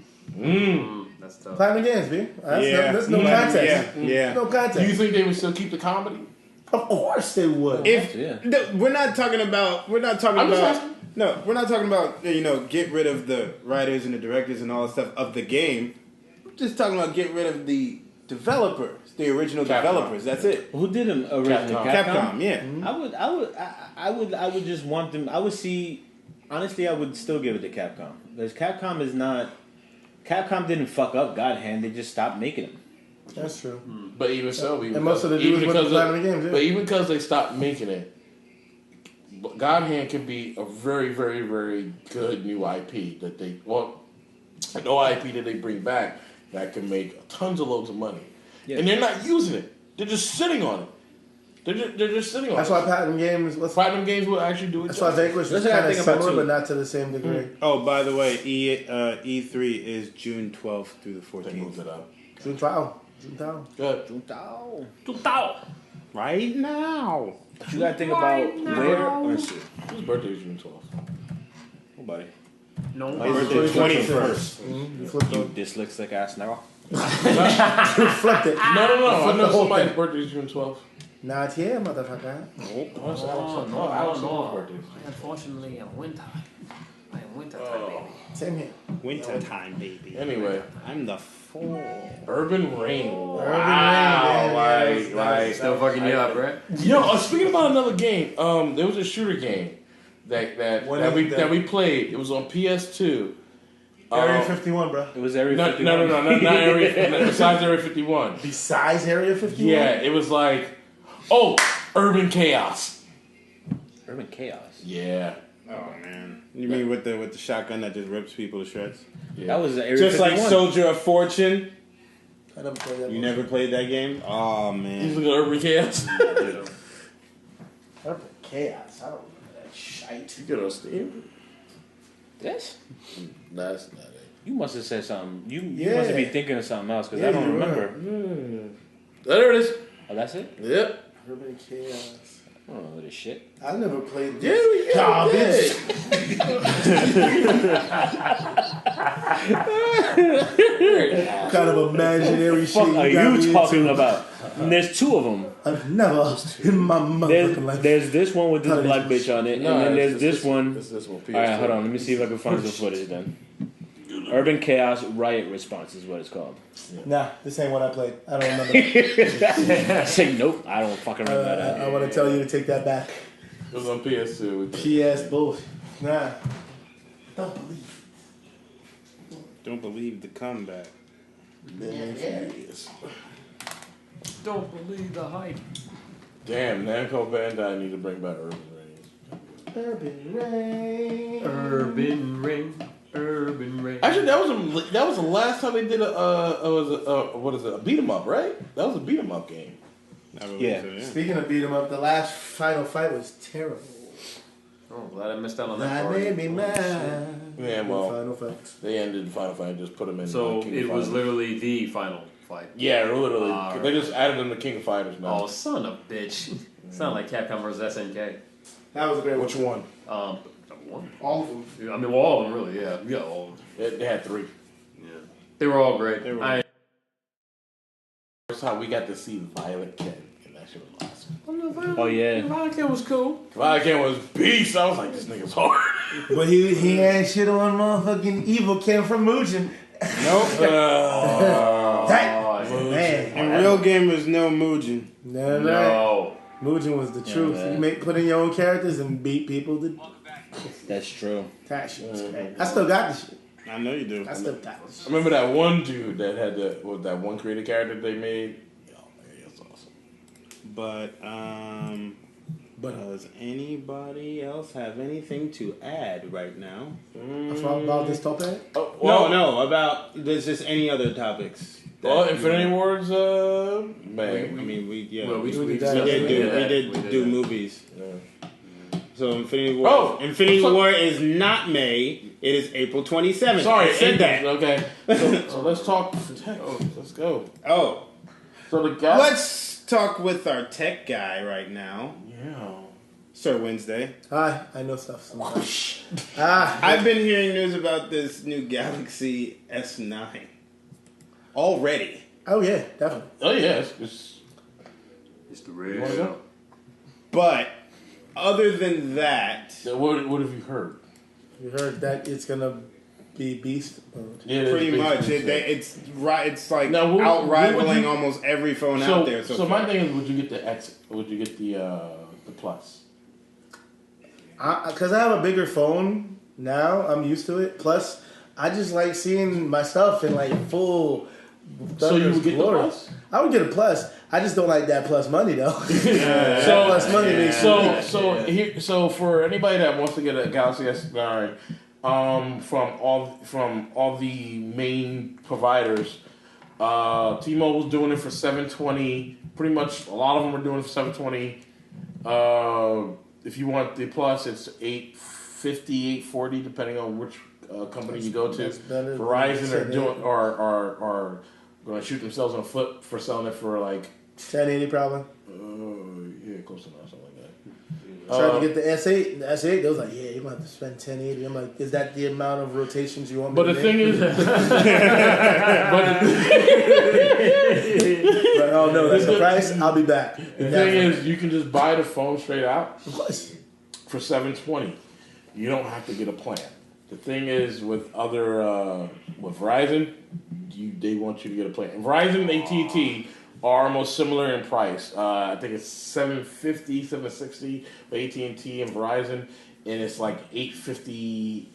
That's tough. Platinum Games, B. There's no contest. Yeah. No contest. Do you think they would still keep the comedy? Of course they would. We're not talking about. We're not talking about. Get rid of the writers and the directors and all that stuff of the game. We're just talking about get rid of the developers, the original developers. That's it. Who did them originally? Capcom. Yeah. Mm-hmm. I would just want them. I would see. Honestly, I would still give it to Capcom because Capcom is not. Capcom didn't fuck up God Hand. They just stopped making them. That's true. But even so, and most of the dudes went to Platinum Games. But even because they stopped making it, God Hand could be a very, very, very good new IP that no IP that they bring back that can make tons of loads of money, and they're not using it. They're just sitting on it. They're just sitting on That's it. That's why Platinum Games will actually do it. That's why Vanquish is kind of similar, but not to the same degree. Oh, by the way, E3 is June 12th through the 14th. They moved it up. June 12th. Good. Right now. You gotta think about where. Whose birthday is June 12th? Nobody. No. My birthday is 21st. You dyslexic ass nigga. You flipped it. No. I know somebody's birthday is June 12th. Not here, motherfucker. No. Unfortunately, I'm winter. I am winter time, baby. Same here. Winter time, baby. Anyway, I'm the fall. Urban Rain. Right. Still fucking you up, right? Speaking about another game, there was a shooter game that we played. It was on PS2. Area 51, bro. It was Area 51. No, not Area. Besides Area 51. Besides Area 51. Yeah, it was like, Urban Chaos. Urban Chaos. Yeah. Oh man. You mean with the shotgun that just rips people to shreds? Yeah. That was Area just 51. like Soldier of Fortune. I never played that. You never played that game? Oh man. You look at Urban Chaos. Urban Chaos. I don't remember that shite. You get on Steam? Yes. That's not it. You must have said something. You must be thinking of something else because I don't remember. There it is. Oh, that's it? Yep. Urban Chaos. I don't know this shit. I never played this garbage. What kind of imaginary shit What are you talking about? And there's 2 of them. I've never in my motherfucking life. There's this one with this black bitch on it, and then there's this one. This one. All right, hold on. Let me see if I can find some footage then. Urban Chaos Riot Response is what it's called. Nah, this ain't what I played. I don't remember that. Say nope. I don't fucking remember that. I want to tell you to take that back. It was on PS2. PS both. Nah. Don't believe. Don't believe the comeback. Yes. Don't believe the hype. Damn, Namco Bandai need to bring back Urban Reigns. Urban Rain. Urban Rain. Actually, that was the last time they did a beat 'em up, right? That was a beat 'em up game. Yeah. Speaking of beat 'em up, the last final fight was terrible. Oh, glad I missed out on that That part. made me mad. Yeah, well, Final fights. they ended the final fight and just put them in. So King of it was Fighters. literally the final fight. Yeah, literally. Alright. They just added them to King of Fighters now. Oh, son of a bitch. Sound like Capcom versus SNK. That was a great Which one? One. All of them. I mean, well, all of them, really, yeah. Yeah, all of them. They had 3. Yeah. They were all great. They were- First time we got to see Violent Ken, and that shit was awesome. Oh yeah. Vodka was cool. Violent Ken was beast. I was like, this nigga's hard. But he ain't shit on motherfucking Evil Ken from Mugen. Nope. Man. And real gamers know Mugen. No. No. Mugen was the truth. man. You put in your own characters and beat people to That's true. that shit was great. I still got the shit. I know you do. I still got the I shit. remember that one dude that had that one creative character they made. Oh man, that's awesome. But does anybody else have anything to add right now? About this topic? Oh, well, No, about there's just any other topics. that Well, you Infinity want- Wars, I man. mean, we Well, we did discussed that. we it. did that. do movies. Yeah. So Infinity War. Oh, Infinity so- War is not May. It is April 27th. Sorry, I said that. Okay, so let's talk tech. Let's go. Oh, So the guy. let's talk with our tech guy right now, Yeah. Sir Wednesday. Hi, I know stuff sometimes. I've been hearing news about this new Galaxy S9 already. Oh yeah, definitely. Oh yeah, it's It's the wanna real. go? But other than that, what have you heard? You heard that it's gonna be beast mode. Yeah, pretty much it's right. It's like Now, out what would rivaling you- almost every phone out there. So my far. thing is, would you get the X? Would you get the Plus? Because I have a bigger phone now, I'm used to it. Plus, I just like seeing my stuff in like full. So you would get the glory. Plus? I would get a Plus. I just don't like that Plus money though. So Plus money makes so for anybody that wants to get a Galaxy S9, from all the main providers, T-Mobile's doing it for $720. Pretty much a lot of them are doing it for $720. If you want the Plus, it's $850, $840, depending on which company you go to. That's better than Verizon are 1080. doing are going to shoot themselves in the foot for selling it for like 1080 probably. yeah, close enough, something like that. Tried to get the S8. The S8, they was like, yeah, you might have to spend 1080. I'm like, is that the amount of rotations you want me But to the make? thing is, But, oh no, that's the price. I'll be back. the thing is, you can just buy the phone straight out of course. for $720. You don't have to get a plan. The thing is, with with Verizon, they want you to get a plan. Verizon and AT&T are almost similar in price. I think it's $750, $760 for AT&T and Verizon, and it's like $850,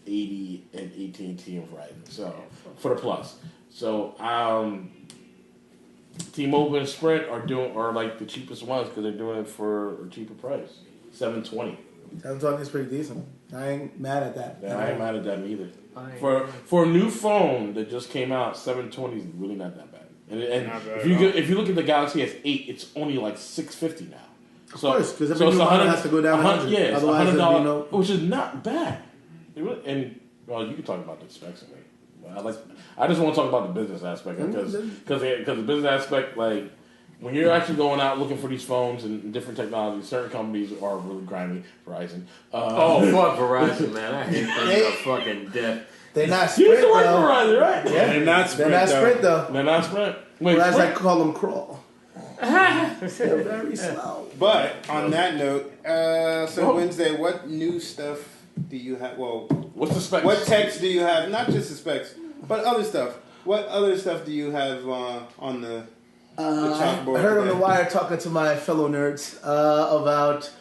$880 at AT&T and Verizon. So for the Plus, so T-Mobile and Sprint are like the cheapest ones because they're doing it for a cheaper price, $720. $720 is pretty decent. I ain't mad at that. Yeah, I ain't mad at that either. For a new phone that just came out, $720 is really not that bad. And Not bad if at you all. if you look at the Galaxy S8, it's only like $650 now. Of course, because every so it's new phone 100 has to go down 100. Yeah, it's Otherwise, there'd be $100, no. which is not bad. And well, you can talk about the specs of it. I just want to talk about the business aspect because the business aspect, like when you're actually going out looking for these phones and different technologies, certain companies are really grimy. Verizon. Oh, fuck Verizon, man. I hate them to fucking death. They're not You Sprint used to work for though. Verizon, right? Yeah. They're not Sprint. They're not Sprint though. They're not Sprint. Wait, Or as I Sprint? call them, crawl. They're very slow. But on that note, so Whoa. Wednesday, what new stuff do you have? Well, what's the specs? What text do you have? Not just the specs, but other stuff. What other stuff do you have on the chalkboard? I heard on today? the wire talking to my fellow nerds about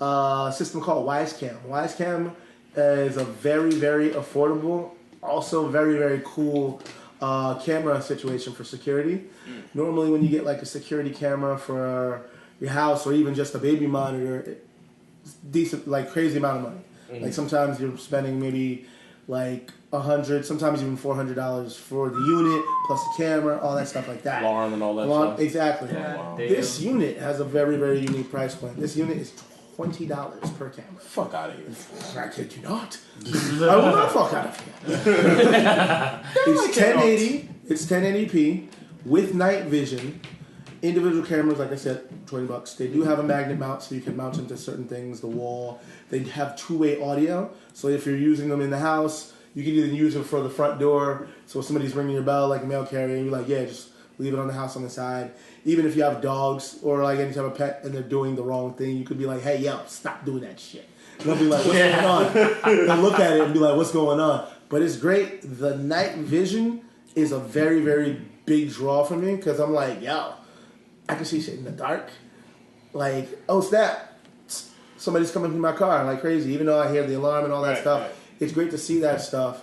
a system called Wisecam. Wisecam is a very, very affordable, also very, very cool camera situation for security. Normally when you get like a security camera for your house or even just a baby monitor, it's decent, like crazy amount of money. Like sometimes you're spending maybe like $100, sometimes even $400 for the unit plus the camera, all that stuff like that. Alarm and all that stuff. Exactly. Yeah, wow. This unit has a very, very unique price point. This unit is $20 per camera. Fuck out of here. I kid you not. I will not fuck out of here. It's 1080. It's 1080p with night vision. Individual cameras, like I said, $20. They do have a magnet mount, so you can mount into certain things, the wall. They have two-way audio, so if you're using them in the house, you can either use them for the front door, so if somebody's ringing your bell, like a mail carrier, and you're like, yeah, just leave it on the house on the side. Even if you have dogs or like any type of pet and they're doing the wrong thing, you could be like, hey, yo, stop doing that shit. And they'll be like, what's going on? They'll look at it and be like, what's going on? But it's great. The night vision is a very, very big draw for me because I'm like, yo, I can see shit in the dark. Like, oh, snap. Somebody's coming through my car like crazy, even though I hear the alarm and all that stuff. Right. It's great to see that stuff.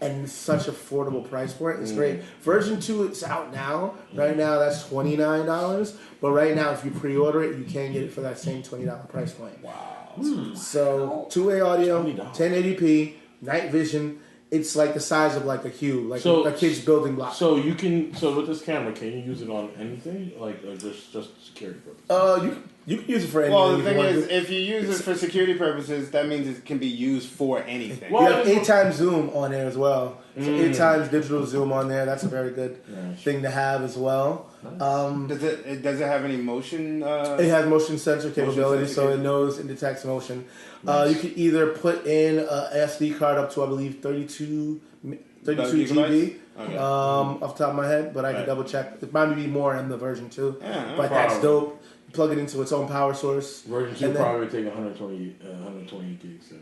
And it's such affordable price point. It's great. Version 2, it's out now. Right now, that's $29. But right now, if you pre-order it, you can get it for that same $20 price point. Wow. So, two-way audio, 1080p, night vision. It's like the size of like a cube, like a kid's building block. So you can, with this camera, can you use it on anything, like or just security purposes? You can use it for anything. Well, the thing is, if you use it for security purposes, that means it can be used for anything. Well, you have 8x zoom on there as well. So 8x digital zoom on there. That's a very good thing to have as well. Does it have any motion? It has motion sensor capability, so it knows and detects motion. Nice. You could either put in an SD card up to, I believe, 32 GB. Okay. Off the top of my head, but I can double check. It might be more in the version 2, but that's dope. Plug it into its own power source. Version 2 probably take 120 gigs,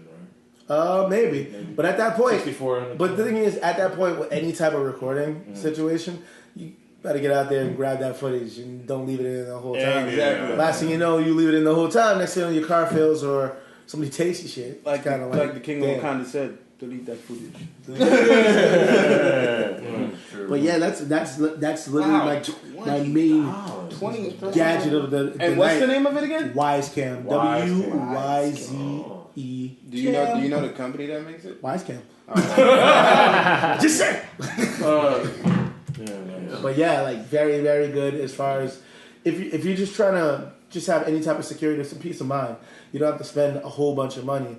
right? Maybe. But at that point, 64. But the thing is, at that point, with any type of recording situation, you gotta get out there and grab that footage and don't leave it in the whole time. Exactly. Last thing you know, you leave it in the whole time. Next thing you know, your car fails or somebody takes your shit. Like the King of Wakanda said. Delete that footage. But yeah, that's literally like my main gadget of the And what's the name of it again? Wisecam. WYZE. Do you know the company that makes it? Wisecam. Just say. But yeah, like very, very good as far as if you're just trying to just have any type of security or some peace of mind. You don't have to spend a whole bunch of money.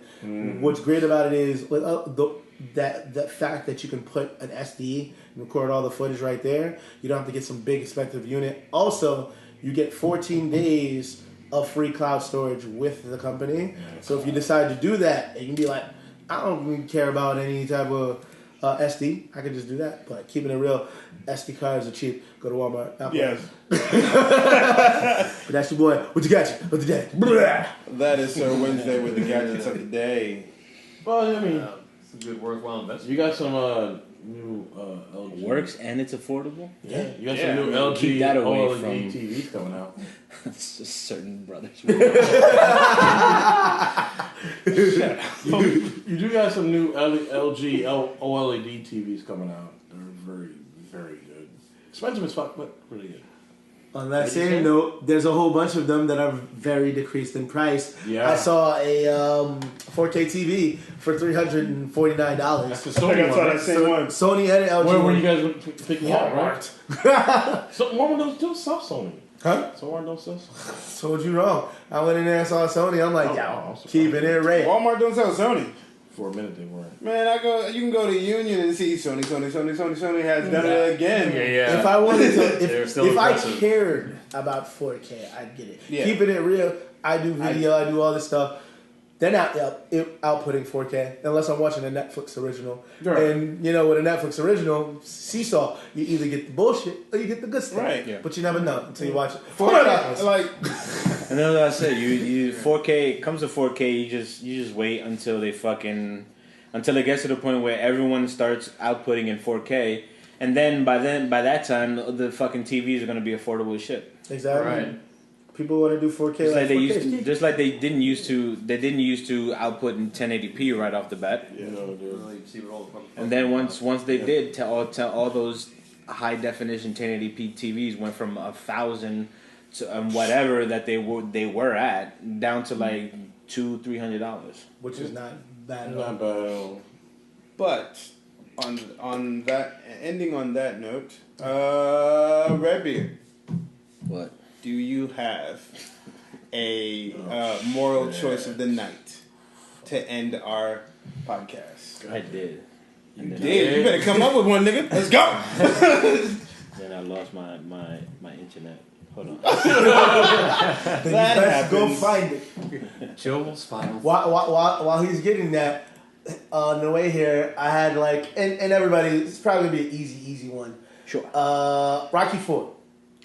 What's great about it is the fact that you can put an SD and record all the footage right there. You don't have to get some big expensive unit. Also, you get 14 days of free cloud storage with the company. So if you decide to do that, you can be like, I don't really care about any type of SD. I can just do that. But keeping it real, SD cards are cheap. Go to Walmart. Apple. Yes. But that's your boy. What you got you? What the day? That is Sir Wednesday with the gadgets of the day. Well, I mean, it's a good worthwhile investment. You got some new LG. Works and it's affordable. Yeah, you got some new LG keep that away OLED from TVs coming out. It's just certain brothers. You do got some new LG OLED TVs coming out. They're very, very good. Expensive as fuck, but really good. On that same note, there's a whole bunch of them that are very decreased in price. Yeah. I saw a 4K TV for $349. That's the Sony one. Sony and LG. Where were you guys picking up, right? So Walmart don't still sell Sony. Huh? So Walmart don't sell Sony. Told you wrong. I went in there and saw Sony. I'm like, keeping it real. Walmart don't sell Sony. For a minute they weren't. Man, you can go to Union and see Sony has done it again. Yeah. If I wanted to, if I cared about 4K, I'd get it. Yeah. Keeping it real, I do video, I do all this stuff. They're not outputting 4K unless I'm watching a Netflix original. Right. And with a Netflix original, seesaw, you either get the bullshit or you get the good stuff. Right. Yeah. But you never know until you watch it. And then I said, you 4K, it comes to 4K, you just wait until it gets to the point where everyone starts outputting in 4K, and then by that time the fucking TVs are gonna be affordable as shit. Exactly. Right. People want to do 4K. Just like they didn't used to output in 1080p right off the bat. Yeah, and then once they did, all those high definition 1080p TVs went from 1,000 to whatever that they were at down to like $200-$300, which is not bad at not bad at all. But on that, ending on that note, Redbeard, what do you have a moral choice of the night to end our podcast? I did. You did. You better come up with one, nigga. Let's go. Then I lost my internet. Hold on. Let's go find it. Joel's final. While he's getting that, on the way here, I had and everybody, it's probably gonna be an easy one. Sure. Rocky IV.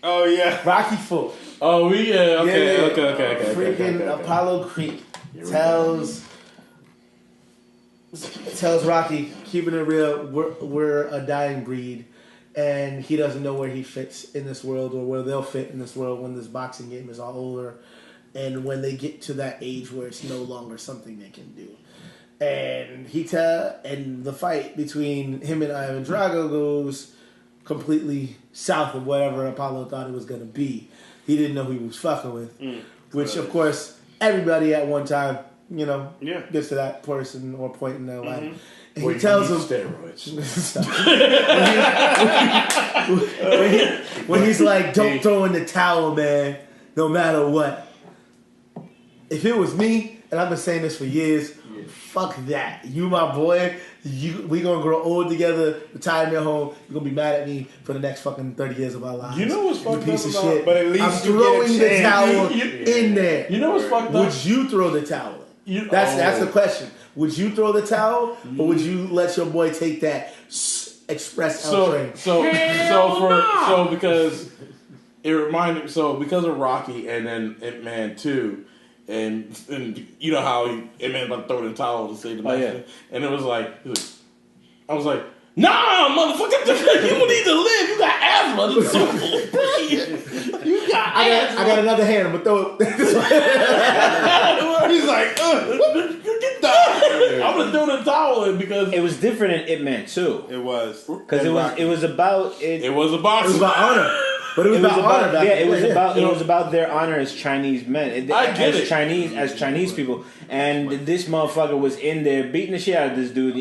Oh yeah. Rocky IV. Oh yeah. Okay. Freaking Apollo Creed tells Rocky, keeping it real, we're a dying breed, and he doesn't know where he fits in this world or where they'll fit in this world when this boxing game is all over, and when they get to that age where it's no longer something they can do. And and the fight between him and Ivan Drago goes completely south of whatever Apollo thought it was going to be. He didn't know who he was fucking with, which of course everybody at one time, gets to that person or point in their life. And he tells him when he's like, "Don't throw in the towel, man. No matter what. If it was me, and I've been saying this for years, fuck that. You my boy. We gonna grow old together. Retire in your home. You're gonna be mad at me for the next fucking 30 years of our lives. You know what's fucked piece up of about, shit. but at least I'm throwing the towel in there. You know what's fucked up? Would you throw the towel? That's the question. Would you throw the towel, or would you let your boy take that express L train? Because it reminded because of Rocky and then Ip Man 2, and you know how Ip Man about to throw the towel to save the match, and it was like I was like, nah, motherfucker, you need to live. You got asthma. I got another hand. I'm gonna throw it. He's like, get that. I'm gonna throw the towel in because it was different in Ip Man 2. It was because it was about honor. But it was about honor. It was about their honor as Chinese men, as Chinese people, and this motherfucker was in there beating the shit out of this dude.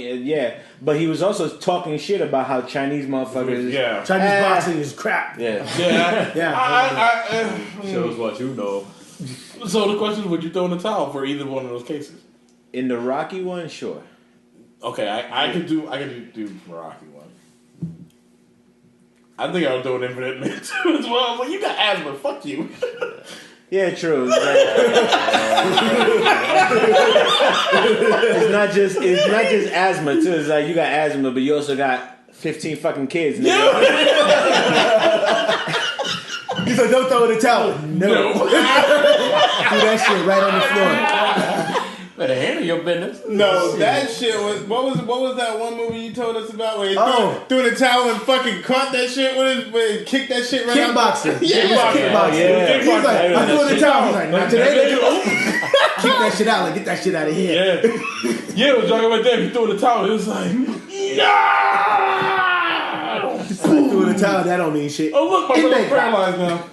But he was also talking shit about how Chinese motherfuckers. Yeah, Chinese boxing is crap. Yeah. Shows what you know. So the question is, would you throw in the towel for either one of those cases? In the Rocky one, sure. Okay, I could do the Rocky one. I think I would do an Infinite Man too as well. I'm like, you got asthma, fuck you. Yeah, true. It's not just asthma too. It's like you got asthma, but you also got 15 fucking kids. Yeah. He's like, don't throw in the towel. No. Do that shit right on the floor. Better handle your business. No, that shit was what was that one movie you told us about where he threw the towel and fucking caught that shit with it, kicked that shit right Kickboxing. out. Kickboxing. Yeah. He's like, I threw the towel. He's like, not today. Kick that shit out. Like, get that shit out of here. Yeah, it was jogging right there. He threw the towel. It was like, yeah. Threw the towel. That don't mean shit. Oh look, my brother's paralyzed now.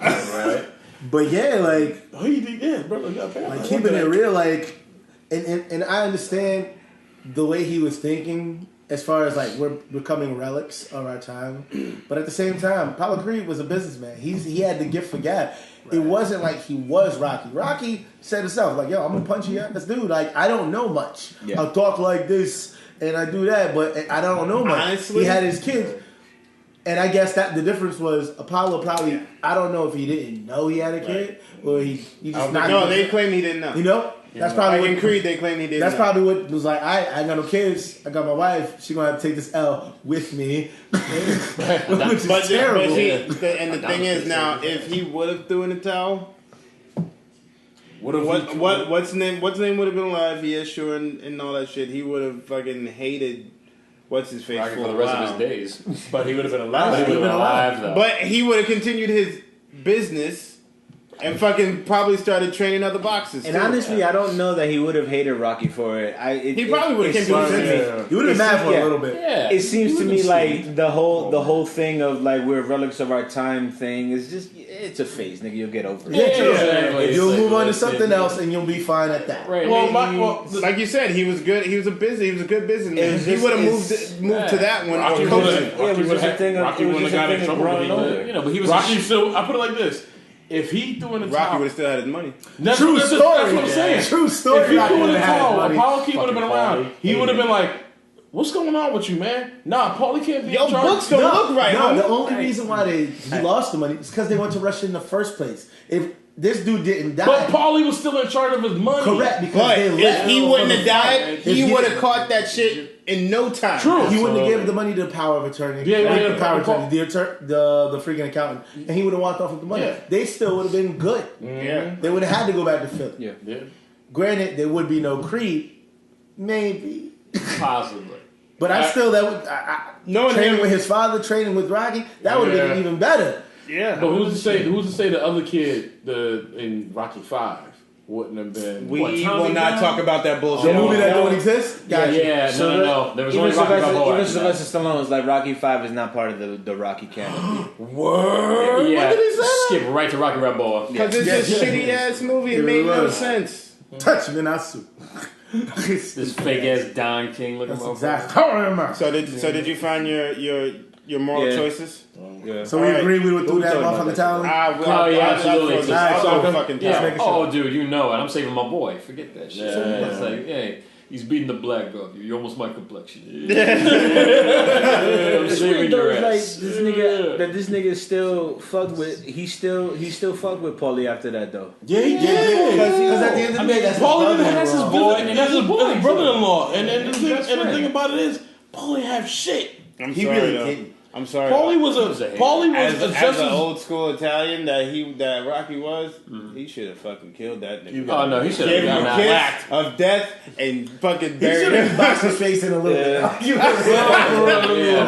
Right. But yeah, like, brother got paralyzed. Like keeping it real, like. And I understand the way he was thinking as far as like we're becoming relics of our time, but at the same time, Apollo Creed was a businessman. He had the gift for gab. Right. It wasn't like he was Rocky. Rocky said himself like, "Yo, I'm gonna punch you out this dude. Like I don't know much. Yeah. I talk like this and I do that, but I don't know much." Honestly, he had his kids. And I guess that the difference was Apollo probably, I don't know if he didn't know he had a kid or he just not. No, they claim he didn't know. You know? That's probably what in Creed they claim he did. That's probably what was like. I ain't got no kids. I got my wife. She gonna have to take this L with me, which is terrible. And the thing is, now if he would have threw in the towel, What's name would have been alive? Yeah, sure, and all that shit. He would have fucking hated what's his face for the rest of his days. But he would have been alive. He would have been alive though. But he would have continued his business and fucking probably started training other boxers. And honestly, I don't know that he would have hated Rocky for it. He probably would have came to his senses. He would have been mad for a little bit. Yeah. It seems to me like the whole thing of like we're relics of our time thing is just it's a phase, nigga. You'll get over it. Yeah, true. Exactly. You'll It's move like, on to something else, and you'll be fine at that. Right. Well, like you said, he was good. He was a good businessman. He would have moved to that one. Rocky or coaching. It was just a thing of growing older. You know, but he was Rocky still. I put it like this: if he threw in the Rocky towel, would have still had his money. True story. That's what I'm saying. True story. If he Rocky threw in the would've had towel, money. Apollo Key would have been Fucking around. Paulie. He would have been like, "What's going on with you, man? Nah, Paulie can't be Yo, in charge." books don't look right. No, homie. the only reason why he lost the money is because they went to Russia in the first place. If this dude didn't die, But Paulie was still in charge of his money. correct, because But they if let he go wouldn't from have the died, fight. he If would have caught that shit in no time. True. He wouldn't have So- given the money to the power of attorney. Yeah, the power of attorney, the freaking accountant, and he would have walked off with the money. Yeah. They still would have been good. Yeah. They would have had to go back to Philly. Yeah. Yeah. Granted, there would be no Creed, maybe, possibly. but I still Knowing training him- with his father, training with Rocky, that would have Yeah. been even better. Yeah. But who's to say? Who's to say the other kid, in Rocky 5, wouldn't have been? We What, Tommy will not Gunn? talk about that The bullshit. movie that don't exist. Gotcha. Yeah, So no. There was even only Rocky Balboa. Even after that. Sylvester Stallone was like Rocky 5 is not part of the Rocky canon. Word. Yeah, When did he say that? skip right to Rocky Balboa. Because it's a shitty ass movie. It It made no was. sense. Touch me, not soup. This fake ass Don King looking That's motherfucker. exactly. So did you find your moral Yeah. choices? Yeah. So we Alright. agree we would throw Who that talking about motherfucker that? towel. Oh, yeah, absolutely. I'll Alright, go so- fucking Yeah. time. making Oh, sure. dude, you know it. I'm saving my boy. Forget that shit. Yeah. It's like, hey, he's beating the black girl. You're almost my complexion. I'm It's saving weird though, your it's like ass. this nigga that this nigga still fucked with. He still fucked with Paulie after that though. Yeah, he did. Because at the end of the day, that's Paulie his has his brother-in-law. boy, and that's his brother-in-law. And the That's right. thing about it is, Paulie have shit. I'm He sorry, really though. didn't. I'm sorry. Paulie was as just an as old school Italian that Rocky was, he should have fucking killed that nigga. Oh, no, he should Gave have him gotten a that. kiss of death and fucking He buried should have him. boxed his face in a little bit. Yeah.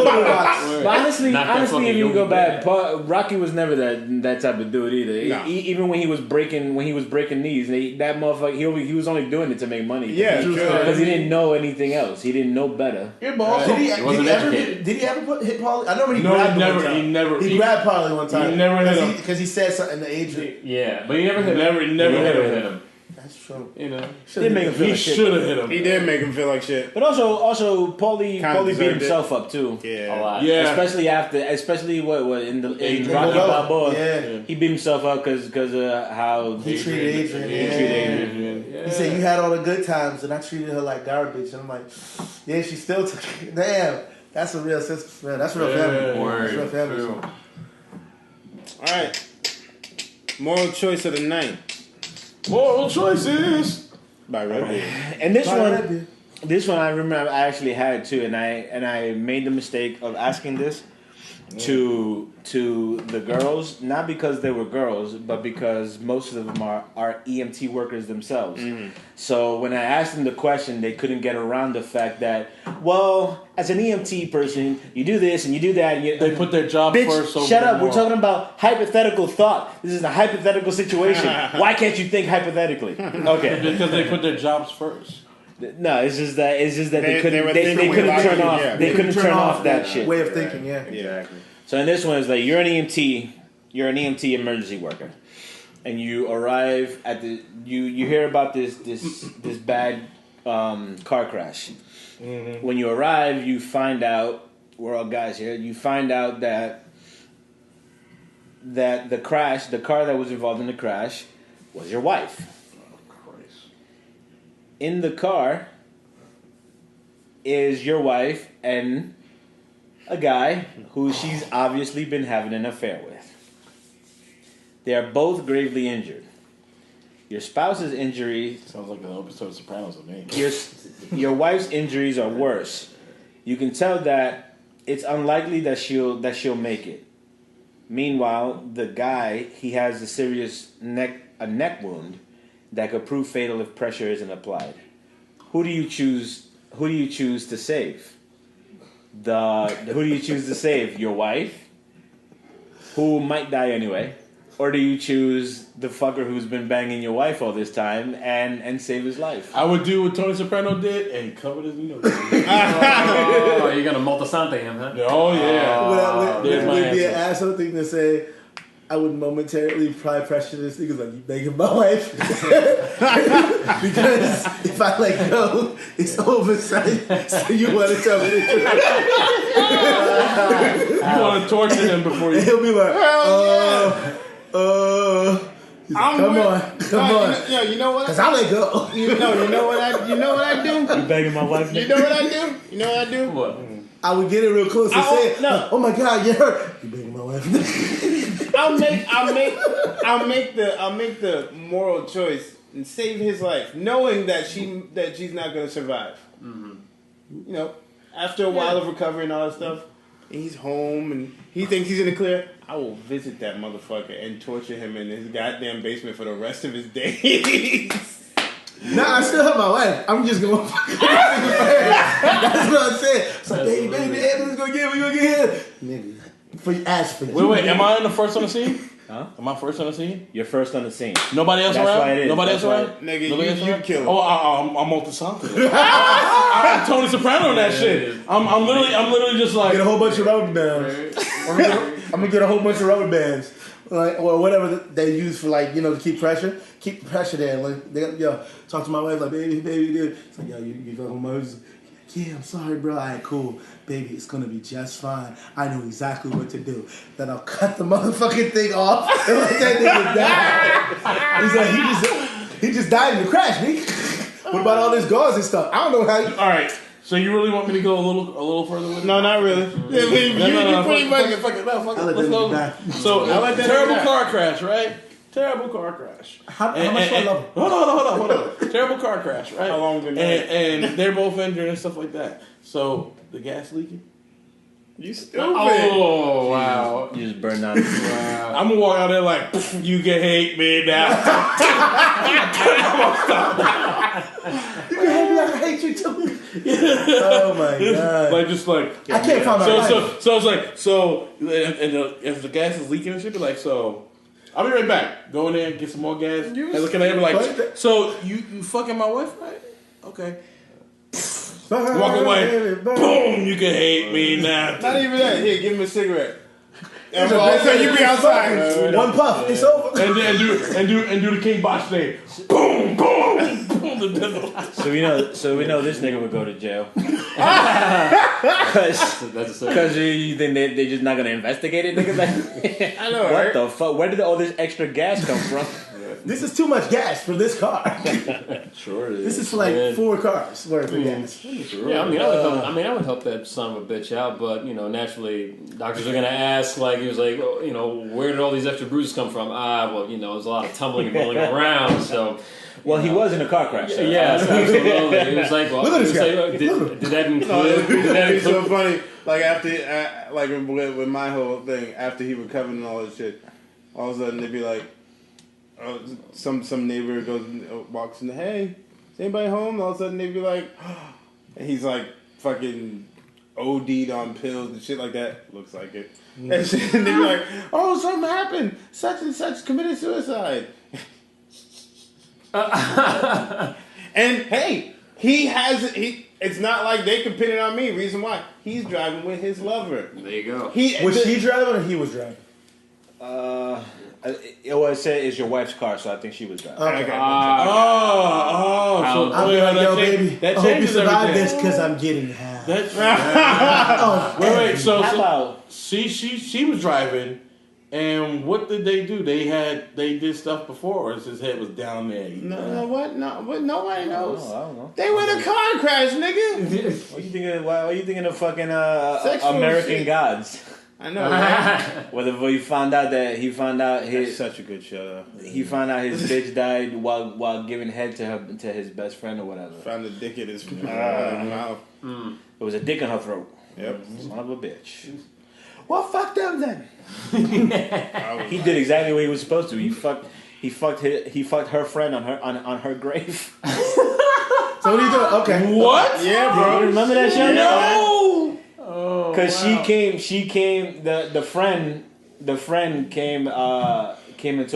But honestly, Knock that if fucking you go Yogi back, back. Rocky was never that type of dude either. No. Even when he was breaking knees, that motherfucker he was only doing it to make money. Yeah, sure. because he didn't know anything else. He didn't know better. yeah, but also Did wasn't he ever educated. hit Paulie? I know he No, grabbed he him never- one time. he He grabbed Paulie one time. he never hit him. Because he said something to Adrian. Yeah, but he never hit Never him. hit Never him. hit him. That's true. You know. Didn't make him feel He like shit. should have hit him. He did make him feel like shit. But also Paulie Kinda beat deserved himself up too. A Yeah. lot. Yeah. Especially what in Adrian Rocky Balboa. Yeah. He beat himself up because of how He treated Adrian. he Yeah. treated Adrian. He said you had all the good times and I treated her like garbage. And I'm like, yeah, she still took it. Damn, that's a real sister. Man, that's real family. Word. That's real family. True. All right. Moral choice of the night Moral choices. by Redbeard. And this By one. Redbeard. This one I remember I actually had too, and I made the mistake of asking this to the girls, not because they were girls, but because most of them are EMT workers themselves. So when I asked them the question, they couldn't get around the fact that, well, as an EMT person, you do this and you do that. And you, They put their job Bitch, first. Over shut the up. We're moral. talking about hypothetical thought. This is a hypothetical situation. Why can't you think hypothetically? Okay. Because they put their jobs first. No, it's just that they They couldn't were they thinking couldn't without turn you, off yeah. they couldn't turn off that shit. Way of thinking, yeah. Exactly. So in this one, it's like you're an EMT emergency worker, and you arrive at you hear about this bad car crash. When you arrive, you find out, we're all guys here. You find out that the car that was involved in the crash was your wife. In the car is your wife and a guy who she's obviously been having an affair with. They are both gravely injured. Your spouse's injury, Sounds like an episode of Sopranos to me. your wife's injuries are worse. You can tell that it's unlikely that she'll make it. Meanwhile, the guy, he has a serious neck wound, that could prove fatal if pressure isn't applied. Who do you choose to save? Who do you choose to save? Your wife, who might die anyway, or do you choose the fucker who's been banging your wife all this time and save his life? I would do what Tony Soprano did and cover his nose. Oh, you're gonna multisante him, huh? Oh yeah. Would be an asshole thing to say. I would momentarily probably pressure this nigga like, you begging my wife? Because if I let go, it's oversight. So you want to tell me the truth. You want to torture him before you... He'll be like, come on. Yeah, you know what? Because I let go. You know what I do? You begging my wife? You know what I do? What? I would get it real close and say, oh my God, you're hurt. You begging my wife? I'll make the moral choice and save his life, knowing that she's not gonna survive. Mm-hmm. You know, after a while of recovery and all that stuff, and he's home and he thinks he's in the clear. I will visit that motherfucker and torture him in his goddamn basement for the rest of his days. Nah, I still have my wife. I'm just going to fuck That's what I'm saying. It's like, baby, the ambulance gonna get him. Nigga. Wait, am I in the first on the scene? Huh? Am I first on the scene? You're first on the scene. Nobody else That's around? why it is. Nobody That's else around? Nigga, you kill him. Oh, I'm multi-something. I'm Tony Soprano on that shit. I'm literally just like... Get a whole bunch of rubber bands. I'm gonna get a whole bunch of rubber bands. Like, or whatever they use for, like, you know, to keep pressure. Keep the pressure there. Like, talk to my wife like, baby, dude. It's like, yo, you go home. Yeah, I'm sorry, bro. All right, cool. Baby, it's going to be just fine. I know exactly what to do. Then I'll cut the motherfucking thing off and let that nigga die. He's like, he just died in the crash, nigga. What about all this gauze and stuff? I don't know how you... All right. So you really want me to go a little further with it? No, not really. You pretty much... Fuck it. Let's go. So, terrible car crash, right? Terrible car crash. How much do I love him? Hold on. Terrible car crash, right? How long been and they're both injured and stuff like that. So the gas leaking. You stupid. Oh, wow. You just burned down. Wow. I'm gonna walk out there like, you can hate me now. You can hate me like I hate you too. Oh my God. Like just like I can't find my life. So it's like if the gas is leaking and shit, be like, so I'll be right back. Go in there and get some more gas. And looking at him like, so you fucking my wife, right? Okay. Walk away. Boom! You can hate me now. Not even that. Here, give him a cigarette. And all of a sudden you be outside. One puff, it's over. And do the King Bosch thing. Boom, boom, boom. So we know this nigga would go to jail. Because you think they just not gonna investigate it, nigga? Like, I know, what right? the fuck? Where did all this extra gas come from? This is too much gas for this car. Sure it is. This is for like 4 cars worth of gas. Sure. Yeah, I would help that son of a bitch out, but naturally, doctors are gonna ask. Like he was like, where did all these extra bruises come from? There's a lot of tumbling and rolling around. So, well, he was in a car crash. So. Yes, absolutely. It was like, Look at this guy. Did that include? It's so funny. Like after, like with my whole thing, after he recovered and all that shit, all of a sudden they'd be like, some neighbor walks in, hey, is anybody home? And all of a sudden they'd be like, and he's like fucking OD'd on pills and shit like that. Looks like it. And they'd be like, oh, something happened. Such and such committed suicide. And hey, it's not like they can pin it on me. Reason why? He's driving with his lover. There you go. Was she driving or he was driving? It said it's your wife's car, so I think she was driving. Okay. So I'll be like, yo, baby, that I hope you changes survive everything. this because I'm getting half. Wait. So How about she was driving, and what did they do? They did stuff before, or his head was down there. What? Nobody knows. I don't know. They were in a car crash, nigga. What you thinking? Why are you thinking of fucking Sexual American shit. Gods? I know. Right? Whether he found out That's his such a good show. he found out his bitch died while giving head to his best friend or whatever. Found a dick in his mouth. It was a dick in her throat. Yep. Son of a bitch. Well, fuck them then. He did exactly what he was supposed to. He fucked her friend on her grave. So what are you doing? Okay. What? Yeah, bro. You remember that shit? No. Oh, Because wow. she came. The friend came and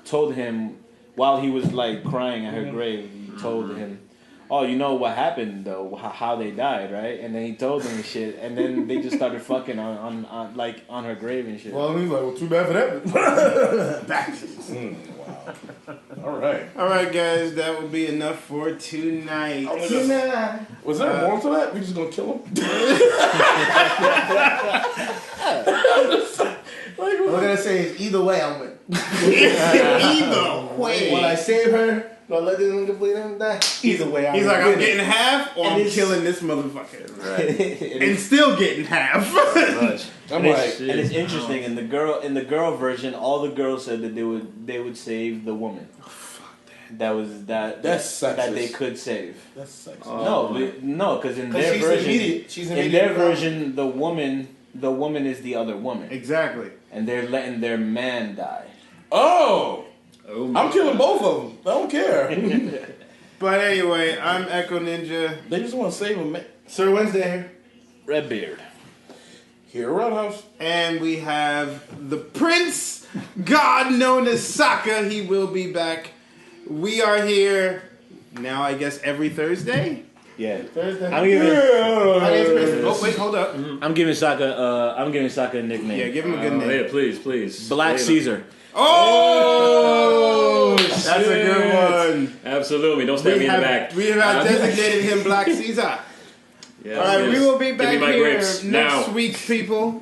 told him while he was like crying at her grave. He told him, "Oh, you know what happened though? How they died, right?" And then he told them shit, and then they just started fucking on her grave and shit. Well, I mean, like, well, too bad for that. Back. Wow. All right. All right, guys, that will be enough for tonight. Was there more to that? We just gonna kill him? What I'm gonna say is either way, I'm win. Either way. When I save her, do I let this nigga bleed and die? Either way, He's like, I'm getting half, or And I'm it's- killing this motherfucker, Right. and still getting half. I'm And like, it's interesting in the girl version. All the girls said that they would save the woman. That was that. That's that sexist. they could save. that's sexy. No, because in their she's version, immediate. She's in immediate. their version, the woman is the other woman, Exactly. and they're letting their man die. Oh, Oh, I'm killing both of them. I don't care. But anyway, I'm Echo Ninja. They just want to save him. Sir Wednesday here. Redbeard. Here, Roadhouse. And we have the Prince, God known as Sokka. He will be back. We are here now, I guess, every Thursday. Yeah, Thursday. I'm giving. My name's Chris. Oh, wait, hold up. I'm giving Sokka a nickname. Yeah, give him a good Oh, name. yeah, please. Black Caesar. Oh, that's a good one. Absolutely. Don't stab me in the back. We have designated him Black Caesar. Yes, All right, yes. we will be Give back me my here grapes next now. week, people.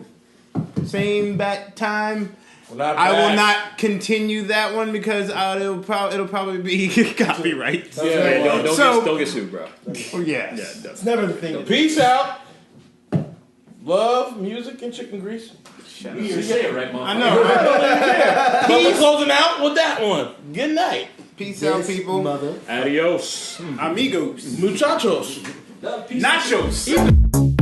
Same bat time. Not I will bad. not continue that one because it'll probably be copyright. Yeah, don't So- get sued, bro. Oh, yes. It's never the thing. Peace out. Love, music, and chicken grease. You say it right, mom. I know. Right? But we're closing out with that one. Good night. Peace out, people. Mother. Adios. Amigos. Muchachos. Nachos.